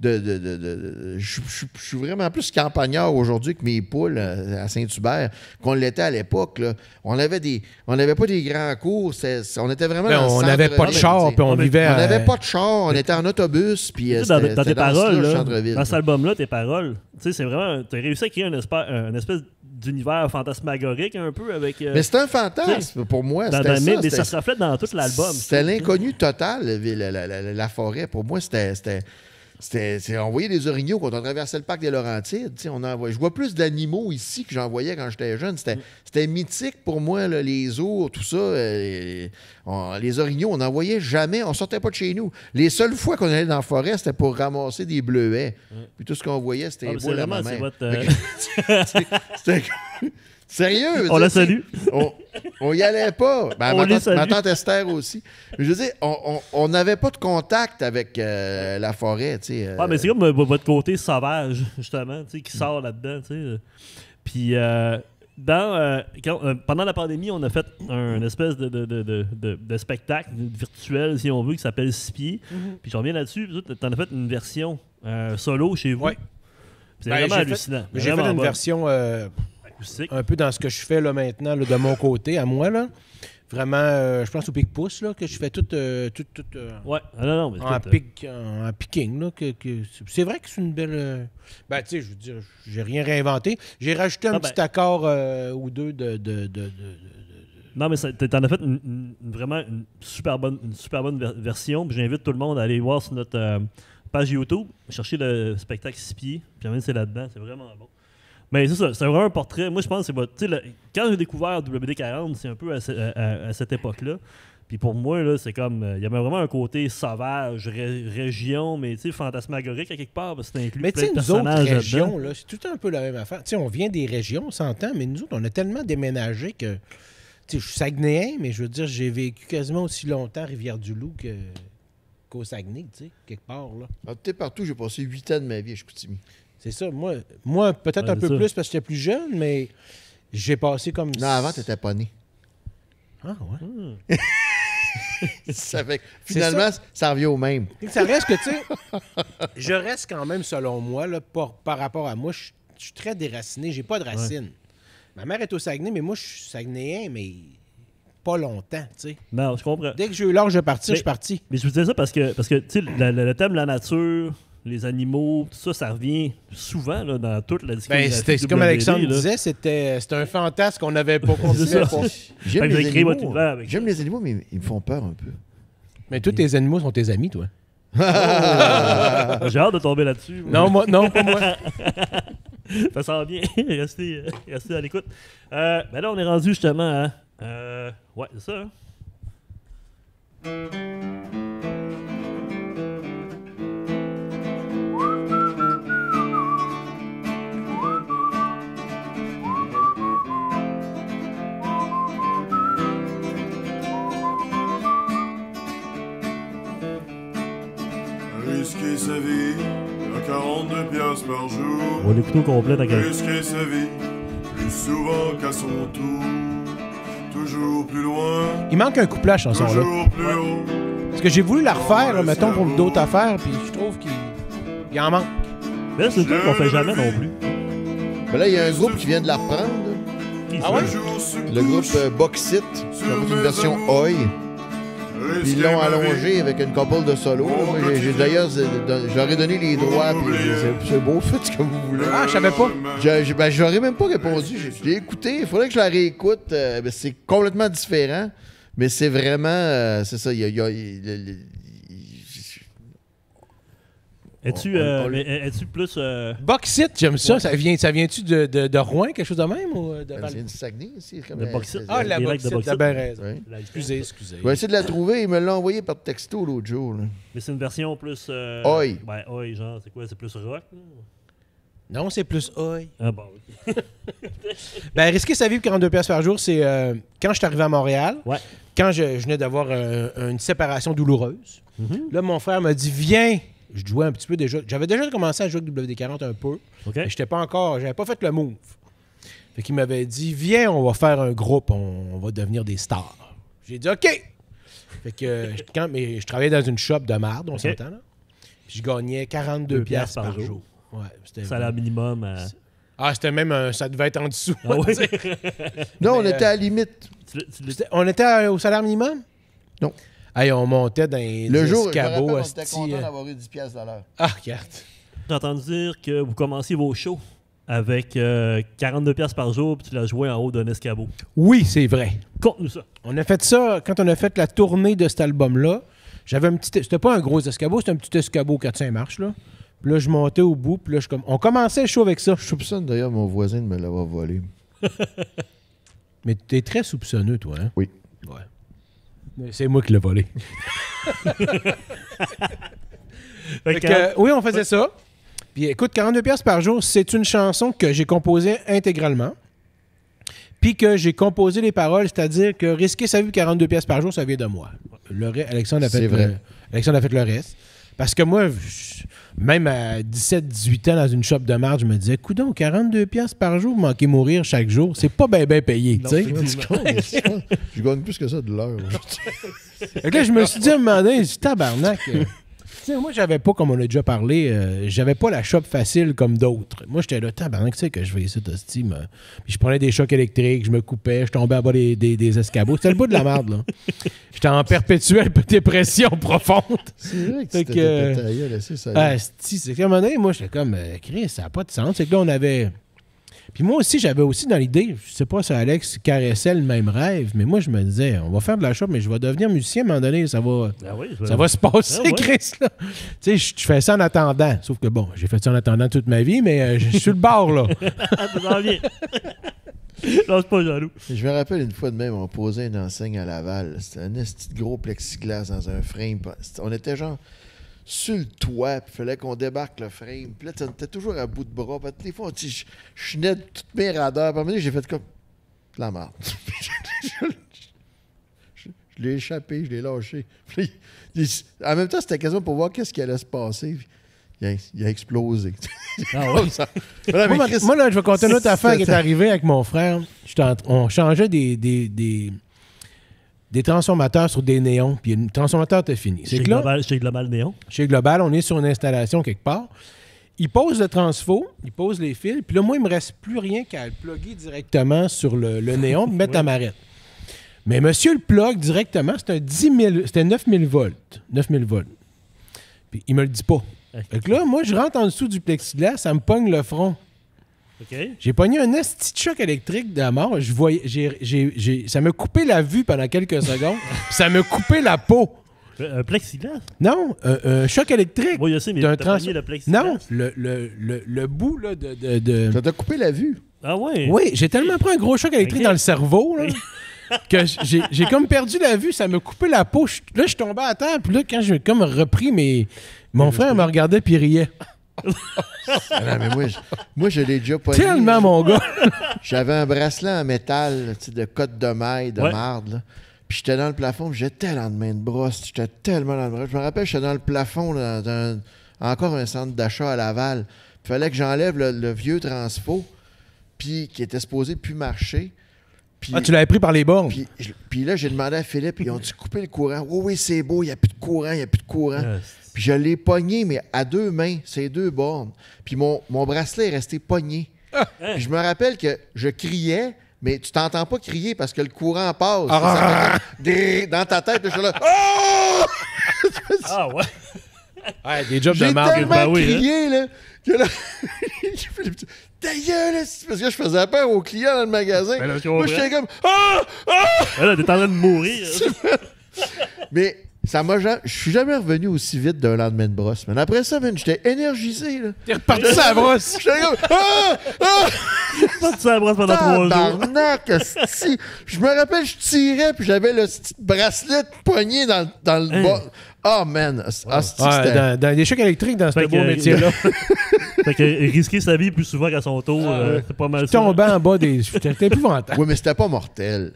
je suis vraiment plus campagnard aujourd'hui que mes poules à Saint-Hubert qu'on l'était à l'époque. Là. On n'avait pas des grands cours. On était vraiment dans le On centre, n'avait pas de char, puis on vivait... On n'avait pas de char. On était en autobus. Puis Dans tes paroles, là, centre-ville. dans cet album-là, tes paroles, tu sais, c'est vraiment... Tu as réussi à créer une espèce d'univers fantasmagorique un peu avec... Mais c'est un fantasme pour moi. Mais ça se reflète dans tout l'album. C'était l'inconnu total, la forêt. Pour moi, on voyait des orignaux quand on traversait le parc des Laurentides. Je vois plus d'animaux ici que j'en voyais quand j'étais jeune. C'était mythique pour moi, là, les ours, tout ça. Les orignaux, on n'en voyait jamais. On sortait pas de chez nous. Les seules fois qu'on allait dans la forêt, c'était pour ramasser des bleuets. Puis tout ce qu'on voyait, c'était beau la vraiment, maman. c'est Sérieux? On la salue. On y allait pas. On Ma tante Esther aussi. Je veux dire, on n'avait pas de contact avec la forêt. Mais c'est comme votre côté sauvage, justement, qui sort là-dedans. Puis, pendant la pandémie, on a fait un espèce de spectacle virtuel, si on veut, qui s'appelle 6 pieds. Puis, je reviens là-dessus. Tu en as fait une version solo chez vous. Ouais. C'est vraiment hallucinant. J'ai fait une version un peu dans ce que je fais là maintenant, là, de mon côté, à moi. Là. Vraiment, je pense au pic-pouce, là, que je fais tout ouais, non, mais en picking. Là, c'est vrai que c'est une belle... tu sais, je veux dire, j'ai rien réinventé. J'ai rajouté un petit accord ou deux Non, mais t'en as fait vraiment une super bonne version. Puis j'invite tout le monde à aller voir sur notre page YouTube, chercher le spectacle 6 pieds. Puis c'est là-dedans, c'est vraiment bon. Mais c'est ça, c'est vraiment un portrait. Moi, je pense que c'est quand j'ai découvert WD-40, c'est un peu à cette époque-là. Puis pour moi, là, c'est comme... Il y avait vraiment un côté sauvage, région, mais tu sais, fantasmagorique à quelque part, parce que ça inclut mais plein de nous autres personnages régions, là, c'est tout un peu la même affaire. Tu sais, on vient des régions, on s'entend, mais nous autres, on a tellement déménagé que... Tu sais, je suis Saguenayen, mais je veux dire, j'ai vécu quasiment aussi longtemps à Rivière-du-Loup qu'au Saguenay, tu sais, quelque part, là. Partout, j'ai passé 8 ans de ma vie à Chicoutimi. C'est ça. Moi peut-être un peu plus parce que j'étais plus jeune, mais j'ai passé comme... Non, avant, t'étais pas né. Ah, ouais. Ça fait que, finalement, ça revient au même. Ça reste que, tu sais, je reste quand même, selon moi, là, par rapport à moi, je suis très déraciné. J'ai pas de racines. Ouais. Ma mère est au Saguenay, mais moi, je suis Saguenayen, mais pas longtemps, tu sais. Non, je comprends. Dès que j'ai eu l'âge de partir, je suis parti. Mais je vous disais ça parce que tu sais, le thème de la nature... Les animaux, tout ça, ça revient souvent là, dans toute la discussion. C'est comme Alexandre disait, c'était un fantasme qu'on n'avait pas considéré. J'aime les animaux, mais ils me font peur un peu. Mais tous tes animaux sont tes amis, toi. J'ai hâte de tomber là-dessus. Non, pas moi. Ça sent bien. Restez à l'écoute. Ben là, on est rendu justement à... ouais, c'est ça. Risqué Risquer sa vie à 42 piastres par jour. On va l'écouter au complet, t'inquiète. Risquer sa vie plus souvent qu'à son tour. Toujours plus loin, Il manque un couplet à la chanson-là. toujours plus haut. Parce que j'ai voulu la refaire, là, mettons, pour d'autres affaires, puis je trouve qu'il en manque. Mais là, c'est une truc qu'on fait jamais non plus. Ben là, il y a un groupe qui vient de la reprendre. Qui Ah ouais? Le groupe Boxit, qui a fait une version Oi. Puis ils l'ont allongé avec une couple de solos. là. Moi, d'ailleurs, je leur ai donné les droits, puis c'est beau, faites ce que vous voulez. Ah, je savais pas. Je leur ai même pas répondu. Je l'ai écouté. Il faudrait que je la réécoute. C'est complètement différent. Mais c'est vraiment... c'est ça. Es-tu es-tu plus. Bauxite, j'aime ça. Ça vient-tu de Rouen, quelque chose de même? Ou de C'est une Saguenay, ici. De Bauxite. Ah, la les lacs de bauxite, Bauxite. t'as bien raison. Ouais. Excusez. Je vais essayer de la trouver. Il me l'a envoyé par texto l'autre jour. Là. Mais c'est une version plus. Oi. Ben, oi, genre, c'est quoi? C'est plus rock? Là? Non, c'est plus oi. Ah, bon, oui. Ben, risquer sa vie pour 42 pièces par jour, c'est quand je suis arrivé à Montréal, Ouais. quand je venais d'avoir une séparation douloureuse. Mhm. Là, mon frère m'a dit, viens. Je jouais un petit peu déjà. J'avais déjà commencé à jouer avec WD-40 un peu. OK. Mais j'avais pas fait le move. Fait qu'il m'avait dit, viens, on va faire un groupe, on va devenir des stars. J'ai dit, OK. Fait que mais je travaillais dans une shop de marde, on s'entend là. Puis je gagnais 42 pièces par jour. Ouais, c'était Salaire minimum. Ah, c'était même ça devait être en dessous. Ah oui? Non, on Mais, était à la limite. On était au salaire minimum? Non. Hey, on montait dans les Le jour, je me escabeaux. rappelle, on était asti, content d'avoir eu 10 piastres de l'heure. Ah, regarde. J'ai entendu dire que vous commenciez vos shows avec 42 pièces par jour, puis tu l'as joué en haut d'un escabeau. Oui, c'est vrai. Conte-nous ça. On a fait ça quand on a fait la tournée de cet album-là. J'avais un petit... C'était pas un gros escabeau, c'était un petit escabeau 4-5 marches, là. Puis là, je montais au bout, puis là, on commençait le show avec ça. Je soupçonne d'ailleurs mon voisin de me l'avoir volé. Mais t'es très soupçonneux, toi, hein? Oui. Ouais. Mais c'est moi qui l'ai volé. Fait Fait que, que, oui, on faisait ça. Puis écoute, 42 pièces par jour, c'est une chanson que j'ai composée intégralement. Puis que j'ai composé les paroles, c'est-à-dire que risquer sa vie 42 pièces par jour, ça vient de moi. Alexandre a fait C'est vrai. Alexandre a fait le reste. Parce que moi, même à 17-18 ans, dans une shop de marde, je me disais, coudonc, 42 pièces par jour, manquer mourir chaque jour, c'est pas bien payé, tu sais. Je gagne plus que ça de l'heure. Fait que là, je me suis dit à un moment donné, tabarnak. Tu sais, moi, j'avais pas, comme on a déjà parlé, j'avais pas la shop facile comme d'autres. Moi, j'étais là, tabarnak, tu sais que je vais ici, Tosti. Puis je prenais des chocs électriques, je me coupais, je tombais à bas des escabeaux. C'était le bout de la merde, là. J'étais en perpétuelle dépression profonde. C'est vrai que Fait tu que- t'étais taillé, laissé ça. Ah, c'est qu'à un moment donné, moi, j'étais comme, Chris, ça n'a pas de sens. C'est que là, on avait. Puis moi aussi, j'avais aussi dans l'idée, je sais pas si Alex caressait le même rêve, mais moi, je me disais, on va faire de la shop, mais je vais devenir musicien à un moment donné, ça va. Ah oui, Ça va se passer, Ah ouais. Chris, là. Tu sais, je fais ça en attendant. Sauf que, bon, j'ai fait ça en attendant toute ma vie, mais je suis sur le bord, là. Ça s'en vient. Lâche pas jaloux. Je me rappelle une fois de même, on posait une enseigne à Laval. C'était un petit gros plexiglas dans un frame. On était genre sur le toit, puis il fallait qu'on débarque le frame. Puis là, on était toujours à bout de bras. Puis des fois, je chenais de toutes mes radars. Puis à un moment donné, j'ai fait comme de la merde. Je l'ai échappé, je l'ai lâché. Puis en même temps, c'était quasiment pour voir qu'est-ce qui allait se passer. Puis il a explosé. Ah oui? Voilà, mais Moi, Chris, moi, là, je vais compter une autre affaire qui est c'était- arrivée avec mon frère. On changeait des transformateurs sur des néons, puis le transformateur était fini. C'est Chez que là, Global Néon. chez Global, on est sur une installation quelque part. Il pose le transfo, il pose les fils, puis là, moi, il me reste plus rien qu'à le plugger directement sur le néon et mettre la marette. Mais monsieur le plug directement, c'était 9000 volts. 9000 volts. Puis il me le dit pas. Fait que là, moi, je rentre en dessous du plexiglas, ça me pogne le front. OK. J'ai pogné un esti de choc électrique de la mort. Je voyais, ça m'a coupé la vue pendant quelques secondes. Puis ça m'a coupé la peau. Un plexiglas? Non, un choc électrique. Oui, je sais, mais D'un t'as pogné trans- le plexiglas? Non, le bout là, de... Ça t'a coupé la vue. Ah ouais? Oui, j'ai tellement pris un gros choc électrique Ok. dans le cerveau là, que j'ai comme perdu la vue. Ça m'a coupé la peau. Là, je suis tombé à terre. Puis là, quand j'ai comme repris mon frère me regardait puis il riait. Ah non, mais moi, je l'ai déjà pogné. Tellement, mon gars. J'avais un bracelet en métal, tu sais, de cotte de maille, de Ouais. marde, là. Puis j'étais dans le plafond, puis j'étais dans le main de brosse. J'étais tellement dans le brosse. Je me rappelle, j'étais dans le plafond, là, encore un centre d'achat à Laval. Il fallait que j'enlève le vieux transfo, puis qui était supposé plus marcher. Puis, tu l'avais pris par les bornes. Puis là, j'ai demandé à Philippe, ils ont dit couper le courant. Oui, c'est beau, il n'y a plus de courant, il n'y a plus de courant. Puis je l'ai pogné, mais à 2 mains, ces 2 bornes. Puis mon bracelet est resté pogné. Puis je me rappelle que je criais, mais tu t'entends pas crier parce que le courant passe. Ça fait dans ta tête, je suis là. Oh! Ah ouais. Ouais, des jobs de J'ai marque. tellement crié, là, que là, ta gueule, parce que je faisais peur aux clients dans le magasin. Ben là, Moi, j'étais comme ah! Ah! Là, t'es en train de mourir. Mais ça m'a jamais... Je suis jamais revenu aussi vite d'un lendemain de brosse. Mais après ça, man, j'étais énergisé, là. T'es reparti sur la brosse. J'étais comme ah! Ah! Pas de ça à brosse pendant 3 jours. Tabarnak, esti. Je me rappelle, je tirais, puis j'avais le petit bracelet poigné dans le bas. Oh, man. Dans des chocs électriques dans ce Fait beau que- métier-là. Fait que risquer sa vie plus souvent qu'à son tour, c'est pas mal ça. Tombant en bas des. C'était épouvantable. Oui, mais c'était pas mortel.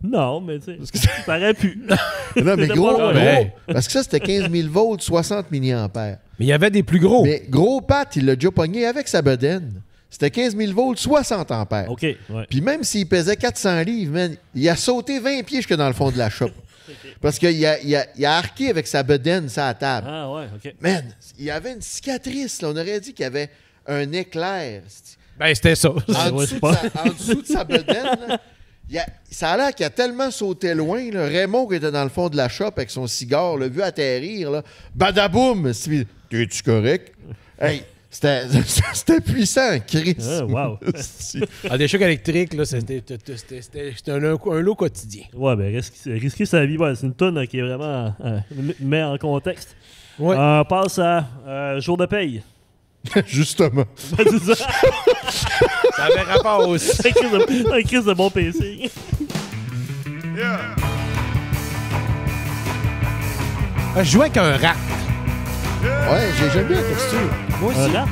Non, mais tu sais, ça aurait pu. Non, mais C'était gros, pas loin. Ouais. parce que ça, c'était 15 000 volts, 60 milliampères. Mais il y avait des plus gros. Mais gros Pat, il l'a déjà pogné avec sa bedaine. C'était 15 000 volts, 60 ampères. OK, ouais. Puis même s'il pesait 400 livres, man, il a sauté 20 pieds jusque dans le fond de la shop. Parce qu'il a arqué avec sa bedaine sur la table. Ah ouais, OK. Man, il y avait une cicatrice. Là. On aurait dit qu'il y avait un éclair. Ben, c'était ça. En, Ouais, dessous c'est en dessous de sa bedaine, là, ça a l'air qu'il a tellement sauté loin. Là. Raymond, qui était dans le fond de la shop avec son cigare, l'a vu atterrir. Là. Badaboum! T'es-tu correct? Hey, c'était puissant, Chris. Ah, wow. Des chocs électriques, là, c'était un lot quotidien. Ouais, ben risquer sa vie, ouais, c'est une tonne qui est vraiment met en contexte. Ouais. On passe à jour de paye. Justement. C'est ça. Ça avait rapport aussi. Un crise de bon PC. Yeah. Je jouais avec un rat. Ouais, j'aime bien la texture. Moi Un aussi. rap?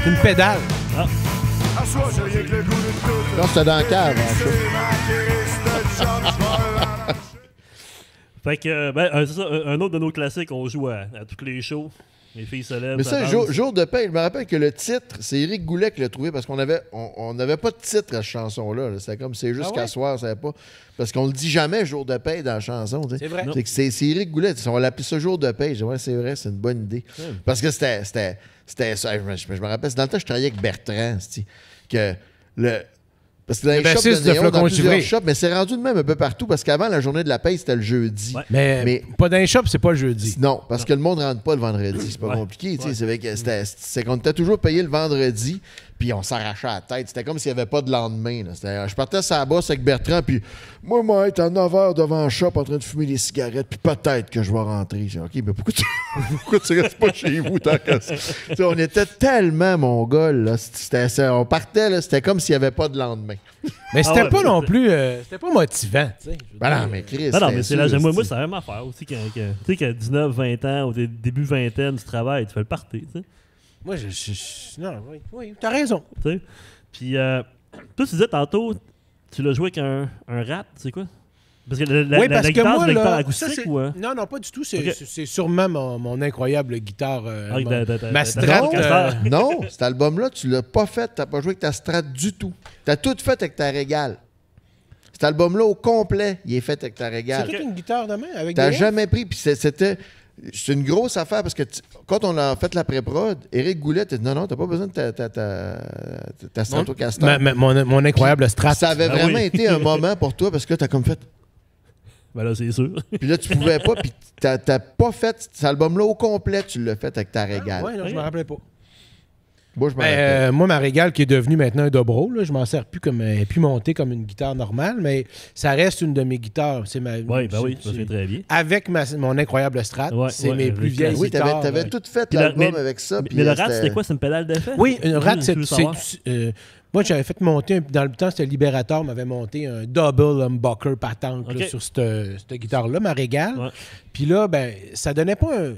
Une pédale. À soi, j'ai rien que le goût de tout. Non, c'était dans la cave. En fait. C'est ma Chris de John Fait que, c'est ça, un autre de nos classiques, on joue à tous les shows. Les filles se lèvent. Mais ça, dansent. jour de paix, je me rappelle que le titre, c'est Éric Goulet qui l'a trouvé parce qu'on n'avait pas de titre à cette chanson-là. Là. C'était comme c'est juste qu'à soir, ça savait pas. Parce qu'on le dit jamais jour de paix dans la chanson. Tu sais. C'est vrai. C'est que c'est Éric Goulet. On l'appelait ça jour de paix. Je dis, ouais, c'est vrai, c'est une bonne idée. Parce que c'était ça. Je me rappelle, c'est dans le temps, je travaillais avec Bertrand. Que le. Parce que dans les shops bassiste de de néon, Flocon dans plusieurs Givré. shops, mais c'est rendu de même un peu partout parce qu'avant, la journée de la paix, c'était le jeudi. Ouais. Mais pas dans les shops, c'est pas le jeudi. Non, parce que le monde ne rentre pas le vendredi. C'est pas compliqué. Tu sais, c'est vrai que c'est qu'on était toujours payé le vendredi, puis on s'arrachait la tête. C'était comme s'il n'y avait pas de lendemain. Là. Je partais sur la bosse avec Bertrand, puis moi, être à 9 h devant le shop en train de fumer des cigarettes, puis peut-être que je vais rentrer. J'ai dit, OK, mais pourquoi tu restes pas chez vous tant que ça? Tu sais, on était tellement mongols. Là. On partait, là, c'était comme s'il n'y avait pas de lendemain. Mais c'était ouais, pas mais non plus. C'était pas motivant. Tu sais. Ben non, mais Chris. Non, mais c'est là, sûr, moi, c'est la même affaire aussi. Tu sais, qu'à 19, 20 ans, au début vingtaine, tu travailles, tu fais le party, tu sais. Moi, non, oui, t'as raison. Tu sais. Puis, toi, tu disais tantôt, tu l'as joué avec un rat, c'est quoi? Parce que la guitare, c'est la guitare acoustique ou... Non, pas du tout. C'est Ok. c'est sûrement mon incroyable guitare. Ma Strat. Strat. Non, cet album-là, tu l'as pas fait. T'as pas joué avec ta Strat du tout. T'as tout fait avec ta Régale. Cet album-là, au complet, il est fait avec ta C'est Régale. toute une guitare de main avec T'as des jamais pris. Puis c'est une grosse affaire parce que quand on a fait la pré-prod, Éric Goulet a dit non, t'as pas besoin de ta Stratocaster. mon incroyable Strat. Ça avait Ah vraiment oui. été un moment pour toi parce que t'as comme fait. Ben là, c'est sûr. Puis là, tu pouvais pas. Puis t'as pas fait cet album-là au complet. Tu l'as fait avec ta Régale. Ouais, non, je me rappelais pas. Moi, je m'en rappelle. Moi, ma Régale qui est devenue maintenant un dobro, là, je m'en sers plus comme elle est plus montée comme une guitare normale, mais ça reste une de mes guitares. C'est ma. Oui, ben oui, ça fait très bien. Avec mon incroyable Strat, Ouais, c'est ouais, mes plus avec vieilles Oui, guitares. t'avais tout fait Puis l'album mais- avec ça. Mais puis, le rat, c'était quoi? C'est une pédale d'effet? Oui, un rat, je veux savoir. moi, j'avais fait monter, dans le temps, c'était Libérator, m'avait monté un double humbucker patente là, Ok. sur cette guitare-là, ma Régale. Ouais. Puis là, ben, ça donnait pas un.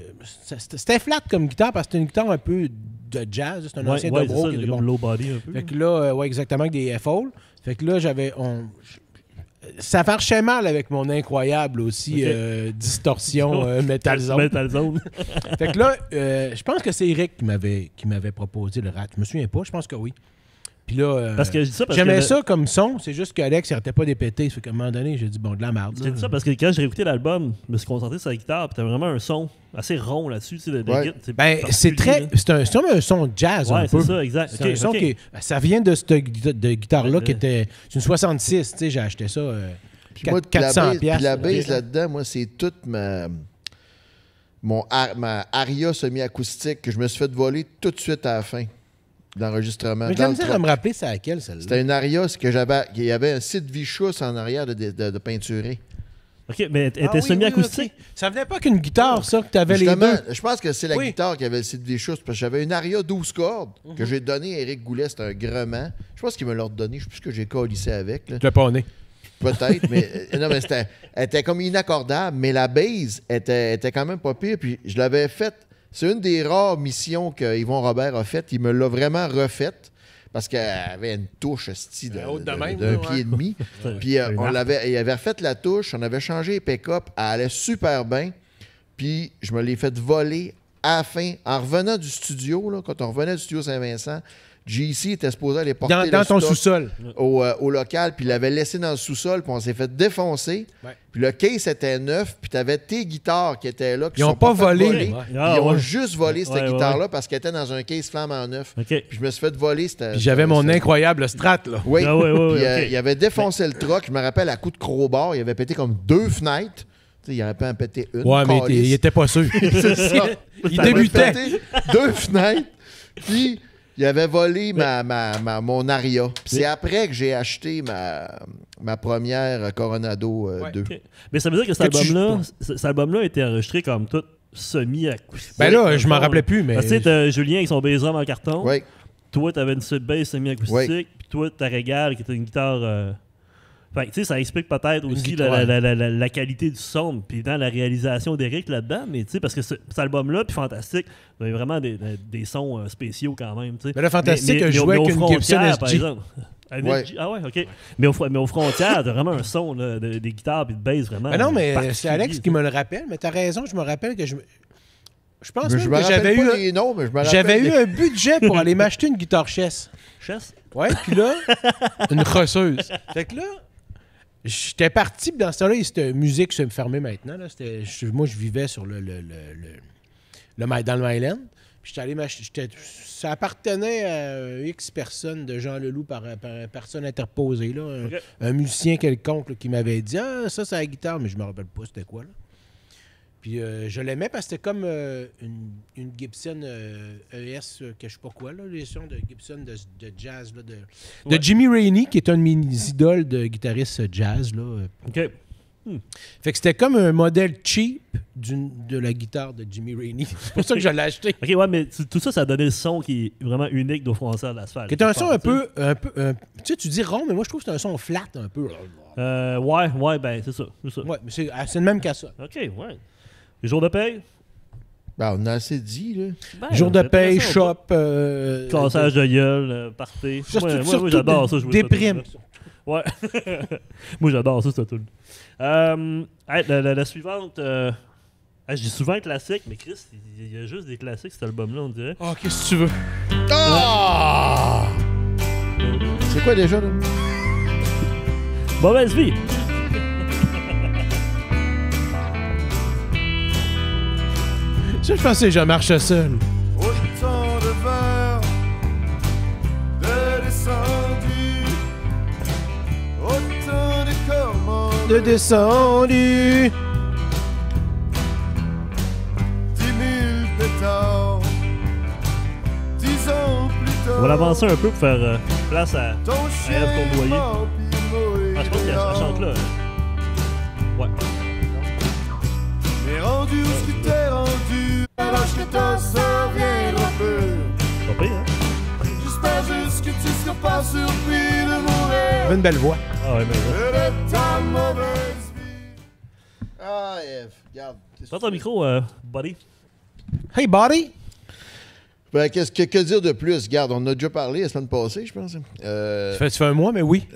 C'était flat comme guitare parce que c'était une guitare un peu de jazz. C'est un ancien Ouais, dobro c'est qui ça, était bon. comme low body un peu. Fait que là, ouais, exactement, avec des F-Hole. Fait que là, ça marchait mal avec mon incroyable aussi distorsion Metal Zone. Metal Zone. Fait que là, je pense que c'est Eric qui m'avait proposé le rat. Je me souviens pas, je pense que oui. Puis là, parce que je dis ça parce j'aimais que ça comme son, c'est juste qu'Alex il arrêtait pas d'épéter. Ça fait qu'à un moment donné, j'ai dit bon, de la merde. j'ai dit ça parce que quand j'ai écouté l'album, je me suis concentré sur la guitare, puis t'as vraiment un son assez rond là-dessus. Tu sais, Ouais. Ben, c'est très. C'est comme un son de jazz un Ouais, peu. c'est ça, exact. C'est un son qui. Ça vient de cette guitare-là qui était. C'est une 66, tu sais, j'ai acheté ça. Puis moi, 400$. puis la bass là-dedans, moi, c'est toute ma aria semi-acoustique que je me suis fait voler tout de suite à la fin d'enregistrement. Mais j'ai la misère à me rappeler c'est à laquelle, celle-là. C'était une aria, c'est que j'avais. Il y avait un site Vichous en arrière de peinturé. OK, mais elle était oui, semi-acoustique. ok. Ça venait pas qu'une guitare, ça, que tu avais les Justement, deux. je pense que c'est la Oui. guitare qui avait le site Vichous, parce que j'avais une aria 12 cordes que j'ai donnée à Éric Goulet, c'était un grement. Je pense qu'il me l'a redonné, je sais plus ce que j'ai collissé avec. Là. Tu l'as pas né. Peut-être, mais non, mais elle était comme inaccordable, mais la base était quand même pas pire. Puis je l'avais faite. C'est une des rares missions que Yvon Robert a faites. Il me l'a vraiment refaite parce qu'elle avait une touche haute de même, d'un là, pied et demi. Puis il avait refait la touche, on avait changé les pick-up, elle allait super bien. Puis je me l'ai fait voler à la fin. En revenant du studio, là, quand on revenait du studio Saint-Vincent, JC était supposé aller porter Dans le ton stock sous-sol. au local, puis il l'avait laissé dans le sous-sol, puis on s'est fait défoncer. Ouais. Puis le case était neuf, puis tu avais tes guitares qui étaient là, qui Ils ont sont pas fait volé. voler. Ouais. Puis Ah, ils ont ouais. juste volé cette Ouais, guitare-là parce qu'elle était dans un case flambant neuf. OK. Puis je me suis fait voler. Puis j'avais mon incroyable Strat, là. Oui. Ah, ouais, ouais, Puis, ok. il avait défoncé le truck. Je me rappelle, à coup de crowbar, il avait pété comme 2 fenêtres. Tu sais, il aurait pu en péter une. Ouais, mais câlisse. il était pas sûr. C'est ça. Il avait débutait. pété 2 fenêtres. Puis il avait volé mon Aria. Puis c'est après que j'ai acheté ma première Coronado 2. OK. Mais ça veut dire que cet album-là a été enregistré comme tout semi-acoustique. Ben là, je m'en rappelais plus, mais. Parce que tu sais, t'as Julien avec son bass drum en carton. Oui. Toi, t'avais une bass semi-acoustique. Oui. Puis toi, ta Régale qui était une guitare. Fait que, tu sais, ça explique peut-être aussi guitare. la qualité du son, puis dans la réalisation d'Éric là-dedans, mais tu sais, parce que cet album-là, puis Fantastique, il y avait vraiment des sons spéciaux quand même, tu sais. Mais là, Fantastique, Mais je jouais aux avec une Gibson frontières, par SG. exemple. Ouais. Ah ouais, OK. Mais aux frontières, t'as vraiment un son là, des guitares et de bass vraiment. Ben non, mais particulier, c'est Alex qui me le rappelle, mais t'as raison, je me rappelle que je pense Mais même je me que rappelle pas les noms, mais je me rappelle. j'avais eu un budget pour aller m'acheter une guitare Chess. Chess? Ouais, puis là, une crosseuse. Fait que là, j'étais parti, puis dans ce temps-là, c'était musique fermée maintenant. Là. Moi, je vivais sur dans le Myland. Puis j'étais allé m'acheter. Ça appartenait à X personnes de Jean Leloup par personne interposée. Là, un musicien quelconque là, qui m'avait dit ah, ça, c'est la guitare, mais je me rappelle pas c'était quoi. Là. Puis je l'aimais parce que c'était comme une Gibson ES, que je sais pas quoi, là, les sons de Gibson de jazz, là, de Jimmy Rainey, qui est un de mes idoles de guitariste jazz. Là. OK. Fait que c'était comme un modèle cheap de la guitare de Jimmy Rainey. C'est pour ça que je l'ai acheté. OK, ouais, mais tout ça, ça a donné le son qui est vraiment unique d'aux frontières de l'asphalte. Qui est un son un peu tu sais, tu dis rond, mais moi, je trouve que c'est un son flat un peu. Ouais, ben, c'est ça. Ouais, mais c'est le même qu'à ça. OK, ouais. Les jours de paye? Ben, on a assez dit, là. Ben, Jour de c'est paye, intéressant, shop. Cassage de gueule, party. Moi, j'adore ça. Jouer déprime. Ça, ouais. Moi, j'adore ça, c'est tout. La suivante, je dis souvent classique, mais Chris, il y a juste des classiques, cet album-là, on dirait. Oh, qu'est-ce que tu veux? Ah! C'est quoi déjà, là? Mauvaise vie! Ça, je pensais que je marche seul. Autant de verres de descendu, autant de commandes, De descendu. 10 000 pétards, 10 ans plus tard. On va l'avancer un peu pour faire place à Ton chien Ève Cournoyer. mort, puis mourir je pense qu'elle chante là. Ouais. Mais rendu où ce que t'es rendu, alors que t'en reviendra peu. Pas pire, hein? J'espère juste que tu seras pas surpris de mourir Avait une belle voix. Ah ouais, mais de ta mauvaise vie. Ah, Eve, regarde. prends ton micro, buddy. Hey, buddy! Ben, que dire de plus? Regarde, on en a déjà parlé la semaine passée, je pense. Ça fait un mois, mais oui.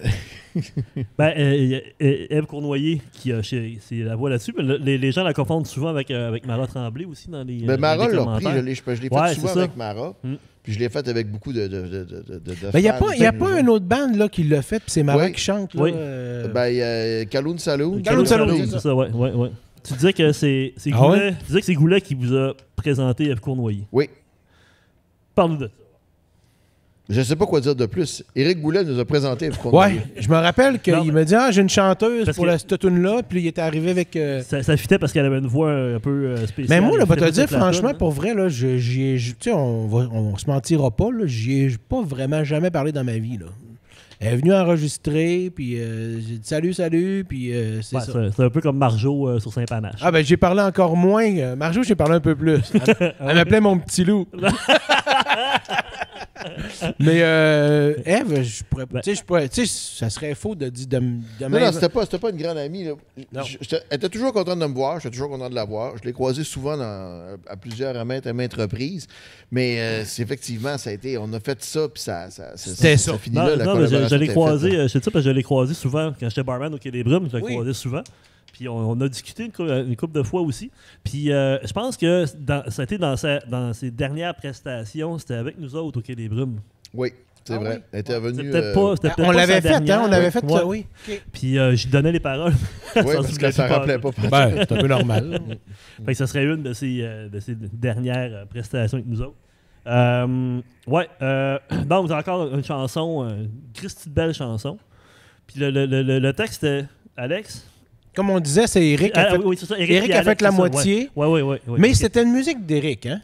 Ben, Ève Cournoyer, c'est la voix là-dessus, mais les gens la confondent souvent avec Mara Tremblay aussi dans les. Mais Mara dans les l'a repris, commentaires. je l'ai fait Ouais, souvent c'est ça. avec Mara. Puis je l'ai fait avec beaucoup de Il n'y a fans. pas une autre bande là, qui l'a fait, puis c'est Mara Oui. qui chante. Là, Oui. Ben, il y a Kaloun Saloon. Kaloun Saloon, c'est ça, ouais. Tu disais que c'est Ah Goulet, ouais? tu disais que c'est Goulet qui vous a présenté Ève Cournoyer. Oui. Parle-nous de ça. Je ne sais pas quoi dire de plus. Éric Goulet nous a présenté Ève Cournoyer. Ouais, je me rappelle Non, qu'il mais- me dit j'ai une chanteuse Parce pour que- cette tune-là, puis il était arrivé avec. Ça fitait parce qu'elle avait une voix un peu spéciale. Mais moi, là, Elle va te fitait dire, toute la franchement, toune, pour vrai, là, tu sais, on se mentira pas, là, j'y ai pas vraiment jamais parlé dans ma vie, là. Elle est venue enregistrer, puis j'ai dit salut, puis c'est Ouais, ça. c'est un peu comme Marjo sur Saint-Panache. Ah ben j'ai parlé encore moins. Marjo, j'ai parlé un peu plus. Elle m'appelait mon petit loup. Mais Ève, je pourrais, Ben- tu sais, ça serait faux de dire de Non, c'était pas une grande amie. Là. Non. Elle était toujours contente de me voir. J'étais toujours content de la voir. Je l'ai croisée souvent à plusieurs, à maintes reprises. Mais c'est effectivement, ça a été... On a fait ça, puis ça C'était ça. finit Non, là. La non, mais je collaboration l'ai était croisé, faite, là. je sais ça parce que je l'ai croisé souvent quand j'étais barman au Quai des Brumes, je l'ai Oui. croisé souvent. Puis on a discuté une couple de fois aussi. Puis je pense que ça a été dans ses dernières prestations, c'était avec nous autres au Quai des Brumes. Oui, c'est Ah vrai. oui? Elle était venue... C'était peut-être pas. C'était peut-être On pas l'avait sa fait, hein? dernière. On avait fait Ouais. ça, oui. Ok. Puis j'y donnais les paroles. Oui, Sans parce se qu'elle s'en cacher rappelait pas. Ben, c'est un peu normal. Fait que ça serait une de ses dernières prestations avec nous autres. Donc, encore une chanson, une Christy de belle chanson. Puis le texte, c'était Alex. Comme on disait, c'est Eric qui a fait, oui, c'est ça. Eric puis a fait Alex, la c'est ça, moitié. Ouais. Mais c'était une musique d'Eric, hein?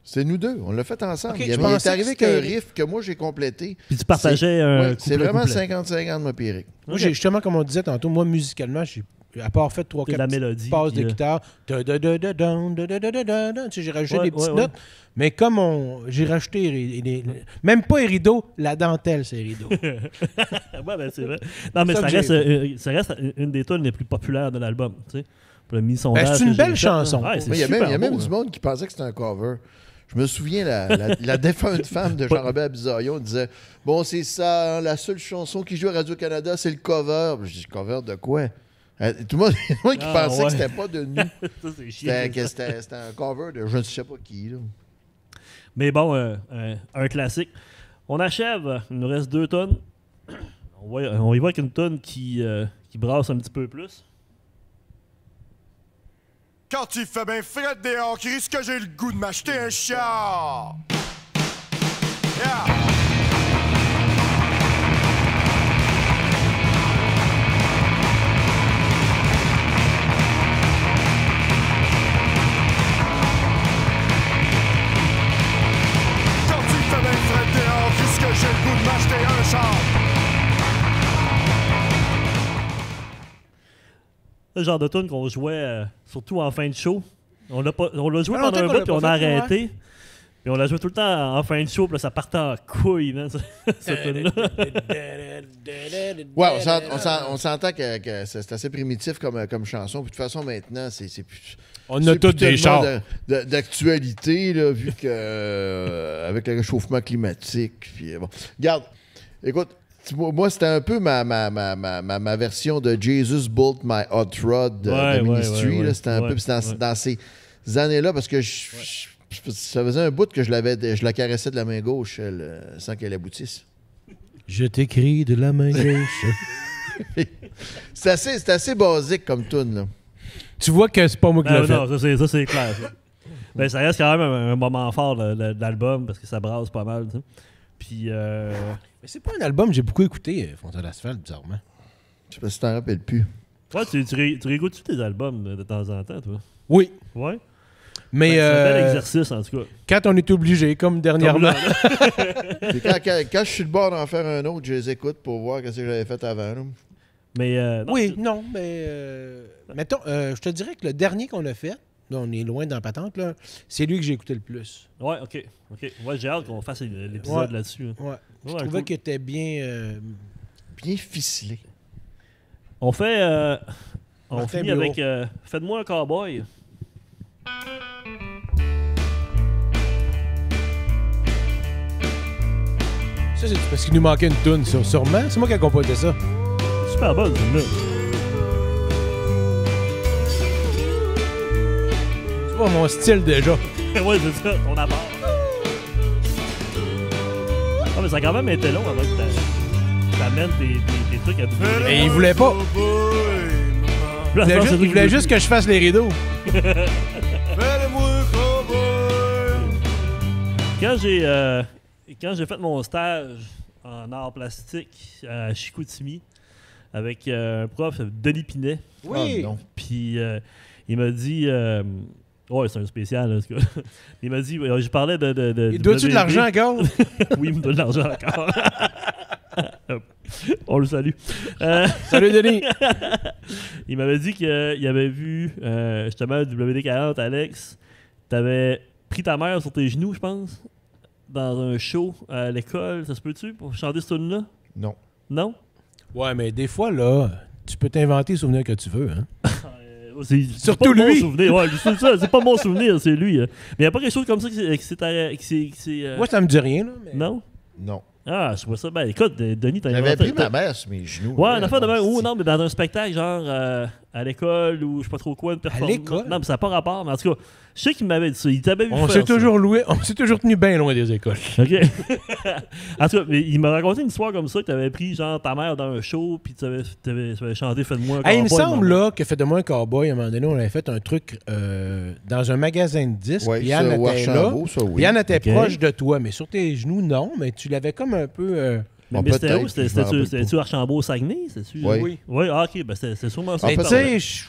C'est nous deux. On l'a fait ensemble. Ok, il je est pensais arrivé que c'était- qu'un riff que moi, j'ai complété. Puis tu partageais un Ouais, c'est couplet, vraiment couplet. 50-50, moi, puis Eric. Moi, justement, comme on disait tantôt, moi, musicalement, j'ai à part fait 3-4 C'est la mélodie, passes de puis, guitare. Tu sais, j'ai rajouté Ouais, des petites ouais. notes. Mais comme j'ai rajouté même pas les rideaux, la dentelle, c'est les rideaux. Ouais, ben c'est vrai. Non, mais Ça ça que reste, ça reste une des tunes les plus populaires de l'album. Tu sais. Pour le mi-sondage c'est une que belle j'ai fait, chanson. là. Ouais, c'est Mais il y a super même beau, du là. monde qui pensait que c'était un cover. Je me souviens, la défunte femme de Jean-Robert Bizarion disait « Bon, c'est ça, hein, la seule chanson qui joue à Radio-Canada, c'est le cover. » Je dis « Cover de quoi? » Tout le monde qui Ah, pensait ouais. que c'était pas de nous. Ça, c'est chiant. C'était un cover de je ne sais pas qui. Là. Mais bon, un classique. On achève. Il nous reste 2 tonnes. On y va avec une tonne qui brasse un petit peu plus. Quand il fait bien fret dehors, qui risque que j'ai le goût de m'acheter un char. Yeah. Quand il fait bien fret dehors, qui risque que j'ai le goût de m'acheter un char. Le genre de tune qu'on jouait surtout en fin de show. On l'a joué Ah, pendant un longtemps bout, qu'on puis on l'a a pas fait, arrêté. Puis on l'a joué tout le temps en fin de show, puis là, ça partait en couille, man, cette tune-là. Ouais, on s'entend que c'est assez primitif comme chanson. Puis de toute façon, maintenant, c'est plus. On c'est a tous plus des tellement chars. d'actualité, là, vu que avec le réchauffement climatique. Puis, bon. Regarde, écoute, moi, c'était un peu ma version de Jesus Built My Hot Rod de Ministry. Là. C'était un peu dans ces années-là, parce que ça faisait un bout que je la caressais de la main gauche sans qu'elle aboutisse. Je t'écris de la main gauche. C'est assez basique comme tune là. Tu vois que c'est pas moi qui l'ai fait. Non, ça c'est clair. Ça. Ben, ça reste quand même un moment fort de l'album, parce que ça brasse pas mal. Tu sais. Puis... Mais c'est pas un album que j'ai beaucoup écouté, Fontaine d'Asphalte, bizarrement. Je sais pas si t'en rappelles plus. Ouais, tu réécoutes-tu tes albums de temps en temps, toi? Oui. Ouais. Mais C'est un bel exercice, en tout cas. quand on est obligé, comme dernièrement. Puis quand je suis le bord d'en faire un autre, je les écoute pour voir ce que j'avais fait avant. Là. Mais non, Oui, non, mais mettons, je te dirais que le dernier qu'on a fait, là, on est loin dans la patente, là, c'est lui que j'ai écouté le plus. Ouais, OK. Ouais, j'ai hâte qu'on fasse l'épisode Ouais. là-dessus. Ouais. Je Ouais, trouvais cool. qu'il était bien. Bien ficelé. On fait... on Martin finit Bureau. avec Faites-moi un cowboy. Ça, c'est parce qu'il nous manquait une toune, sûrement. C'est moi qui ai composé ça. super bonne, celle-là. C'est pas mon style déjà. Ouais, c'est ça, ton apport. Ah, mais ça a quand même été long avant que t'amènes tes trucs à double. Et il voulait pas. Il voulait juste que je fasse les rideaux. Quand j'ai fait mon stage en art plastique à Chicoutimi avec un prof, Denis Pinet, Oui. Ah, non. puis il m'a dit... ouais, c'est un spécial, là, en tout cas. Il m'a dit... je parlais de Il doit-tu de WB. l'argent encore? Oui, il me donne de l'argent encore. On le salue. Salut, Denis. Il m'avait dit qu'il avait vu justement le WD-40, Alex. T'avais pris ta mère sur tes genoux, je pense, dans un show à l'école. Ça se peut-tu pour chanter ce tune-là? Non. Non? Ouais, mais des fois, là, tu peux t'inventer les souvenirs que tu veux. Hein? C'est Surtout pas mon lui. souvenir. Ouais, c'est ça. C'est pas mon souvenir, c'est lui. Mais il n'y a pas quelque chose comme ça qui s'est... Moi, ça me dit rien, là. Mais... Non? Non. Ah, je vois ça. Ben, écoute, Denis, t'as J'avais inventé... pris ma mère sur mes genoux. Ouais, une affaire de même. Ou non, mais dans un spectacle, genre à l'école ou je sais pas trop quoi, une performance. l'école? Non, mais ça n'a pas rapport. Mais en tout cas, je sais qu'il m'avait dit ça. Il t'avait vu On faire s'est toujours tenu bien loin des écoles. ça. OK. En tout cas, mais il m'a raconté une histoire comme ça que tu avais pris genre ta mère dans un show puis tu avais chanté Fais-de-moi un Hey, il me cowboy, semble maman. là que fait de moi un cowboy, à un moment donné, on avait fait un truc dans un magasin de disques. Oui, puis ça, Yann était là. Archambault, ça, oui. Puis Yann était Ok. proche de toi, mais sur tes genoux, non. Mais tu l'avais comme un peu... Mais, Bon, mais c'était peut-être, où? je m'en rappelle C'était-tu Archambault-Saguenay? Oui. Oui. Oui, ah, OK. Ben, c'est sûrement ça. Mais que tu tu parlais. sais,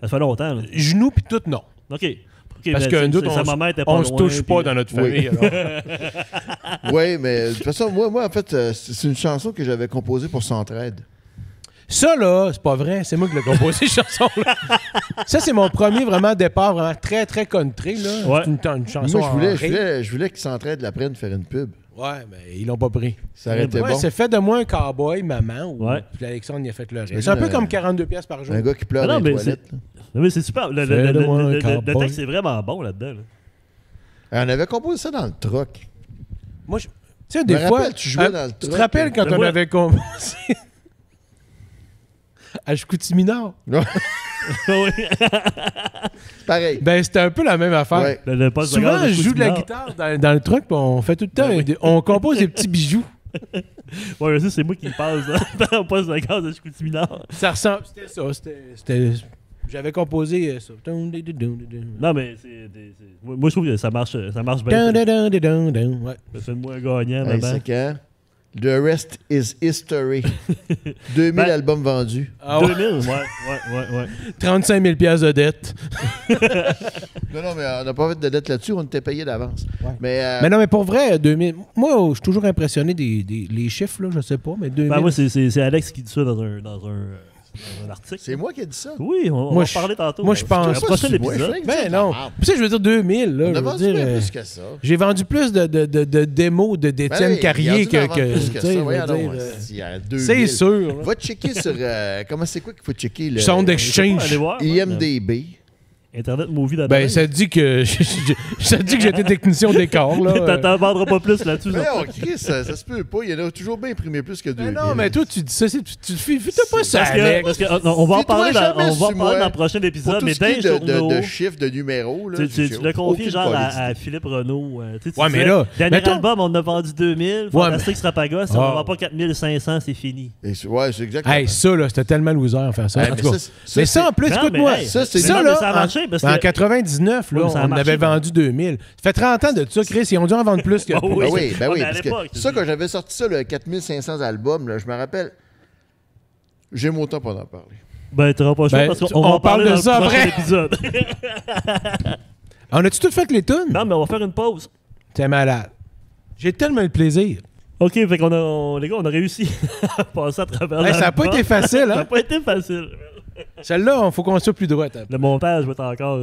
Ça fait longtemps. Là. genoux puis tout, non. OK. OK, Parce ben, que nous autres, sa maman était pas on se loin, touche pas puis- dans notre Oui. famille. alors. Oui, mais de toute façon, moi en fait, c'est une chanson que j'avais composée pour Centraide. Ça, là, c'est pas vrai. C'est moi qui l'ai composé, cette chanson-là. Ça, c'est mon premier vraiment départ, vraiment très, très country. Là. Ouais. C'est une chanson Moi, en ré. je voulais que Centraide la prenne faire une pub. Ouais, mais ils l'ont pas pris. Ça aurait été Ouais, bon. c'est fait de moi un cowboy, maman. Ou... Ouais. Puis Alexandre, il a fait le reste. J'imagine, C'est un peu comme 42 pièces par jour. Un gars qui pleure Ah non, dans les mais toilettes. là. Oui, c'est super. Le Fais-le-moi un le cowboy. texte est vraiment bon là-dedans. Là. On avait composé ça dans le truck. Moi, tu sais, des me fois... rappelle, tu jouais dans le Tu te truck. rappelles quand Mais on moi- avait composé... à Chicoutimi Nord? oui. C'est pareil. Ben, c'était un peu la même affaire. Ouais. Le poste Souvent, de je joue de la Chicoutimi-Nord. guitare dans le truck, puis on fait tout le temps... Ben oui. On compose des petits bijoux. Ouais, ça, c'est moi qui passe dans le poste de gaz de Chicoutimi-Nord. Ça ressemble... C'était ça. C'était... J'avais composé ça. Non, mais moi, je trouve que ça marche bien. Ouais. Fais-moi un gagnant, Hey, maman. 5 ans. The rest is history. 2000 Ben- albums vendus. Ah ouais. 2000, ouais. 35 000 piastres de dette. Non, mais on n'a pas fait de dette là-dessus, on était payé d'avance. Ouais. Mais, Mais non, mais pour vrai, 2000... Moi, je suis toujours impressionné les chiffres, là, je sais pas, mais 2000... Ben, moi, c'est Alex qui dit ça dans un article. c'est moi qui ai dit ça. Oui, on va Moi, en parler tantôt. moi, je pense- Le prochain Je sais pas, épisode. je sais Ben que non. c'est Tu sais, je veux dire 2000, là. On je a veux vendu dire, bien plus que ça. j'ai vendu plus de démos d'Étienne Ben oui, Carrier il y a dû en que vendre plus tu que sais, ça. je veux Voyons dire, donc, il y a 2000. c'est sûr. là. Va checker sur... comment c'est quoi qu'il faut checker? Le Sound Allez Exchange. voir. IMDB. Internet Movie dans Ben, ça dit que j'étais technicien d'écart, là. T'en vendras pas plus là-dessus. Mais genre. on Chris, ça se peut pas. Il y en a toujours bien imprimé plus que 2000. Mais non, mais toi, tu dis ça, tu fais pas ça, Parce Alex. que on va en Dis-toi parler jamais on va en sur parler moi dans le prochain Pour épisode, tout mais ce dans qui les est journaux, de chiffres, de numéros, là, tu j'ai l'as confié aucune genre police. à Philippe Renaud. Tu Ouais, mais disais, là, dernier mettons- album, on a vendu 2000. Ouais, Fantastique Strapagos, si on Ah. ne vend pas 4500, c'est fini. Ouais, c'est exactement. Hey, ça, là, c'était tellement loser à faire ça. Hey, En mais tout cas. ça, Mais ça, en plus, Non, écoute-moi, mais hey, ça, c'est- ça, mais là, ça a marché parce en que- 99, là, Ouais, mais ça a on marché, avait ben. vendu 2000. Ça fait 30 ans de ça, Chris, ils ont dû en vendre plus que... Ah oui. Ben oui, ben Ouais, oui. mais à Parce que l'époque, ça, quand j'avais sorti ça, le 4500 albums, là, je me rappelle, j'ai mon temps pour en parler. Ben, tu n'auras pas le choix Ben, parce qu'on on va en parle parler de dans ça le prochain après. épisode. On a-tu tout fait les tunes? Non, mais on va faire une pause. T'es malade. J'ai tellement le plaisir. OK, fait qu'on a, les gars, on a réussi à passer à travers Hey, ça n'a pas l'album. été facile, Ça n'a hein? pas été facile. Celle-là, il faut qu'on soit plus droit. Le montage va être encore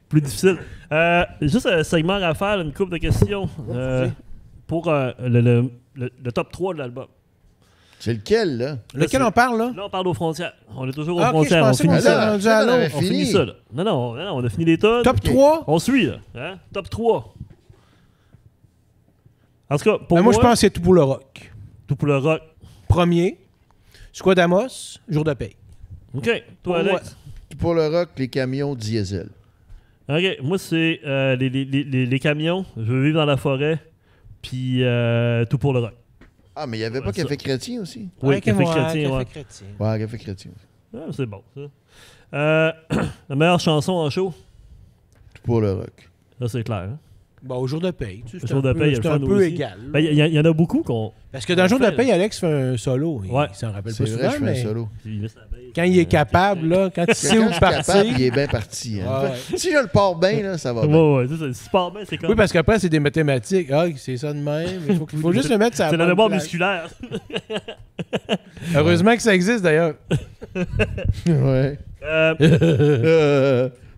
plus difficile. Juste un segment à faire, une couple de questions pour le top 3 de l'album. C'est lequel, là? Lequel on parle, là? Là, on parle aux frontières. On est toujours aux Ah, ok, frontières. je On pensais finit qu'on ça. était là. rendu à on avait l'autre. On finit fini. ça, là. Non, on a fini les tonnes. Top Ok. 3? On suit, là. Hein? Top 3. En tout cas, pour Ben, moi, je moi, pense que c'est tout pour le rock. tout pour le rock. Premier. Squad Amos, jour de paye. OK. Toi, Ouais. Alex? Pour le rock, les camions diesel. OK. Moi, c'est les camions. Je veux vivre dans la forêt. Puis tout pour le rock. Ah, mais il n'y avait pas Ça. Café Chrétien aussi? Oui, Ouais, Café ouais, Chrétien, ouais. Café Chrétien. Ouais, Café Chrétien. Ah, c'est bon, ça. La meilleure chanson en show? Tout pour le rock. Là, c'est clair. Hein? Bon, au jour de paye. Tu sais, Le c'est jour de paye, il y a c'est le un fun peu aussi. égal. Ben, il y en a beaucoup qu'on... Parce que dans le jour de fait, paye, Alex fait un solo. Ouais. Il s'en rappelle C'est pas vrai, souvent, je fais mais un solo. quand il est capable, là, quand il sait Quand où je suis capable, il partir. est bien parti. Hein. Ouais, Fait- Si je le pars bien, là, ça va bien. Ouais, c'est ça. Si tu pars bien, c'est comme... Oui, parce qu'après, c'est des mathématiques. Ah, c'est ça de même. Il faut juste le mettre sur c'est la bonne mémoire place. musculaire. Heureusement que ça existe, d'ailleurs. Ouais.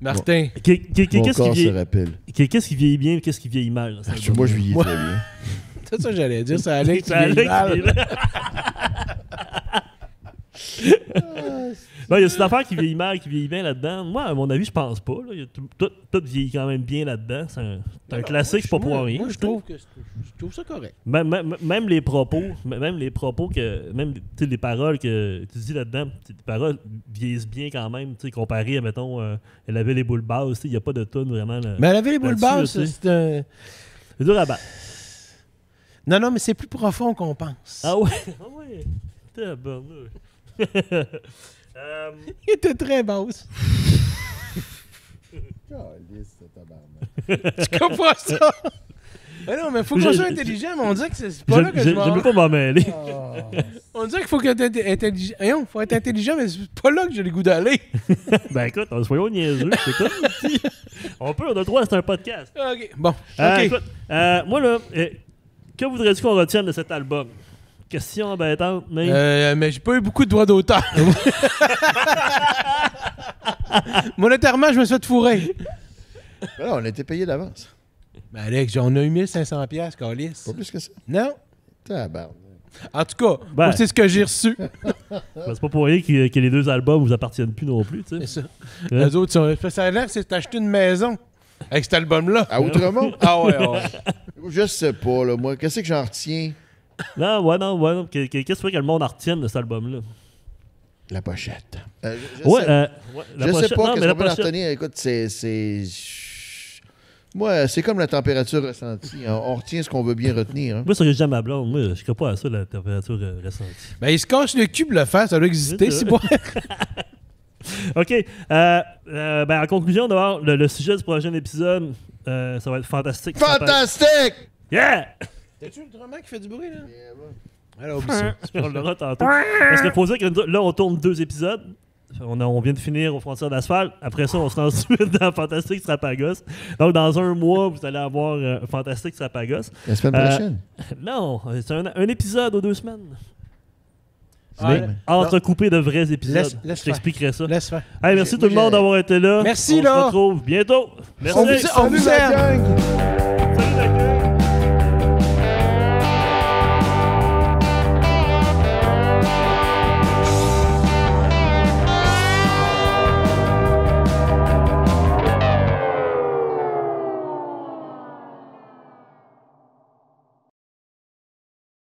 Martin. Mon Qu'est-ce corps qui se vieillit... rappelle. Qu'est-ce qui vieillit bien et qu'est-ce qui vieillit mal? Là, ça, Moi, je vieillis Moi- très bien. C'est ça que j'allais dire. C'est Alex qui C'est Alex vieillit mal. qui vieillit mal. Non, il y a cette affaire qui vieillit mal, qui vieillit bien là-dedans. Moi, à mon avis, je pense pas. Là. Il y a tout vieillit quand même bien là-dedans. C'est un classique, c'est pas pour rien. Moi, je trouve ça correct. Même les propos, que, même tu sais, les paroles que tu dis là-dedans, les paroles vieillissent bien quand même, tu sais, comparé à, mettons, elle avait les boules basses, il n'y a pas de tune vraiment. Là. Mais elle avait les boules Là-dessus, basses, aussi. c'est un... C'est dur à battre. Non, mais c'est plus profond qu'on pense. Ah ouais? Ah ouais? Tabarnak. Il était très basse. Tu comprends ça? Mais non, mais faut qu'on soit intelligent, mais on dirait que c'est pas là que je J'aime pas m'en mêler. On dirait qu'il faut être intelligent. Voyons, faut être intelligent, mais c'est pas là que j'ai le goût d'aller. Ben écoute, soyons niaiseux. C'est quoi? On a le droit, c'est un podcast. OK, bon. OK. Écoute, moi là, que voudrais-tu qu'on retienne de cet album? Question embêtante, mais... Mais j'ai pas eu beaucoup de droits d'auteur. Monétairement, je me suis fait fourrer. Voilà, on a été payé d'avance. Ben Alex, on a eu 1500 $, câlisse. Pas plus que ça. Non? Tabarnak. En tout cas, Ben. moi, c'est ce que j'ai reçu. c'est pas pour rien que les deux albums vous appartiennent plus non plus, tu sais. C'est ça. Ouais. Les autres, ça a l'air que c'est acheter une maison avec cet album-là. À Outremont? Ah ouais, ouais. Je sais pas, là, moi. Qu'est-ce que j'en retiens? Non. Qu'est-ce que tu veux que le monde en retienne de cet album-là? La pochette. Je Ouais, sais, la je sais pochette- pas non, qu'est-ce mais la qu'on peut en pochette- retenir. Écoute, c'est... Moi, c'est comme la température ressentie. On retient ce qu'on veut bien retenir. Hein. Moi, ça que j'aime ma blonde. Moi, je crois pas à ça, la température ressentie. Ben, il se cache le cul pour le faire, ça doit exister. C'est C'est ça. bon. OK. En conclusion, d'avoir le sujet du prochain épisode, ça va être fantastique. Fantastique! Yeah! T'as-tu le drummer qui fait du bruit, là? Alors, oublie ça. On le verra tantôt. Parce qu'il faut dire que là, on tourne 2 épisodes. On vient de finir aux Frontières d'Asphalte. Après ça, on se lance tout de suite dans Fantastique Strapagos. Donc, dans un mois, vous allez avoir Fantastique Strapagos. La semaine prochaine. Non, c'est un épisode aux 2 semaines. Ah, Mais entrecoupé de vrais épisodes. Laisse Je t'expliquerai ça. Laisse faire. Hey, merci tout le monde d'avoir été là. Merci, on là. se retrouve bientôt. Merci. On vous Salut, la aime. gang!